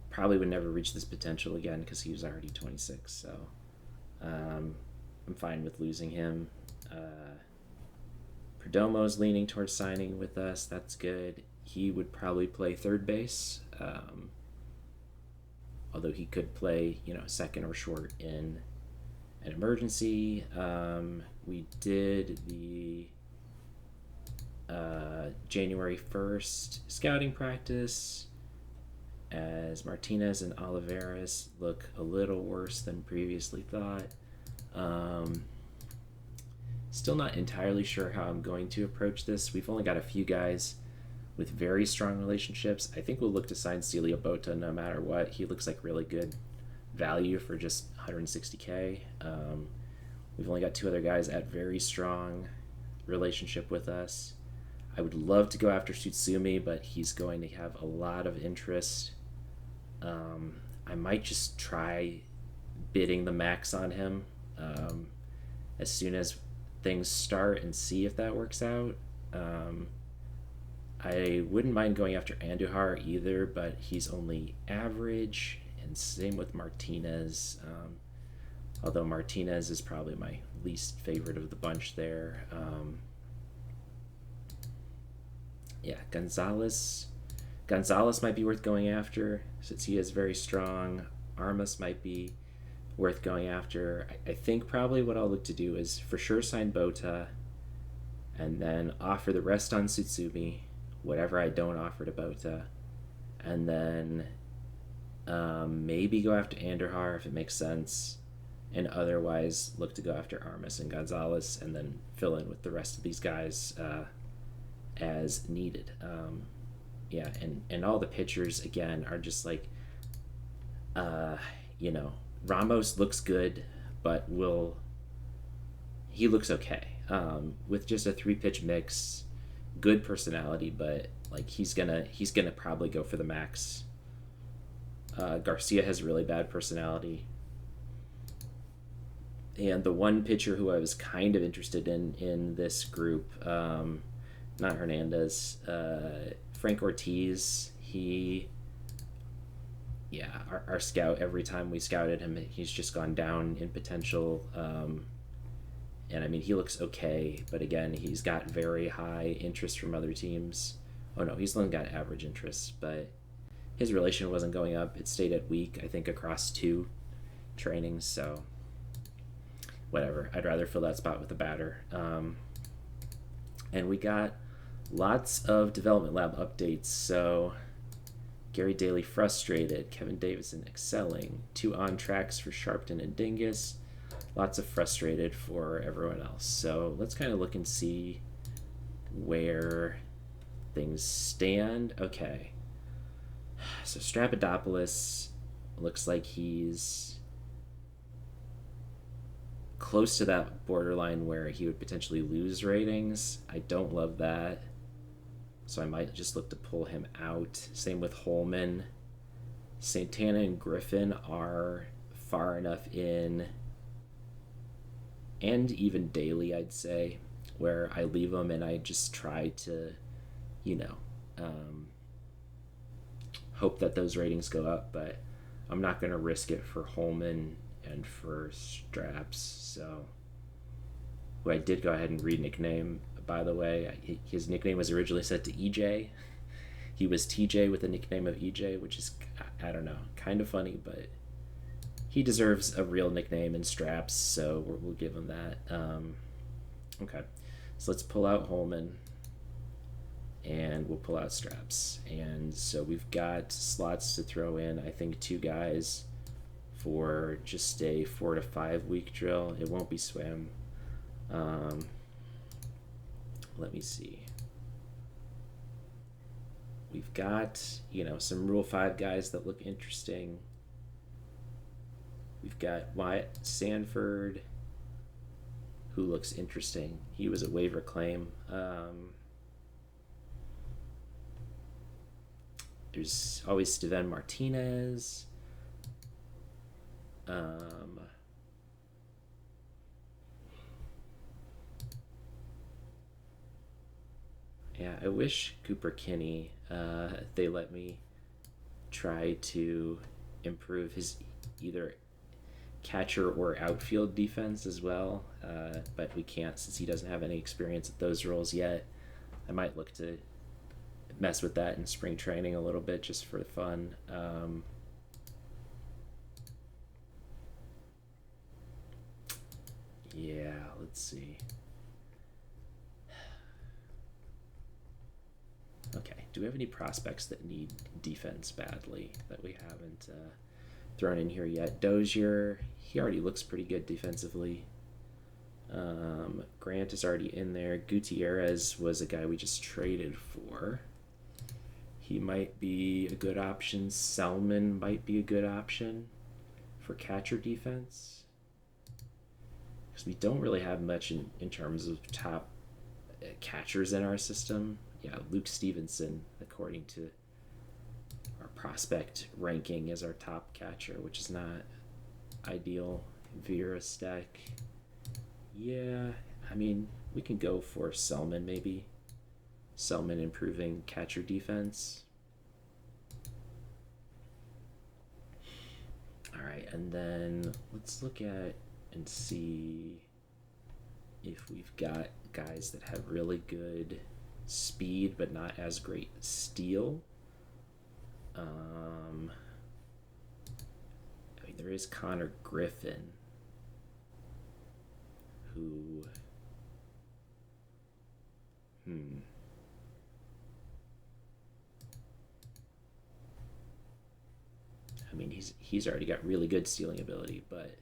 probably would never reach this potential again because he was already 26. So I'm fine with losing him. Perdomo's leaning towards signing with us. That's good. He would probably play third base, although he could play, second or short in an emergency. We did the January 1st scouting practice, as Martinez and Olivares look a little worse than previously thought. Still not entirely sure how I'm going to approach this. We've only got a few guys with very strong relationships. I think we'll look to sign Celio Bota no matter what. He looks like really good value for just 160K. We've only got two other guys at very strong relationship with us. I would love to go after Tsutsumi, but he's going to have a lot of interest. I might just try bidding the max on him as soon as things start and see if that works out. I wouldn't mind going after Andujar either, but he's only average, and same with Martinez. Although Martinez is probably my least favorite of the bunch there. Yeah, Gonzalez might be worth going after since he is very strong. Armas might be worth going after. I think probably what I'll look to do is for sure sign Bota and then offer the rest on Tsutsumi, whatever I don't offer to Bota, and then maybe go after Andujar if it makes sense, and otherwise look to go after Armas and Gonzalez, and then fill in with the rest of these guys as needed. Yeah, and all the pitchers again are just like, you know, Ramos looks good, but he looks okay with just a 3-pitch mix, good personality, but like he's gonna probably go for the max. Garcia has really bad personality. And the one pitcher who I was kind of interested in this group, not Hernandez, Frank Ortiz. Our scout, every time we scouted him, he's just gone down in potential. And I mean, he looks okay, but again, he's got very high interest from other teams. Oh no, he's only got average interest, but his relation wasn't going up. It stayed at weak, I think, across 2 trainings, so whatever. I'd rather fill that spot with a batter. And we got lots of development lab updates. So Gary Daly frustrated, Kevin Davison excelling, 2 on tracks for Sharpton and Dingus, lots of frustrated for everyone else. So let's kind of look and see where things stand. Okay, so Strapidopoulos looks like he's close to that borderline where he would potentially lose ratings. I don't love that, so I might just look to pull him out. Same with Holman. Santana and Griffin are far enough in, and even Daly, I'd say, where I leave them and I just try to, hope that those ratings go up, but I'm not going to risk it for Holman and for Straps. So, who I did go ahead and nickname, by the way. His nickname was originally set to EJ. He was TJ with the nickname of EJ, which is, I don't know, kind of funny, but he deserves a real nickname in Straps, so we'll give him that. Okay, so let's pull out Holman, and we'll pull out Straps. And so we've got slots to throw in, I think, 2 guys for just a 4 to 5 week drill. It won't be swim. Let me see. We've got, some Rule 5 guys that look interesting. We've got Wyatt Sanford, who looks interesting. He was a waiver claim. There's always Steven Martinez. Yeah, I wish Cooper Kinney, they let me try to improve his either catcher or outfield defense as well, but we can't since he doesn't have any experience at those roles yet. I might look to mess with that in spring training a little bit just for fun. Yeah, let's see. Okay, do we have any prospects that need defense badly that we haven't thrown in here yet? Dozier, he already looks pretty good defensively. Grant is already in there. Gutierrez was a guy we just traded for. He might be a good option. Selman might be a good option for catcher defense, because we don't really have much in terms of top catchers in our system. Yeah, Luke Stevenson, according to our prospect ranking, is our top catcher, which is not ideal. Vera Stack. Yeah, I mean, we can go for Selman maybe. Selman improving catcher defense. All right, and then let's look at and see if we've got guys that have really good speed but not as great steal. I mean, there is Connor Griffin, who I mean, he's already got really good stealing ability, but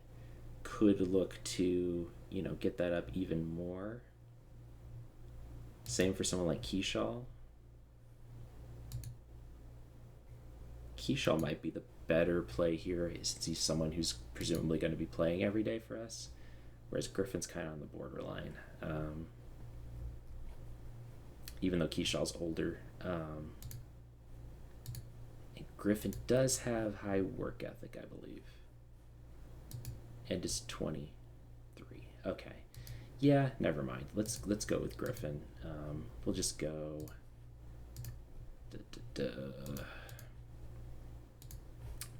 could look to, get that up even more. Same for someone like Keyshaw. Keyshaw might be the better play here since he's someone who's presumably going to be playing every day for us, whereas Griffin's kind of on the borderline. Even though Keyshaw's older. And Griffin does have high work ethic, I believe. And is 23. Okay. Yeah, never mind. Let's go with Griffin. We'll just go.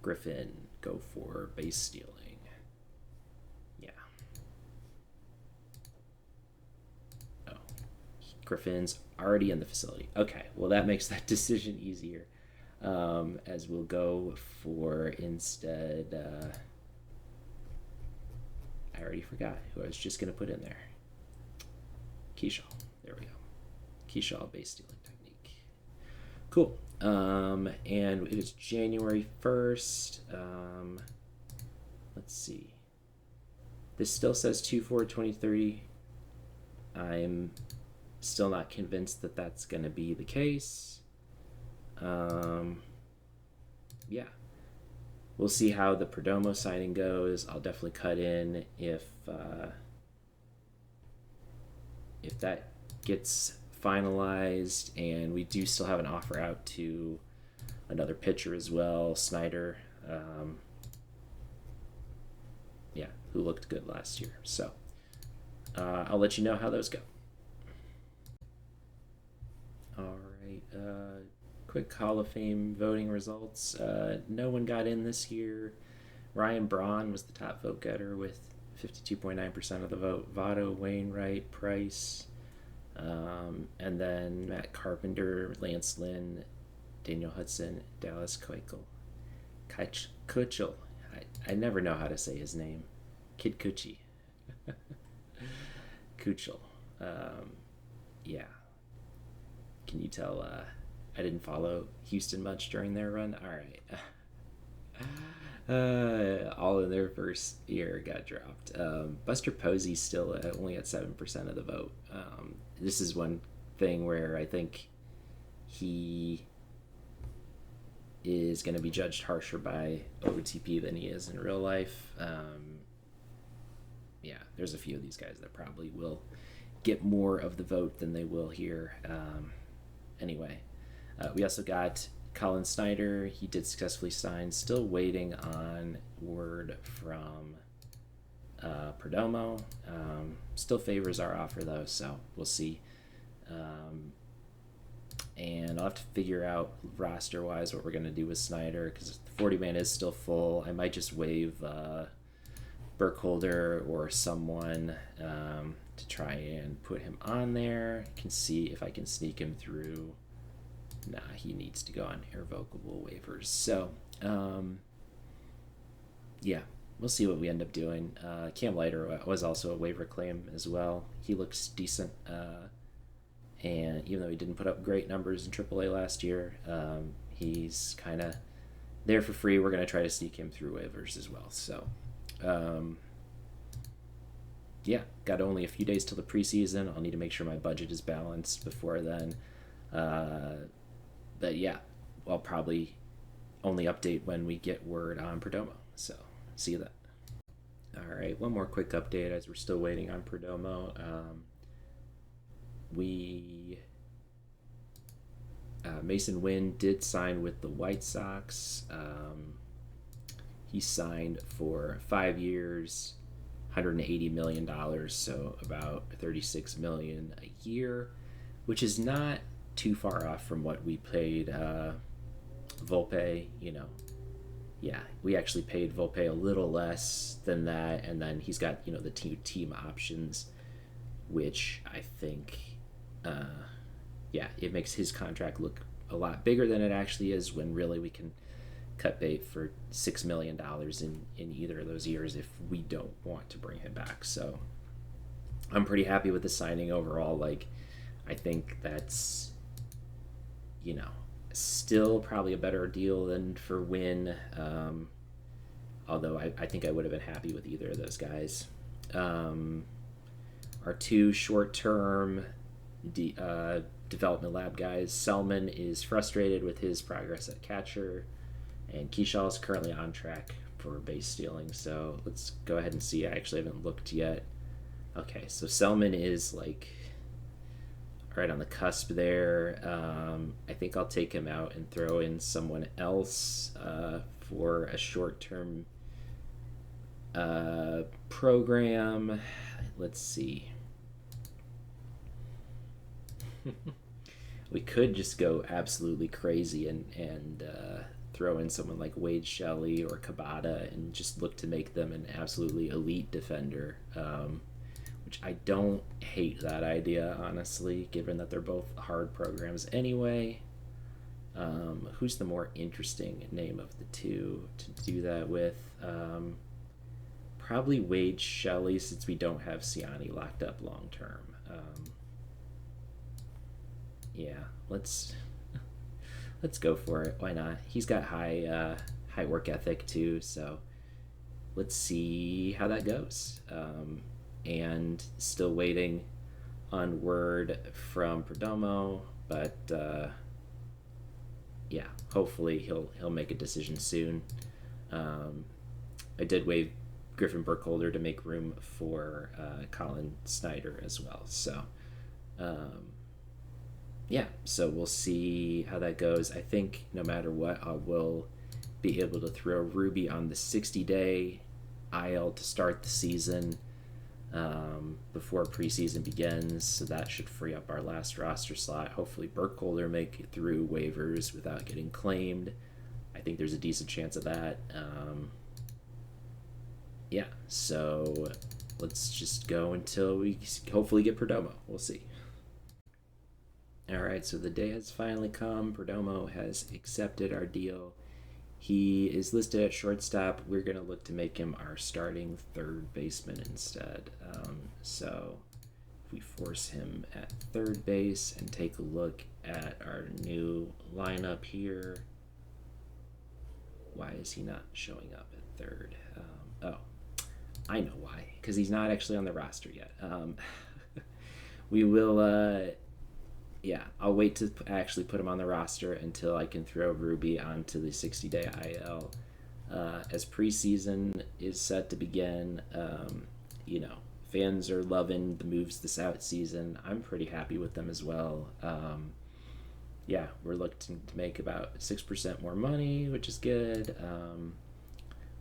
Griffin, go for base stealing. Yeah. Oh, Griffin's already in the facility. Okay, well that makes that decision easier. As we'll go for instead. I already forgot who I was just going to put in there. Keyshaw. There we go. Keyshaw base stealing technique. Cool. And it was January 1st. Let's see. This still says 2/4/2030. I'm still not convinced that that's going to be the case. Yeah. We'll see how the Perdomo signing goes. I'll definitely cut in if that gets finalized, and we do still have an offer out to another pitcher as well, Snyder. Yeah, who looked good last year. So I'll let you know how those go. All right. Quick Hall of Fame voting results. No one got in this year. Ryan Braun was the top vote getter with 52.9% of the vote. Votto, Wainwright, Price, and then Matt Carpenter, Lance Lynn, Daniel Hudson, Dallas Keuchel. I never know how to say his name. Kid Cucci. Keuchel. Yeah. Can you tell I didn't follow Houston much during their run? All right. All in their first year got dropped. Buster Posey's still only at 7% of the vote. This is one thing where I think he is going to be judged harsher by OOTP than he is in real life. Yeah, there's a few of these guys that probably will get more of the vote than they will here. Anyway, we also got Colin Snyder. He did successfully sign. Still waiting on word from Perdomo. Still favors our offer though, so we'll see. And I'll have to figure out roster-wise what we're going to do with Snyder because the 40-man is still full. I might just waive Burkholder or someone to try and put him on there. I can see if I can sneak him through. Nah, he needs to go on irrevocable waivers. So, yeah, we'll see what we end up doing. Cam Leiter was also a waiver claim as well. He looks decent. And even though he didn't put up great numbers in AAA last year, he's kind of there for free. We're going to try to sneak him through waivers as well. So, yeah, got only a few days till the preseason. I'll need to make sure my budget is balanced before then. But yeah, I'll probably only update when we get word on Perdomo. So, see you then. All right, one more quick update as we're still waiting on Perdomo. Mason Wynn did sign with the White Sox. He signed for 5 years, $180 million, so about $36 million a year, which is not too far off from what we paid Volpe. Yeah, we actually paid Volpe a little less than that, and then he's got the two team options, which I think it makes his contract look a lot bigger than it actually is, when really we can cut bait for $6 million in either of those years if we don't want to bring him back. So I'm pretty happy with the signing overall. I think that's still probably a better deal than for Wynn. although I think I would have been happy with either of those guys. Our two short-term development lab guys, Selman is frustrated with his progress at catcher, and Keyshaw is currently on track for base stealing. So let's go ahead and see. I actually haven't looked yet. Okay, so Selman is like right on the cusp there. I think I'll take him out and throw in someone else for a short-term program. Let's see. We could just go absolutely crazy and throw in someone like Wade Shelley or Kabata and just look to make them an absolutely elite defender, which I don't hate that idea, honestly, given that they're both hard programs anyway. Who's the more interesting name of the two to do that with? Probably Wade Shelley, since we don't have Siani locked up long term. Yeah, let's go for it. Why not? He's got high work ethic too, so let's see how that goes. And still waiting on word from Perdomo, but yeah, hopefully he'll make a decision soon. I did waive Griffin Burkholder to make room for Colin Snyder as well. So yeah, so we'll see how that goes. I think no matter what, I will be able to throw Ruby on the 60-day IL to start the season before preseason begins, so that should free up our last roster slot. Hopefully Burkholder make it through waivers without getting claimed. I think there's a decent chance of that. Yeah, so let's just go until we hopefully get Perdomo. We'll see. All right, so the day has finally come. Perdomo has accepted our deal. He is listed at shortstop. We're going to look to make him our starting third baseman instead. So if we force him at third base and take a look at our new lineup here. Why is he not showing up at third? Oh, I know why. Because he's not actually on the roster yet. We will... yeah, I'll wait to actually put him on the roster until I can throw Ruby onto the 60-day IL. As preseason is set to begin, fans are loving the moves this out season. I'm pretty happy with them as well. Yeah, we're looking to make about 6% more money, which is good.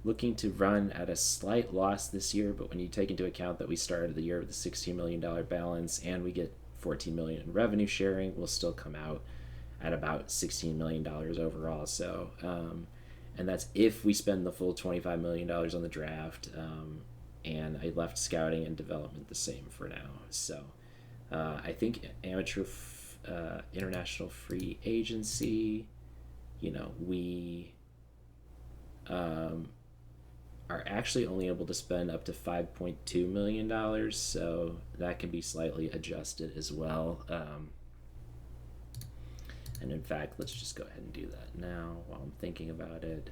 Looking to run at a slight loss this year, but when you take into account that we started the year with a $16 million balance and we get $14 million in revenue sharing, will still come out at about $16 million overall. So, and that's if we spend the full $25 million on the draft. And I left scouting and development the same for now. So, I think international free agency, we are actually only able to spend up to $5.2 million, so that can be slightly adjusted as well. And in fact, let's just go ahead and do that now while I'm thinking about it.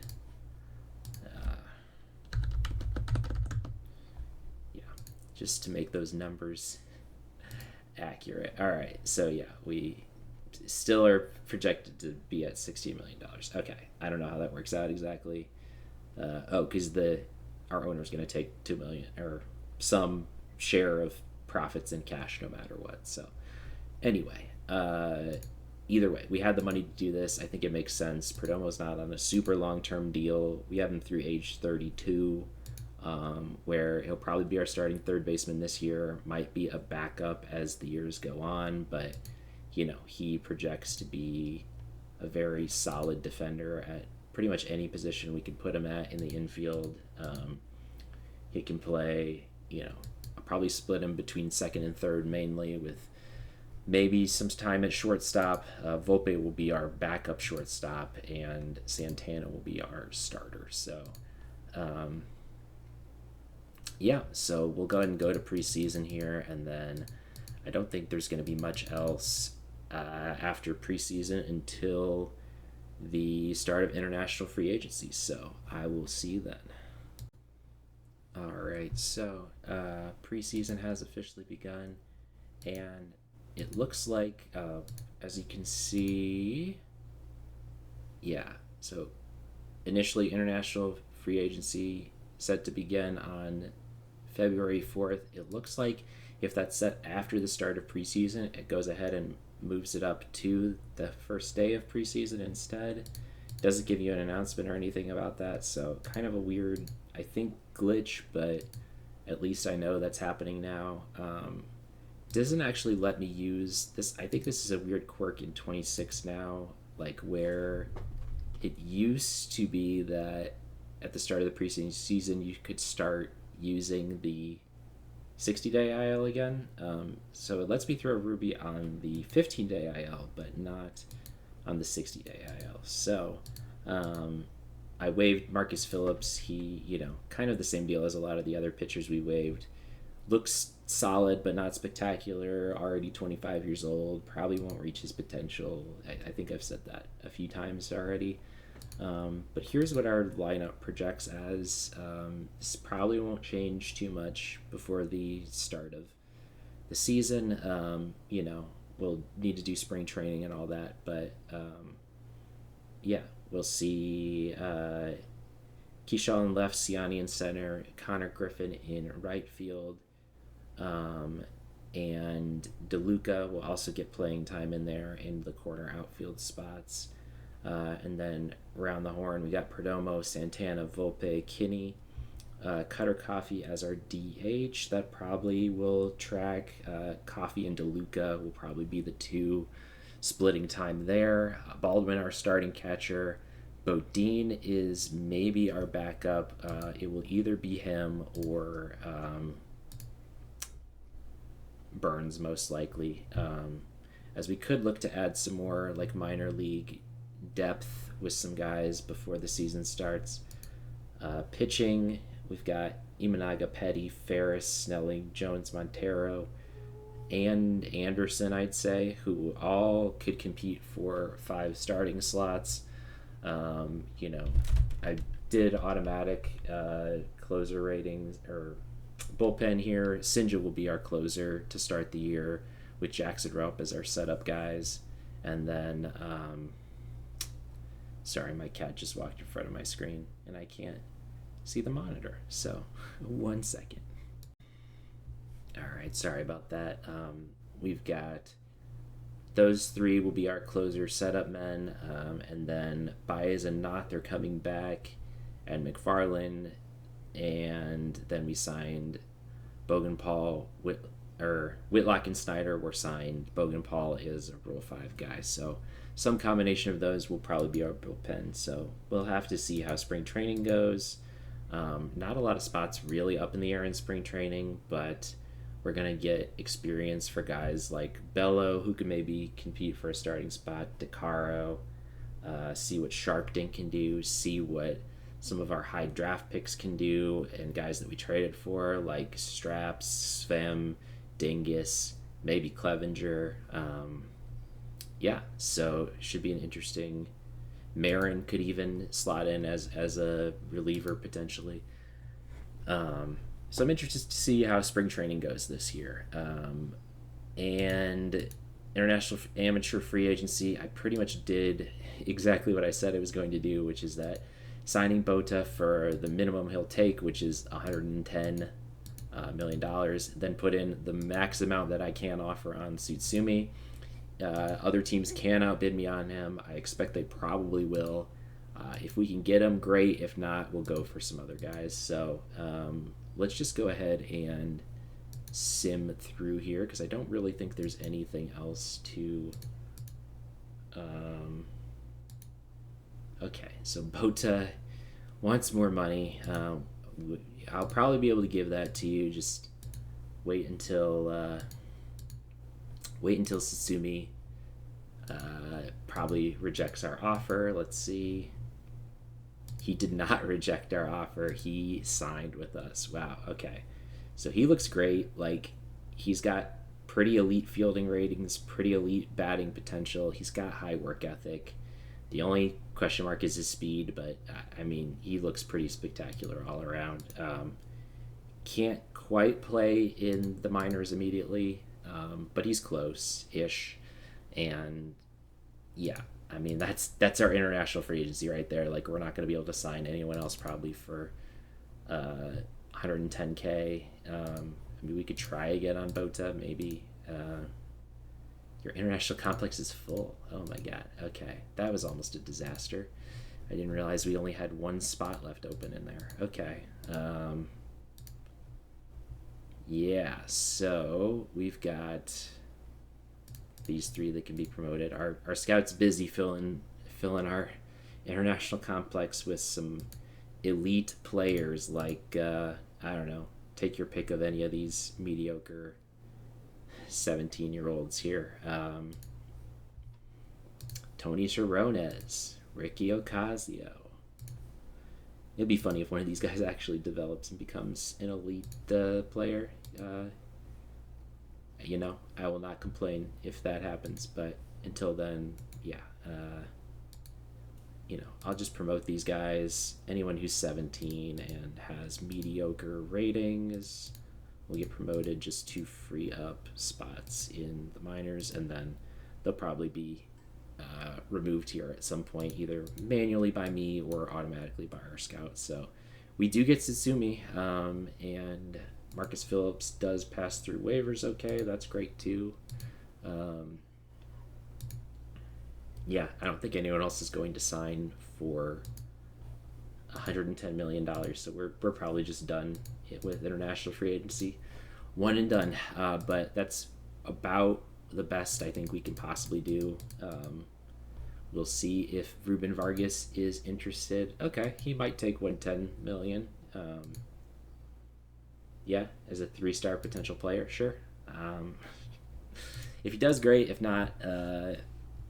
Yeah, just to make those numbers accurate. All right, so yeah, we still are projected to be at $16 million. Okay, I don't know how that works out exactly. Because our owner's going to take $2 million or some share of profits in cash no matter what. So anyway, either way, we had the money to do this. I think it makes sense. Perdomo's not on a super long-term deal. We have him through age 32, where he'll probably be our starting third baseman this year. Might be a backup as the years go on, but he projects to be a very solid defender at pretty much any position we could put him at in the infield. He can play, I'll probably split him between second and third mainly, with maybe some time at shortstop. Volpe will be our backup shortstop, and Santana will be our starter. So, yeah, so we'll go ahead and go to preseason here, and then I don't think there's going to be much else after preseason until the start of international free agency. So I will see you then. All right, so preseason has officially begun, and it looks like, as you can see, yeah. So initially, international free agency set to begin on February 4th. It looks like if that's set after the start of preseason, it goes ahead and moves it up to the first day of preseason instead. Doesn't give you an announcement or anything about that, so kind of a weird, I think, glitch, but at least I know that's happening now. Doesn't actually let me use this. I think this is a weird quirk in 26 now, like where it used to be that at the start of the preseason season you could start using the 60-day IL again. So it lets me throw Ruby on the 15-day IL, but not on the 60-day IL. So I waived Marcus Phillips. He, kind of the same deal as a lot of the other pitchers we waived. Looks solid, but not spectacular. Already 25 years old. Probably won't reach his potential. I think I've said that a few times already. But here's what our lineup projects as. This probably won't change too much before the start of the season. We'll need to do spring training and all that, but yeah, we'll see Keyshawn in left, Siani in center, Connor Griffin in right field, and DeLuca will also get playing time in there in the corner outfield spots. And then around the horn, we got Perdomo, Santana, Volpe, Kinney, Cutter Coffee as our DH. That probably will track. Coffee and DeLuca will probably be the two splitting time there. Baldwin, our starting catcher. Bodine is maybe our backup. It will either be him or Burns, most likely. As we could look to add some more like minor league depth with some guys before the season starts. Pitching, we've got Imanaga, Petty, Ferris, Snelling, Jones, Montero, and Anderson, I'd say, who all could compete for 5 starting slots. I did automatic closer ratings or bullpen here. Sinja will be our closer to start the year with Jackson Rope as our setup guys. And then sorry, my cat just walked in front of my screen and I can't see the monitor. So, 1 second. All right, sorry about that. We've got those 3 will be our closer setup men, and then Baez and Knott are coming back, and McFarland, and then we signed Bogenpaul, Whitlock and Snyder were signed. Bogenpaul is a Rule 5 guy, so some combination of those will probably be our bullpen. So we'll have to see how spring training goes. Not a lot of spots really up in the air in spring training, but we're going to get experience for guys like Bello, who can maybe compete for a starting spot, DeCaro, see what Sharpton can do, see what some of our high draft picks can do, and guys that we traded for, like Straps, Svem, Dingus, maybe Clevenger. Yeah, so it should be an interesting. Marin could even slot in as a reliever potentially. So I'm interested to see how spring training goes this year. And international amateur free agency, I pretty much did exactly what I said I was going to do, which is that signing Bota for the minimum he'll take, which is $110 million, then put in the max amount that I can offer on Tsutsumi. Other teams can outbid me on him. I expect they probably will. If we can get him, great. If not, we'll go for some other guys. So let's just go ahead and sim through here because I don't really think there's anything else to... Okay, so Bota wants more money. I'll probably be able to give that to you. Just wait until Tsutsumi probably rejects our offer. Let's see. He did not reject our offer. He signed with us. Wow. Okay. So he looks great. Like, he's got pretty elite fielding ratings, pretty elite batting potential. He's got high work ethic. The only question mark is his speed, but I mean, he looks pretty spectacular all around. Can't quite play in the minors immediately, but he's close-ish. And yeah, I mean that's our international free agency right there. Like we're not going to be able to sign anyone else probably for 110K. I mean we could try again on Bota maybe. Your international complex is full. Oh my god. Okay, that was almost a disaster. I didn't realize we only had one spot left open in there. Okay. Yeah, so we've got these three that can be promoted. Our scout's busy filling our international complex with some elite players like I don't know. Take your pick of any of these mediocre 17-year-olds here. Tony Sharones, Ricky Ocasio. It'd be funny if one of these guys actually develops and becomes an elite player. I will not complain if that happens, but until then, yeah. I'll just promote these guys. Anyone who's 17 and has mediocre ratings will get promoted just to free up spots in the minors, and then they'll probably be removed here at some point, either manually by me or automatically by our scouts. So we do get Tsutsumi, and Marcus Phillips does pass through waivers okay. That's great too. Yeah, I don't think anyone else is going to sign for $110 million, so we're probably just done with international free agency. One and done, but that's about the best I think we can possibly do. We'll see if Ruben Vargas is interested. Okay, he might take 110 million. Yeah, as a 3-star potential player, sure. If he does, great. If not, oh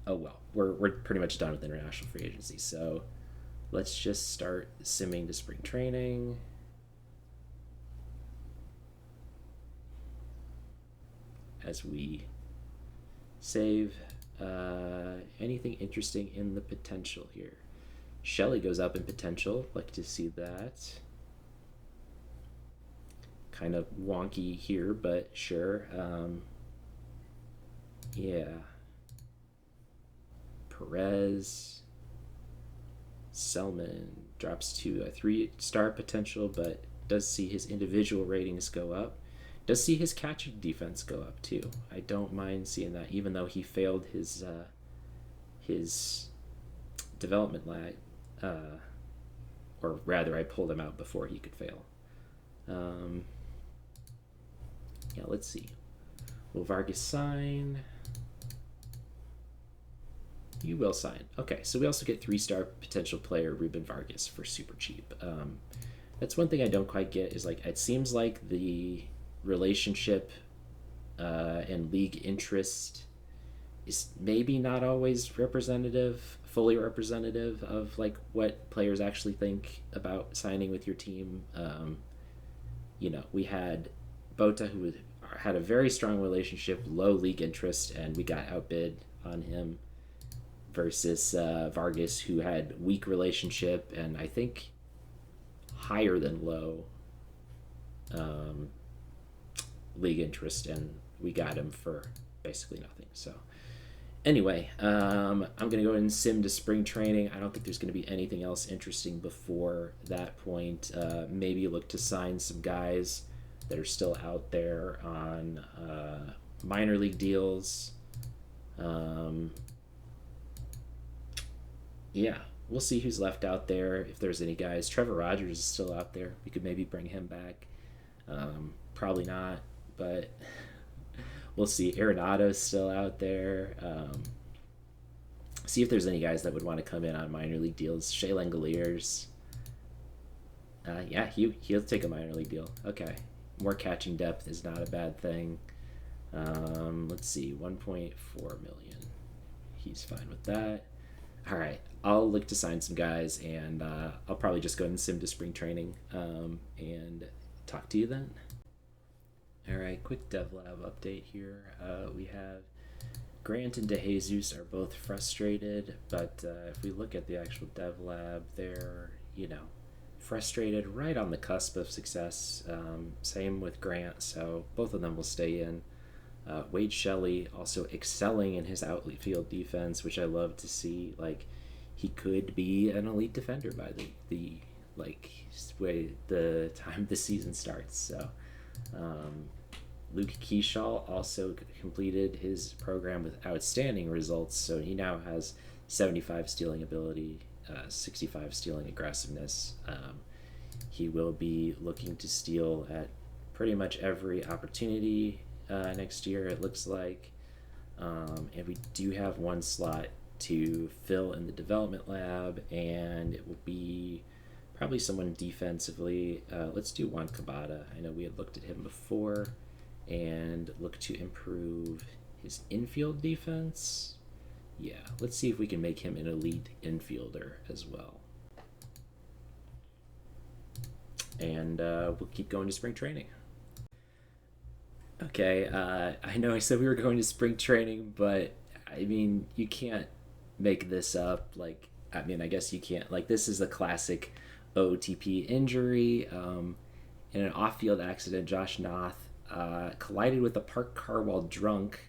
well. We're pretty much done with international free agency. So let's just start simming to spring training. As we save. Anything interesting in the potential here? Shelly goes up in potential. Like to see that. Kind of wonky here, but sure. Yeah. Perez. Selman drops to a 3-star potential, but does see his individual ratings go up. Does see his catching defense go up too. I don't mind seeing that, even though he failed his development lag, or rather, I pulled him out before he could fail. Yeah, let's see. Will Vargas sign? You will sign. Okay, so we also get 3-star potential player Ruben Vargas for super cheap. That's one thing I don't quite get is like it seems like the relationship and league interest is maybe not always fully representative of like what players actually think about signing with your team. We had Bota who had a very strong relationship, low league interest, and we got outbid on him versus Vargas who had weak relationship and I think higher than low league interest, and we got him for basically nothing. So anyway, I'm gonna go ahead and sim to spring training. I don't think there's gonna be anything else interesting before that point. Maybe look to sign some guys that are still out there on minor league deals. Yeah, we'll see who's left out there. If there's any guys, Trevor Rogers is still out there. We could maybe bring him back. Probably not, but we'll see. Arenado's still out there. See if there's any guys that would want to come in on minor league deals. Shea Langoliers. Yeah, he'll take a minor league deal. Okay, more catching depth is not a bad thing. Let's see, 1.4 million. He's fine with that. All right, I'll look to sign some guys, and I'll probably just go ahead and sim to spring training and talk to you then. All right, quick dev lab update here. We have Grant and DeJesus are both frustrated, but if we look at the actual dev lab, they're, Frustrated, right on the cusp of success. Same with Grant, so both of them will stay in. Wade Shelley also excelling in his outfield defense, which I love to see. Like, he could be an elite defender by the like way the time the season starts. So, Luke Keyshaw also completed his program with outstanding results. So he now has 75 stealing ability, 65 stealing aggressiveness. He will be looking to steal at pretty much every opportunity next year, it looks like. And we do have one slot to fill in the development lab, and it will be probably someone defensively. Let's do Juan Cabada. I know we had looked at him before and look to improve his infield defense. Yeah, let's see if we can make him an elite infielder as well. And we'll keep going to spring training. Okay, I know I said we were going to spring training, but I mean, you can't make this up. Like, I mean, I guess you can't. Like, this is a classic OOTP injury. In an off-field accident, Josh Noth collided with a parked car while drunk.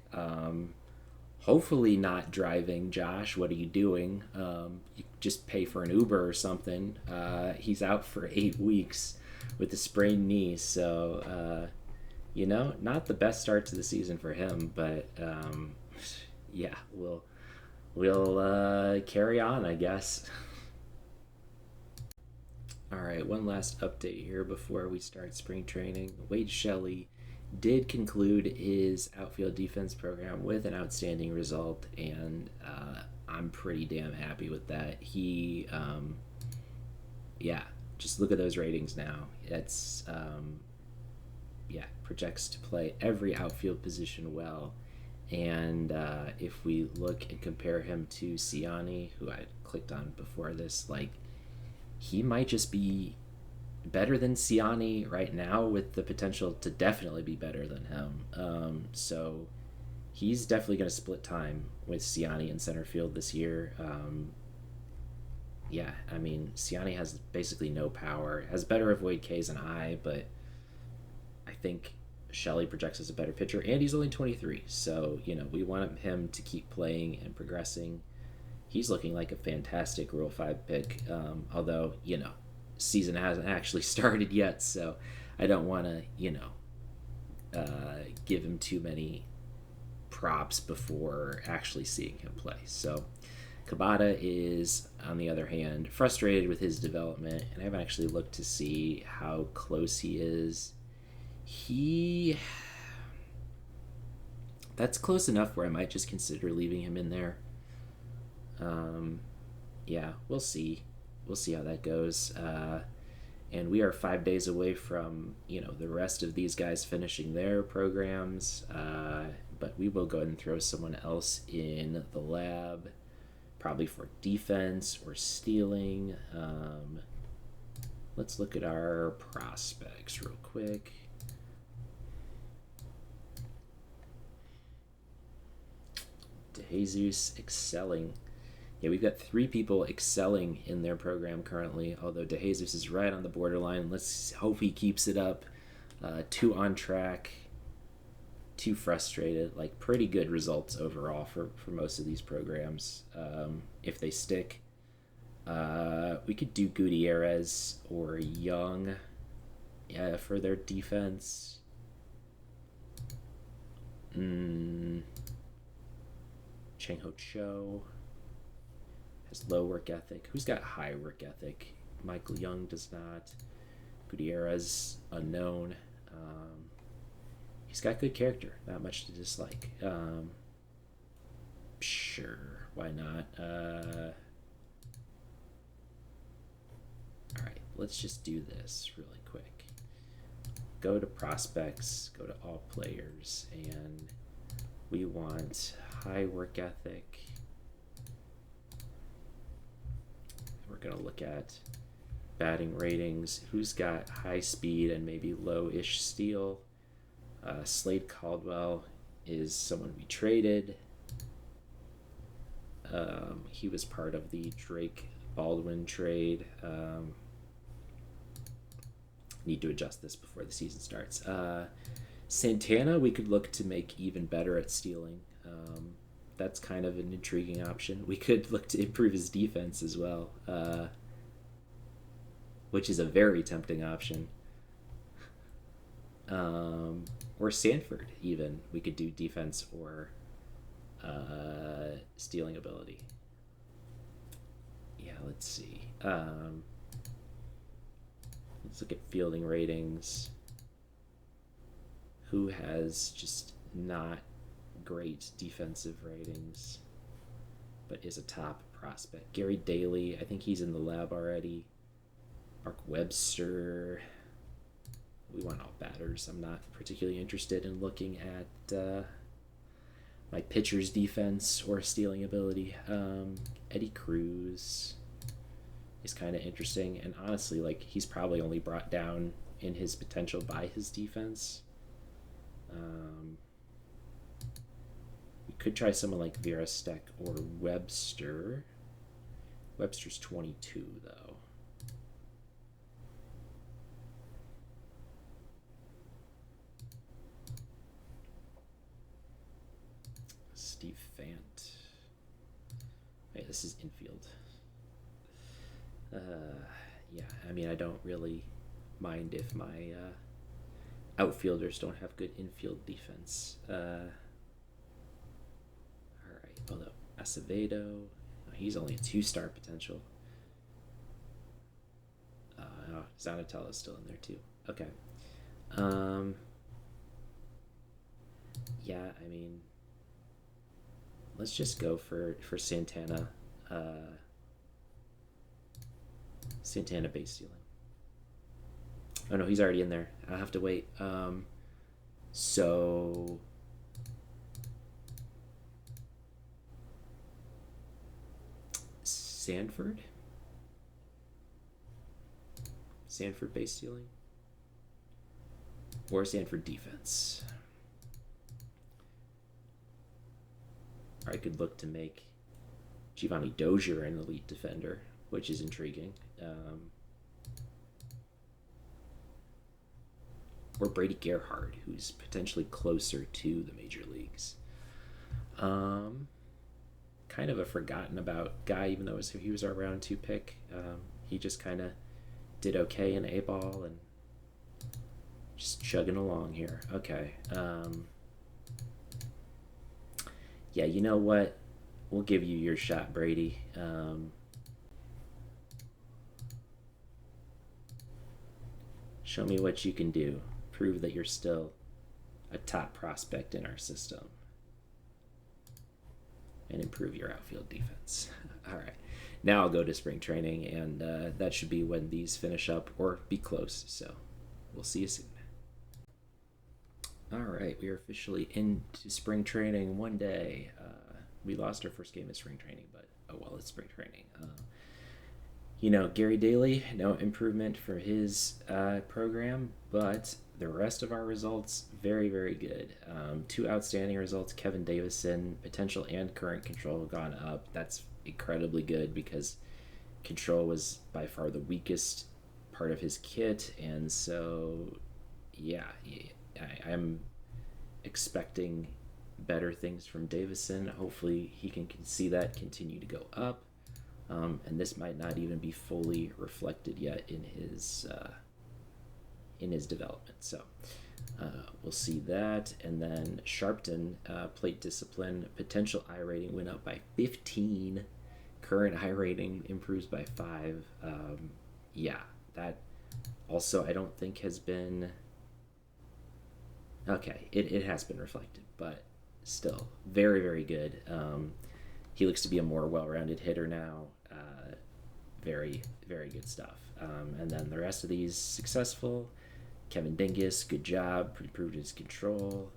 Hopefully not driving, Josh. What are you doing? You just pay for an Uber or something. He's out for 8 weeks with a sprained knee, so not the best start to the season for him. But yeah, we'll carry on, I guess. All right, one last update here before we start spring training. Wade Shelley did conclude his outfield defense program with an outstanding result, and I'm pretty damn happy with that. He, just look at those ratings now. It's, projects to play every outfield position well. And if we look and compare him to Siani, who I clicked on before this, like, he might just be better than Siani right now, with the potential to definitely be better than him. So he's definitely going to split time with Siani in center field this year. I mean, Siani has basically no power, has better avoid Ks than I, but I think Shelley projects as a better pitcher, and he's only 23, so we want him to keep playing and progressing. He's looking like a fantastic Rule 5 pick, although, season hasn't actually started yet, so I don't want to, give him too many props before actually seeing him play. So Cabada is, on the other hand, frustrated with his development, and I haven't actually looked to see how close he is. That's close enough where I might just consider leaving him in there. We'll see. We'll see how that goes. And we are 5 days away from, the rest of these guys finishing their programs. But we will go ahead and throw someone else in the lab, probably for defense or stealing. Let's look at our prospects real quick. DeJesus excelling. Yeah, we've got 3 people excelling in their program currently, although DeJesus is right on the borderline. Let's hope he keeps it up. 2 on track, 2 frustrated. Like, pretty good results overall for most of these programs, if they stick. We could do Gutierrez or Young for their defense. Chang Ho Cho has low work ethic. Who's got high work ethic? Michael Young does not. Gutierrez, unknown. He's got good character. Not much to dislike. Sure, why not? Alright, let's just do this really quick. Go to prospects, go to all players, and we want high work ethic. We're going to look at batting ratings. Who's got high speed and maybe low-ish steal? Slade Caldwell is someone we traded. He was part of the Drake Baldwin trade. need to adjust this before the season starts. Santana, we could look to make even better at stealing. That's kind of an intriguing option. We could look to improve his defense as well, which is a very tempting option. Or Sanford, even. We could do defense or stealing ability. Yeah, let's see. Let's look at fielding ratings. Who has just not great defensive ratings, but is a top prospect? Gary Daly, I think he's in the lab already. Mark Webster. We want all batters. I'm not particularly interested in looking at my pitcher's defense or stealing ability. Eddie Cruz is kind of interesting, and honestly, like, he's probably only brought down in his potential by his defense. We could try someone like Virastek or Webster. Webster's 22, though. Steve Fant. Wait, this is infield. Yeah, I mean, I don't really mind if my outfielders don't have good infield defense. All right, although Acevedo, he's only a 2-star potential. Oh, Zanatella's still in there too. Okay. Yeah, I mean, let's just go for Santana. Santana base stealing. Oh no, he's already in there. I'll have to wait. So Sanford base stealing or Sanford defense. Or I could look to make Giovanni Dozier an elite defender, which is intriguing. Or Brady Gerhard, who's potentially closer to the major leagues. Kind of a forgotten about guy, even though he was our round 2 pick. He just kind of did okay in A-ball and just chugging along here. Okay. Yeah, you know what? We'll give you your shot, Brady. Show me what you can do. Prove that you're still a top prospect in our system. And improve your outfield defense. All right. Now I'll go to spring training, and that should be when these finish up or be close. So we'll see you soon. All right. We are officially into spring training one day. We lost our first game of spring training, but oh well, it's spring training. Gary Daly, no improvement for his program, but the rest of our results, very, very good. 2 outstanding results. Kevin Davison, potential and current control have gone up. That's incredibly good because control was by far the weakest part of his kit. And so, yeah, I'm expecting better things from Davison. Hopefully he can see that continue to go up. And this might not even be fully reflected yet in his development. So we'll see that. And then Sharpton, plate discipline, potential I rating went up by 15. Current I rating improves by 5. Yeah, that also I don't think has been... Okay, it has been reflected, but still very, very good. He looks to be a more well-rounded hitter now. Very, very good stuff. And then the rest of these successful. Kevin Dingus, good job, improved his control.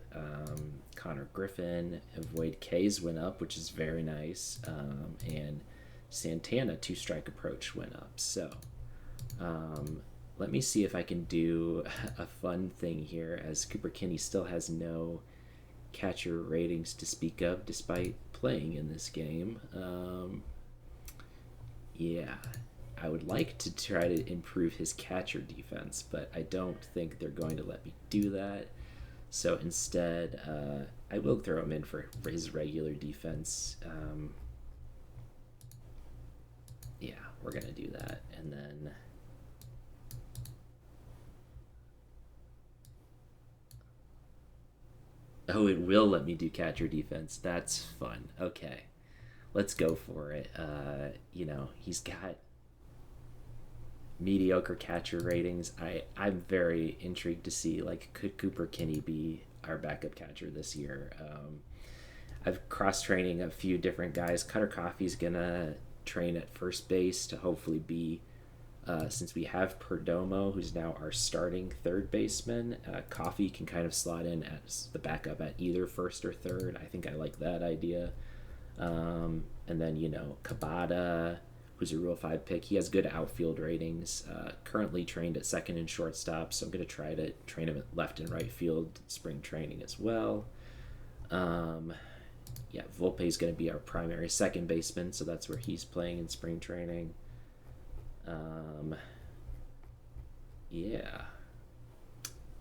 Connor Griffin, avoid Ks went up, which is very nice. And Santana, 2-strike approach went up. So let me see if I can do a fun thing here, as Cooper Kinney still has no catcher ratings to speak of despite playing in this game. Yeah, I would like to try to improve his catcher defense, but I don't think they're going to let me do that. So instead, I will throw him in for his regular defense. Yeah, we're going to do that. And then... Oh, it will let me do catcher defense. That's fun. Okay, let's go for it. He's got mediocre catcher ratings. I'm very intrigued to see, like, could Cooper Kinney be our backup catcher this year? I've cross training a few different guys. Cutter Coffey's gonna train at first base to hopefully be, since we have Perdomo, who's now our starting third baseman. Coffey can kind of slot in as the backup at either first or third. I think I like that idea. And then, Kabata, who's a Rule 5 pick. He has good outfield ratings. Currently trained at second and shortstop, so I'm going to try to train him at left and right field spring training as well. Volpe's going to be our primary second baseman, so that's where he's playing in spring training.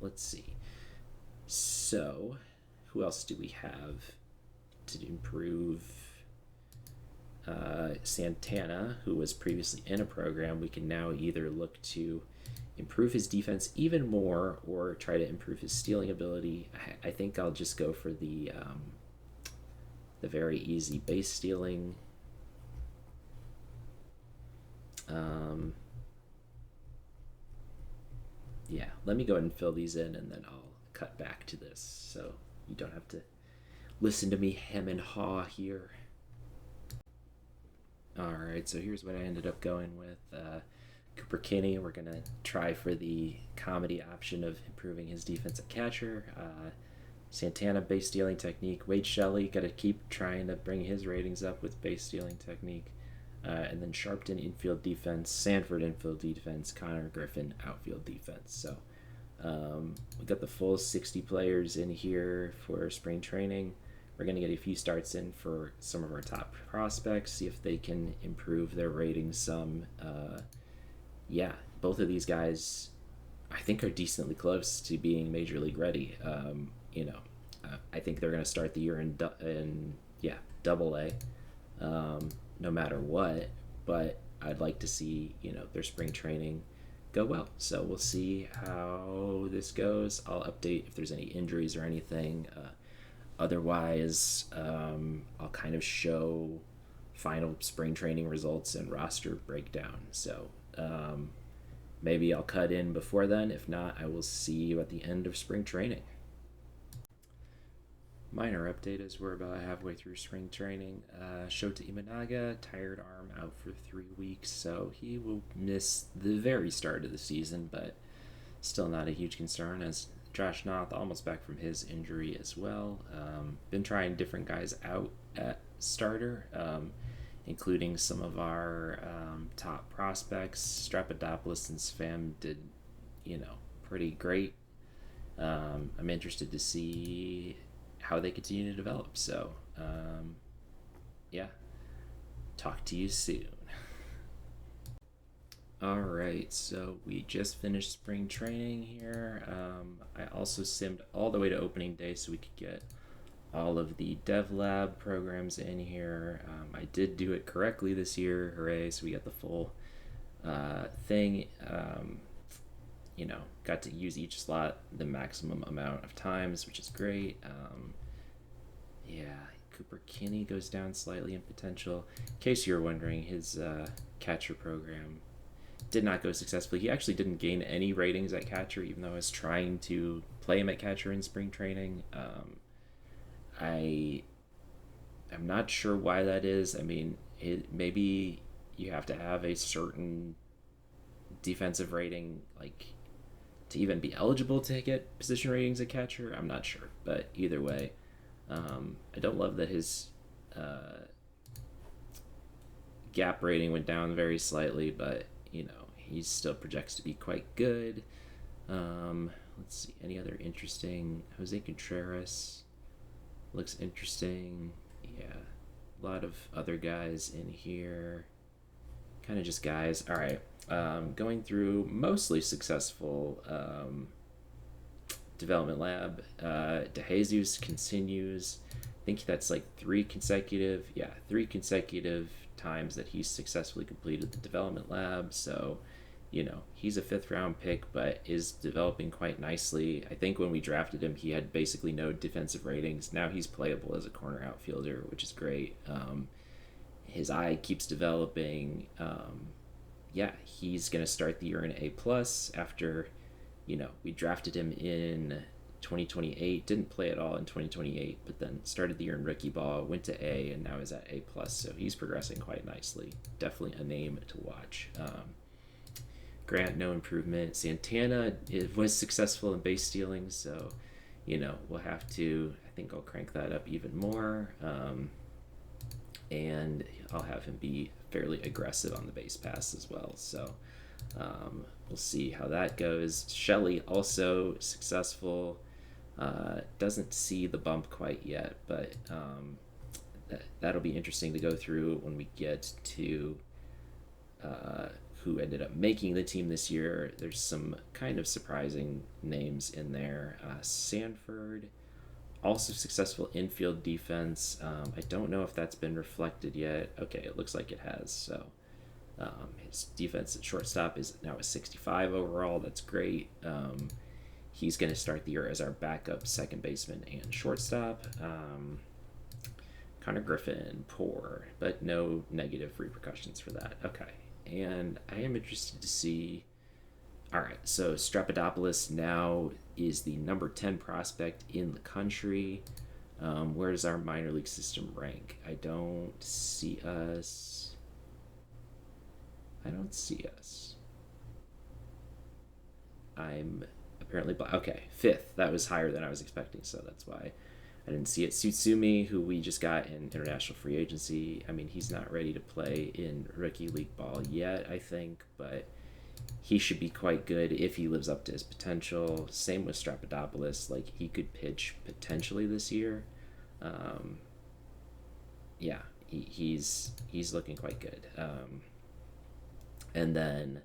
Let's see. So, who else do we have to improve? Santana, who was previously in a program, we can now either look to improve his defense even more or try to improve his stealing ability. I think I'll just go for the very easy base stealing. Let me go ahead and fill these in, and then I'll cut back to this so you don't have to listen to me hem and haw here. Alright, so here's what I ended up going with. Cooper Kinney, we're going to try for the comedy option of improving his defense at catcher. Santana, base stealing technique. Wade Shelley, got to keep trying to bring his ratings up with base stealing technique. And then Sharpton, infield defense. Sanford, infield defense. Connor Griffin, outfield defense. So we got the full 60 players in here for spring training. We're going to get a few starts in for some of our top prospects, see if they can improve their ratings some. Both of these guys, I think, are decently close to being major league ready. I think they're going to start the year in Double A, no matter what. But I'd like to see their spring training go well. So we'll see how this goes. I'll update if there's any injuries or anything. Otherwise, I'll kind of show final spring training results and roster breakdown. So maybe I'll cut in before then. If not, I will see you at the end of spring training. Minor update is we're about halfway through spring training. Shota Imanaga, tired arm, out for 3 weeks, so he will miss the very start of the season, but still not a huge concern, as Josh Noth almost back from his injury as well. Been trying different guys out at starter, including some of our top prospects. Strapadopoulos and Svam did, pretty great. I'm interested to see how they continue to develop. So, talk to you soon. Alright, so we just finished spring training here. I also simmed all the way to opening day so we could get all of the dev lab programs in here. I did do it correctly this year, hooray, so we got the full thing. Got to use each slot the maximum amount of times, which is great. Cooper Kinney goes down slightly in potential. In case you're wondering, his catcher program did not go successfully. He actually didn't gain any ratings at catcher, even though I was trying to play him at catcher in spring training. I'm not sure why that is. I mean, maybe you have to have a certain defensive rating, like, to even be eligible to get position ratings at catcher. I'm not sure, but either way, I don't love that his gap rating went down very slightly, but he still projects to be quite good. Let's see, any other interesting? Jose Contreras looks interesting. A lot of other guys in here. kind of just guys. All right. Going through mostly successful development lab. DeJesus continues. I think that's like three consecutive times that he's successfully completed the development lab. So, he's a 5th round pick, but is developing quite nicely. I think when we drafted him, he had basically no defensive ratings. Now he's playable as a corner outfielder, which is great. His eye keeps developing. He's going to start the year in A plus after, we drafted him in 2028, didn't play at all in 2028, but then started the year in rookie ball, went to A, and now is at A plus. So he's progressing quite nicely. Definitely a name to watch. Grant, no improvement. Santana was successful in base stealing, so we'll have to. I think I'll crank that up even more, and I'll have him be fairly aggressive on the base pass as well. So we'll see how that goes. Shelley also successful. Doesn't see the bump quite yet, but that'll be interesting to go through when we get to who ended up making the team this year. There's some kind of surprising names in there. Sanford, also successful infield defense. I don't know if that's been reflected yet. Okay, it looks like it has. So his defense at shortstop is now a 65 overall. That's great. He's going to start the year as our backup second baseman and shortstop. Connor Griffin, poor, but no negative repercussions for that. Okay. And I am interested to see. All right, so Strapidopoulos now is the number 10 prospect in the country. Where does our minor league system rank? I don't see us. I'm apparently okay. 5th. That was higher than I was expecting, so that's why I didn't see it. Tsutsumi, who we just got in international free agency. I mean, he's not ready to play in rookie league ball yet, I think, but he should be quite good if he lives up to his potential. Same with Strapidopoulos. Like, he could pitch potentially this year. He's looking quite good. And then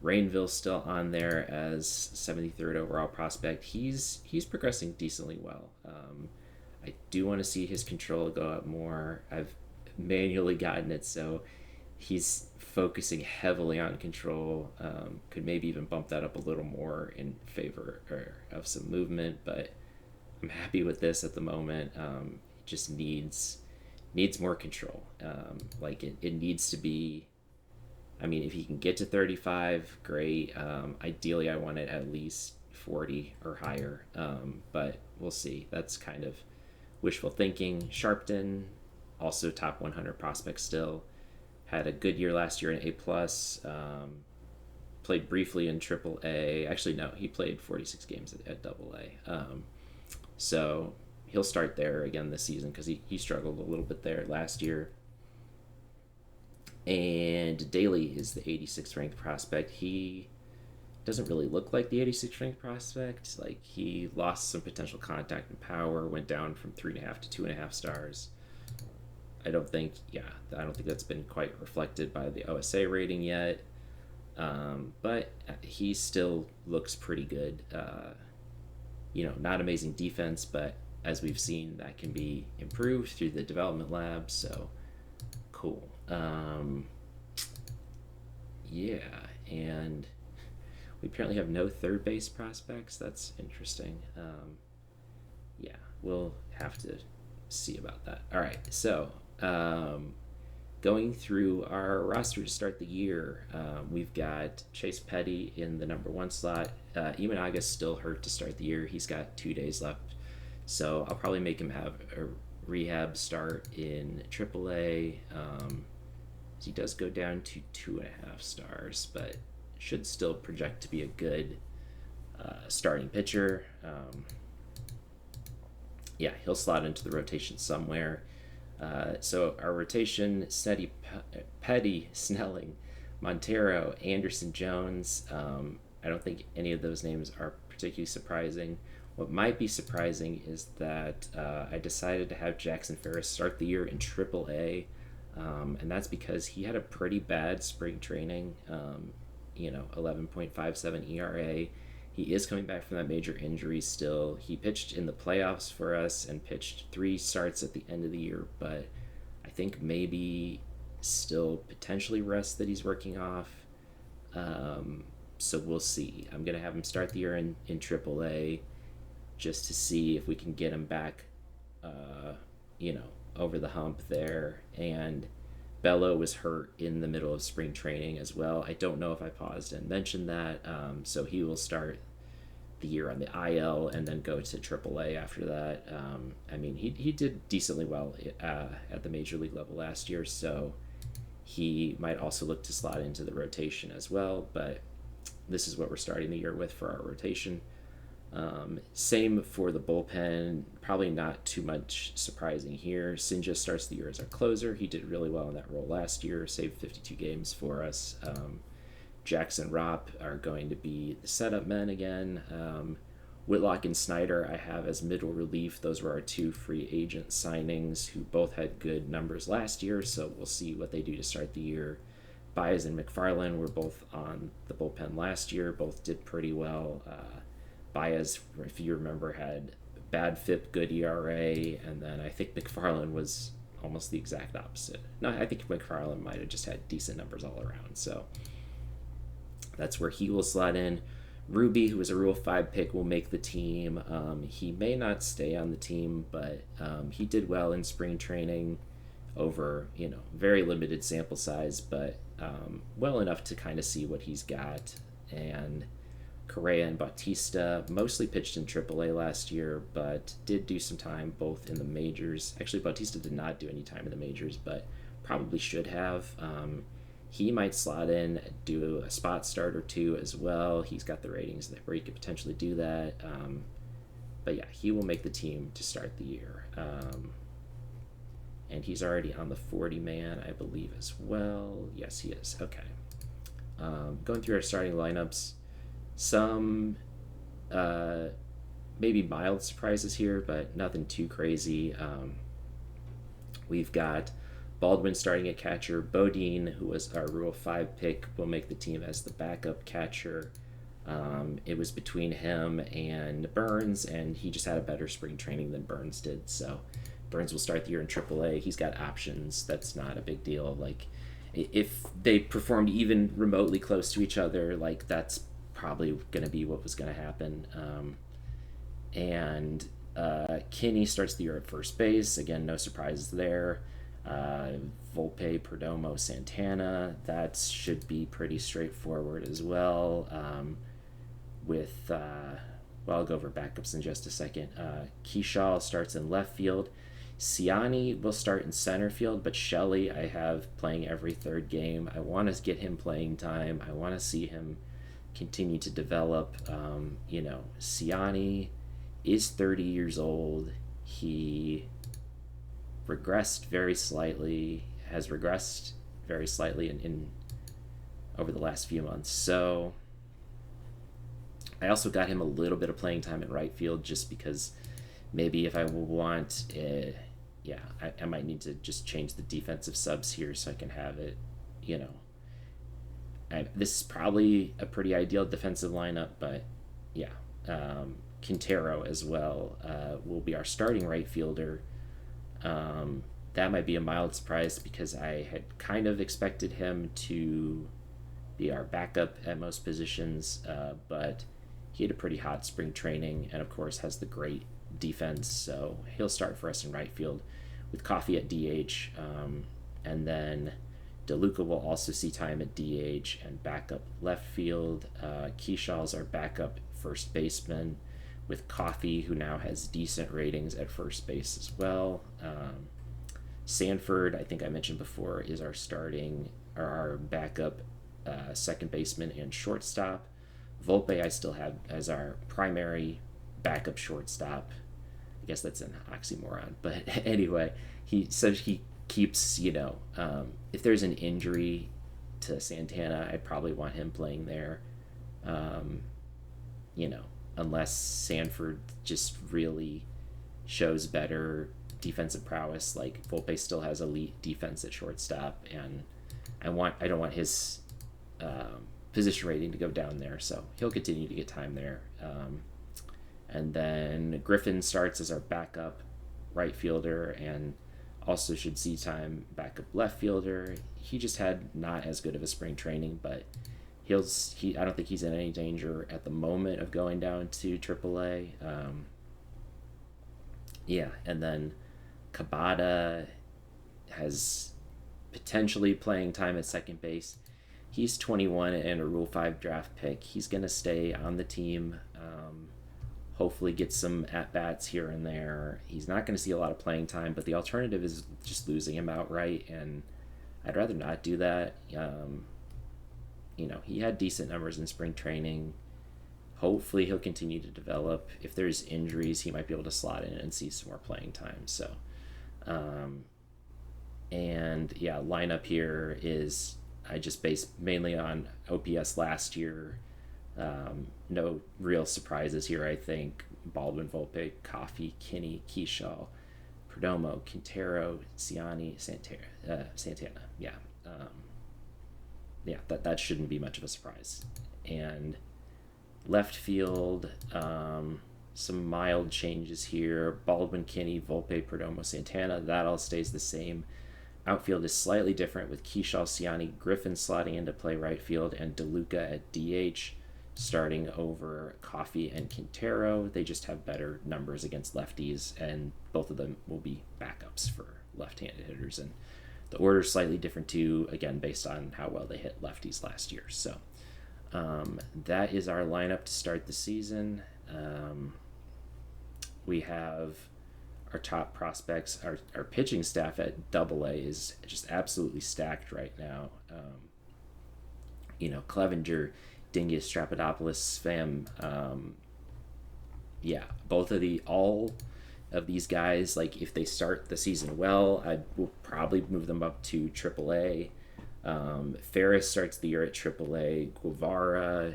Rainville's still on there as 73rd overall prospect. He's progressing decently well. I do want to see his control go up more. I've manually gotten it, so he's focusing heavily on control. Could maybe even bump that up a little more in favor of some movement, but I'm happy with this at the moment. It just needs more control. It needs to be. I mean, if he can get to 35, great. Ideally, I want it at least 40 or higher, but we'll see. That's kind of wishful thinking. Sharpton, also top 100 prospect still. Had a good year last year in A+. Played briefly in AAA. Actually, no, he played 46 games at AA. So he'll start there again this season because he struggled a little bit there last year. And Daly is the 86th ranked prospect. He doesn't really look like the 86th ranked prospect. Like, he lost some potential contact and power, went down from 3.5 to 2.5 stars. I don't think that's been quite reflected by the OSA rating yet. But he still looks pretty good. Not amazing defense, but as we've seen, that can be improved through the development lab. So cool. And we apparently have no third base prospects. That's interesting. We'll have to see about that. All right, so going through our roster to start the year, we've got Chase Petty in the number 1 slot. Imanaga's still hurt to start the year. He's got 2 days left, so I'll probably make him have a rehab start in AAA. He does go down to 2.5 stars, but should still project to be a good starting pitcher. He'll slot into the rotation somewhere. So our rotation: Sneddy, Petty, Snelling, Montero, Anderson, Jones. I don't think any of those names are particularly surprising. What might be surprising is that I decided to have Jackson Ferris start the year in AAA. And that's because he had a pretty bad spring training. 11.57 ERA. He is coming back from that major injury still. He pitched in the playoffs for us and pitched 3 starts at the end of the year, but I think maybe still potentially rest that he's working off. So we'll see. I'm going to have him start the year in AAA just to see if we can get him back, over the hump there. And Bello was hurt in the middle of spring training as well. I don't know if I paused and mentioned that. So he will start the year on the IL and then go to AAA after that. He did decently well at the major league level last year, so he might also look to slot into the rotation as well. But this is what we're starting the year with for our rotation. Same for the bullpen. Probably not too much surprising here. Sinja starts the year as our closer. He did really well in that role last year, saved 52 games for us. Jackson Ropp are going to be the setup men again. Whitlock and Snyder I have as middle relief. Those were our 2 free agent signings who both had good numbers last year, so we'll see what they do to start the year. Baez and McFarland were both on the bullpen last year. Both did pretty well. Baez, if you remember, had bad FIP, good ERA, and then I think McFarland was almost the exact opposite. No, I think McFarland might have just had decent numbers all around, so that's where he will slot in. Ruby, who was a Rule 5 pick, will make the team. He may not stay on the team, but he did well in spring training over, very limited sample size, but well enough to kind of see what he's got. And Correa and Bautista mostly pitched in AAA last year, but did do some time both in the majors. Actually, Bautista did not do any time in the majors, but probably should have. He might slot in, do a spot start or 2 as well. He's got the ratings where he could potentially do that. But yeah, he will make the team to start the year. And he's already on the 40-man, I believe, as well. Yes, he is. Okay. Going through our starting lineups, some maybe mild surprises here, but nothing too crazy. We've got Baldwin starting at catcher. Bodine, who was our Rule 5 pick, will make the team as the backup catcher. It was between him and Burns, and he just had a better spring training than Burns did. So Burns will start the year in AAA. He's got options. That's not a big deal. Like, if they performed even remotely close to each other, like, that's probably going to be what was going to happen. And Kinney starts the year at first base. Again, no surprises there. Volpe, Perdomo, Santana, that should be pretty straightforward as well. I'll go over backups in just a second. Keyshaw starts in left field. Ciani will start in center field, but Shelley I have playing every third game. I want to get him playing time. I want to see him continue to develop. Ciani is 30 years old. He has regressed very slightly in over the last few months. So I also got him a little bit of playing time in right field just because maybe if I want, I might need to just change the defensive subs here so I can have it, this is probably a pretty ideal defensive lineup, but yeah. Quintero as well will be our starting right fielder. That might be a mild surprise because I had kind of expected him to be our backup at most positions, but he had a pretty hot spring training and, of course, has the great defense, so he'll start for us in right field with Coffey at DH, and then DeLuca will also see time at DH and backup left field. Keyshaw's our backup first baseman with Coffey, who now has decent ratings at first base as well. Sanford, I think I mentioned before, is our backup second baseman and shortstop. Volpe I still have as our primary backup shortstop. I guess that's an oxymoron, but anyway, he says he keeps, if there's an injury to Santana, I'd probably want him playing there. Unless Sanford just really shows better defensive prowess. Like Volpe still has elite defense at shortstop, and I don't want his position rating to go down there, so he'll continue to get time there. And then Griffin starts as our backup right fielder and also should see time backup left fielder. He just had not as good of a spring training, but I don't think he's in any danger at the moment of going down to AAA. And then Kabata has potentially playing time at second base. He's 21 and a Rule 5 draft pick. He's going to stay on the team, hopefully get some at-bats here and there. He's not going to see a lot of playing time, but the alternative is just losing him outright, and I'd rather not do that. He had decent numbers in spring training. Hopefully he'll continue to develop. If there's injuries, he might be able to slot in and see some more playing time. So, lineup here is I just based mainly on OPS last year. No real surprises here, I think. Baldwin, Volpe, Coffey, Kinney, Keyshaw, Perdomo, Quintero, Ciani, Santana. That shouldn't be much of a surprise. And left field, some mild changes here. Baldwin, Kinney, Volpe, Perdomo, Santana. That all stays the same. Outfield is slightly different with Keyshaw, Ciani, Griffin slotting into play right field, and DeLuca at DH starting over Coffey and Quintero. They just have better numbers against lefties, and both of them will be backups for left-handed hitters. And the order is slightly different too, again, based on how well they hit lefties last year. So that is our lineup to start the season. We have our top prospects. Our pitching staff at AA is just absolutely stacked right now. Clevenger, Dingus, Strapodopoulos, Pham. All of these guys, like if they start the season well, I will probably move them up to AAA. Ferris starts the year at AAA. Guevara,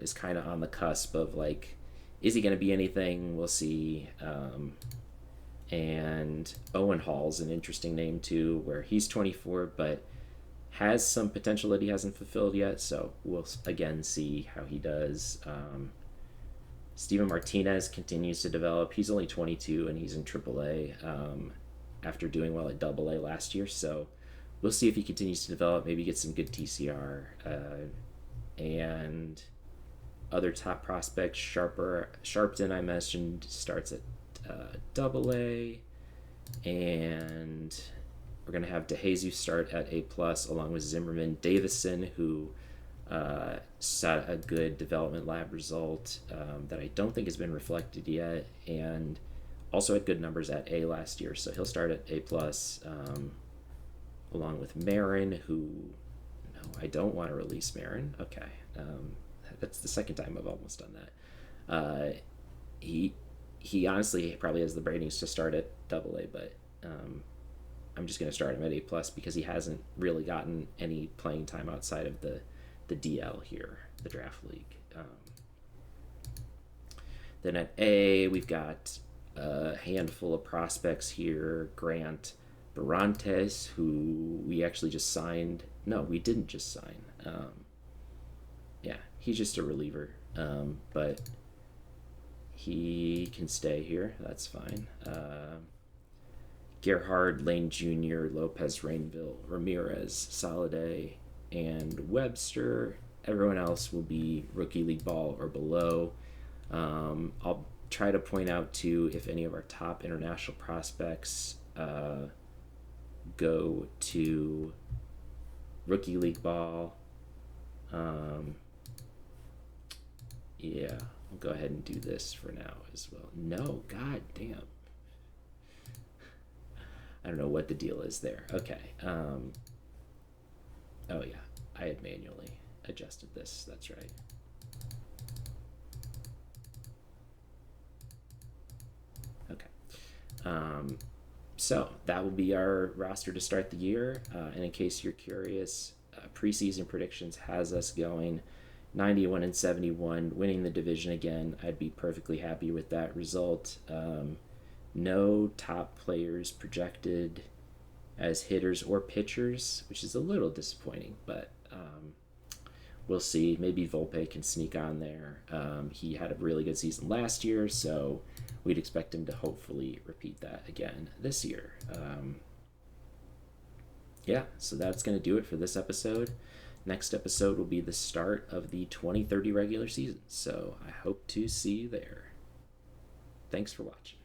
is kind of on the cusp of like, is he going to be anything? We'll see. And Owen Hall's an interesting name too, where he's 24, but has some potential that he hasn't fulfilled yet. So we'll again see how he does. Steven Martinez continues to develop. He's only 22 and he's in AAA after doing well at AA last year. So we'll see if he continues to develop, maybe get some good TCR. And other top prospects, Sharpton I mentioned, starts at AA. And we're going to have DeJesus start at A+, along with Zimmerman. Davison, who set a good development lab result that I don't think has been reflected yet, and also had good numbers at A last year, so he'll start at A+, along with Marin, who, no, I don't want to release Marin. Okay, that's the second time I've almost done that. He honestly probably has the ratings to start at AA, but I'm just going to start him at A+, because he hasn't really gotten any playing time outside of the DL here, the draft league. Then at A, we've got a handful of prospects here. Grant Barantes, who we actually just signed. No, we didn't just sign. He's just a reliever, but he can stay here. That's fine. Gerhard, Lane Jr., Lopez, Rainville, Ramirez, Soliday, and Webster. Everyone else will be rookie league ball or below. I'll try to point out too if any of our top international prospects go to rookie league ball. I'll go ahead and do this for now as well. No, god damn. I don't know what the deal is there. Okay. I had manually adjusted this. That's right. Okay. So that will be our roster to start the year. And in case you're curious, preseason predictions has us going 91-71, winning the division again. I'd be perfectly happy with that result. No top players projected as hitters or pitchers, which is a little disappointing, but we'll see. Maybe Volpe can sneak on there. He had a really good season last year, so we'd expect him to hopefully repeat that again this year. Yeah, so that's going to do it for this episode. Next episode will be the start of the 2030 regular season, so I hope to see you there. Thanks for watching.